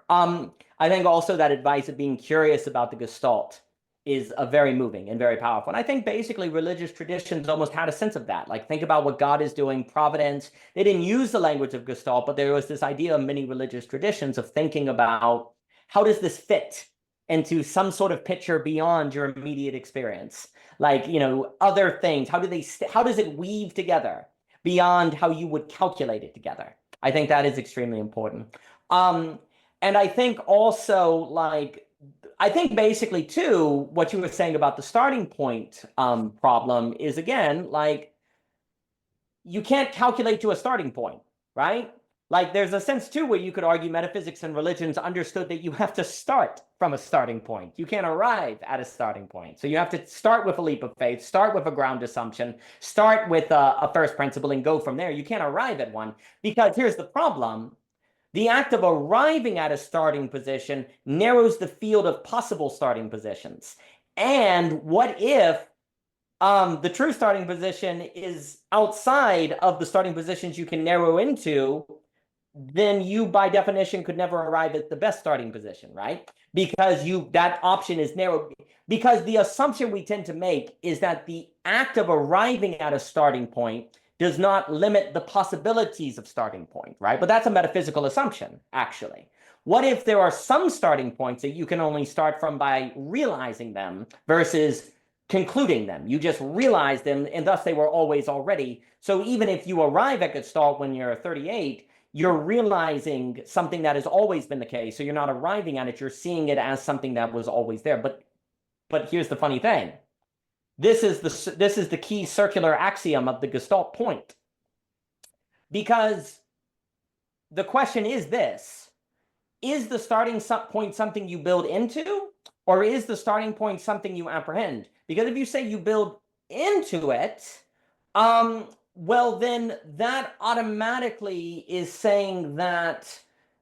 [SPEAKER 1] I think also that advice of being curious about the Gestalt is a very moving and very powerful. And I think basically religious traditions almost had a sense of that. Like think about what God is doing, providence. They didn't use the language of Gestalt, but there was this idea of many religious traditions of thinking about how does this fit into some sort of picture beyond your immediate experience? Like, other things, how does it weave together beyond how you would calculate it together? I think that is extremely important. And I think also, I think basically too, what you were saying about the starting point problem is, again, you can't calculate to a starting point, right? Like there's a sense too where you could argue metaphysics and religions understood that you have to start from a starting point. You can't arrive at a starting point. So you have to start with a leap of faith, start with a ground assumption, start with a first principle and go from there. You can't arrive at one because here's the problem. The act of arriving at a starting position narrows the field of possible starting positions. And what if the true starting position is outside of the starting positions you can narrow into? Then you, by definition, could never arrive at the best starting position, right? Because that option is narrow. Because the assumption we tend to make is that the act of arriving at a starting point does not limit the possibilities of starting point, right? But that's a metaphysical assumption, actually. What if there are some starting points that you can only start from by realizing them versus concluding them? You just realize them, and thus they were always already. So even if you arrive at Gestalt when you're 38, you're realizing something that has always been the case. So you're not arriving at it, you're seeing it as something that was always there. But here's the funny thing. This is the key circular axiom of the Gestalt point. Because the question is this: is the starting point something you build into, or is the starting point something you apprehend? Because if you say you build into it, well, then that automatically is saying that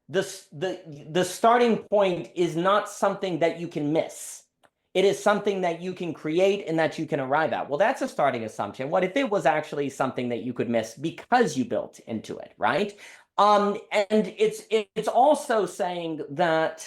[SPEAKER 1] the starting point is not something that you can miss. It is something that you can create and that you can arrive at. Well, that's a starting assumption. What if it was actually something that you could miss because you built into it, right? And it's also saying that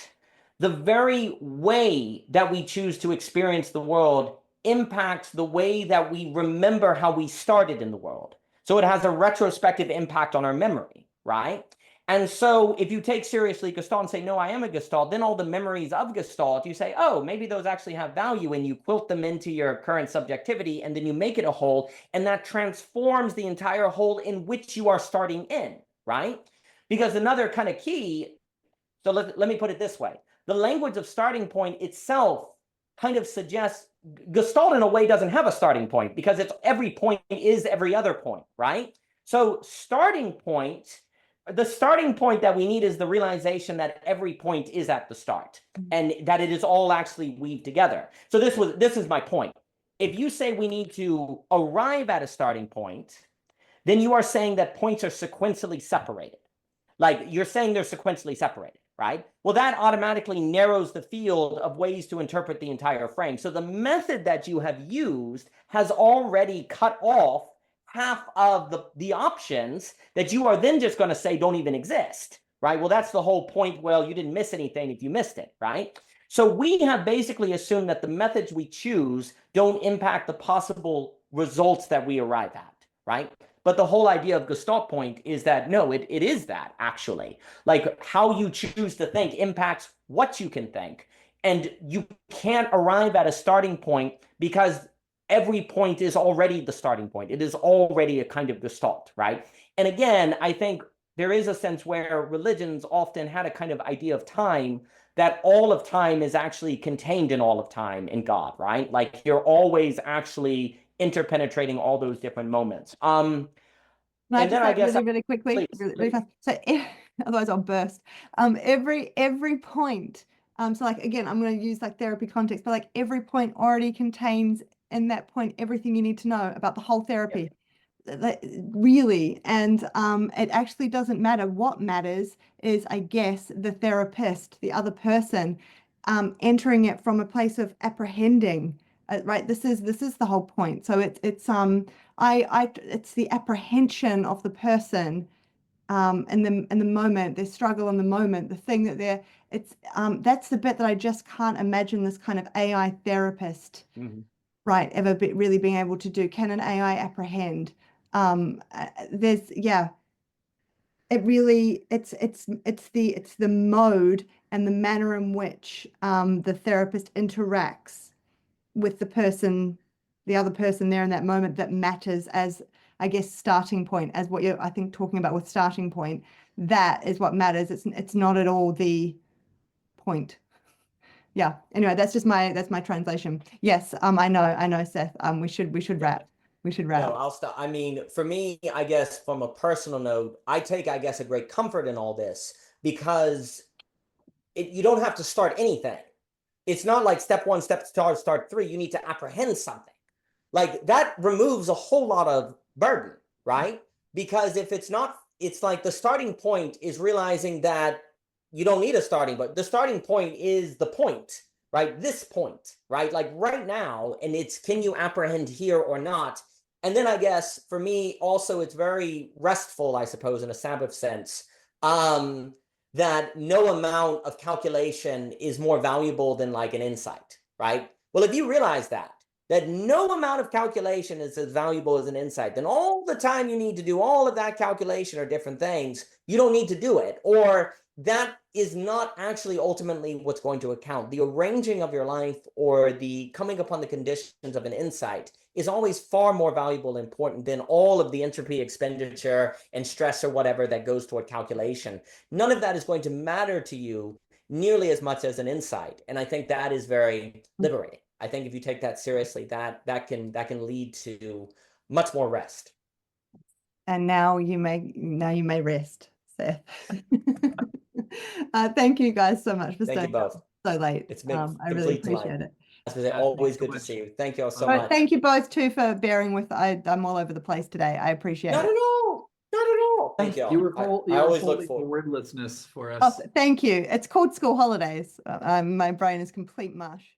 [SPEAKER 1] the very way that we choose to experience the world impacts the way that we remember how we started in the world. So it has a retrospective impact on our memory, right? And so if you take seriously Gestalt and say, no, I am a Gestalt, then all the memories of Gestalt, you say, oh, maybe those actually have value, and you quilt them into your current subjectivity, and then you make it a whole, and that transforms the entire whole in which you are starting in, right? Because another kind of key, so let me put it this way. The language of starting point itself kind of suggests Gestalt in a way doesn't have a starting point, because it's every point is every other point, right? So starting point, the starting point that we need is the realization that every point is at the start, and that it is all actually weaved together. So this is my point. If you say we need to arrive at a starting point, then you are saying that points are sequentially separated. Like you're saying they're sequentially separated, right? Well, that automatically narrows the field of ways to interpret the entire frame. So the method that you have used has already cut off half of the options that you are then just going to say don't even exist, right? Well, that's the whole point. Well, you didn't miss anything if you missed it, right? So we have basically assumed that the methods we choose don't impact the possible results that we arrive at, right? But the whole idea of Gestalt point is that, no, it is that, actually. Like, how you choose to think impacts what you can think. And you can't arrive at a starting point because every point is already the starting point. It is already a kind of Gestalt, right? And again, I think there is a sense where religions often had a kind of idea of time, that all of time is actually contained in all of time in God, right? Like you're always actually interpenetrating all those different moments.
[SPEAKER 2] Can I
[SPEAKER 1] And
[SPEAKER 2] just
[SPEAKER 1] then I guess
[SPEAKER 2] really quickly,
[SPEAKER 1] please,
[SPEAKER 2] really fast. So otherwise I'll burst. Every point. So like again, I'm going to use like therapy context, but like every point already contains in that point everything you need to know about the whole therapy. Really, and it actually doesn't matter. What matters is, I guess, the therapist, the other person, entering it from a place of apprehending. Right. This is the whole point. So it's it's the apprehension of the person, in the moment, their struggle in the moment, the thing that that's the bit that I just can't imagine this kind of AI therapist, right, ever really being able to do. Can an AI apprehend? It really, it's the mode and the manner in which the therapist interacts with the other person there in that moment, that matters as, I guess, starting point, as what you're, I think, talking about with starting point. That is what matters. It's not at all the point. Yeah. Anyway, that's my translation. Yes. I know, Seth. We should wrap. We should wrap.
[SPEAKER 1] No, I'll stop. I mean, for me, I guess from a personal note, I take, I guess, a great comfort in all this, because you don't have to start anything. It's not like step one, step three, you need to apprehend something. Like that removes a whole lot of burden, right? Because if it's not, it's like the starting point is realizing that you don't need a starting, but the starting point is the point, right? This point, right? Like right now, and it's, can you apprehend here or not? And then I guess for me also, it's very restful, I suppose, in a Sabbath sense, that no amount of calculation is more valuable than like an insight, right? Well, if you realize that no amount of calculation is as valuable as an insight, then all the time you need to do all of that calculation or different things, you don't need to do it. Or that is not actually ultimately what's going to account. The arranging of your life or the coming upon the conditions of an insight is always far more valuable and important than all of the entropy expenditure and stress or whatever that goes toward calculation. None of that is going to matter to you nearly as much as an insight. And I think that is very liberating. I think if you take that seriously, that can lead to much more rest.
[SPEAKER 2] And now you may rest, Seth. Thank you guys so much for staying up so late.
[SPEAKER 1] It's been
[SPEAKER 2] I really appreciate it.
[SPEAKER 1] It's always good to see you. Thank you all so much.
[SPEAKER 2] Thank you both too for bearing with. I'm all over the place today. I appreciate it.
[SPEAKER 1] Not at all. Thank you.
[SPEAKER 3] You were
[SPEAKER 1] always look
[SPEAKER 3] holding
[SPEAKER 1] forward.
[SPEAKER 3] the wordlessness for us.
[SPEAKER 2] Oh, thank you. It's called school holidays. My brain is complete mush.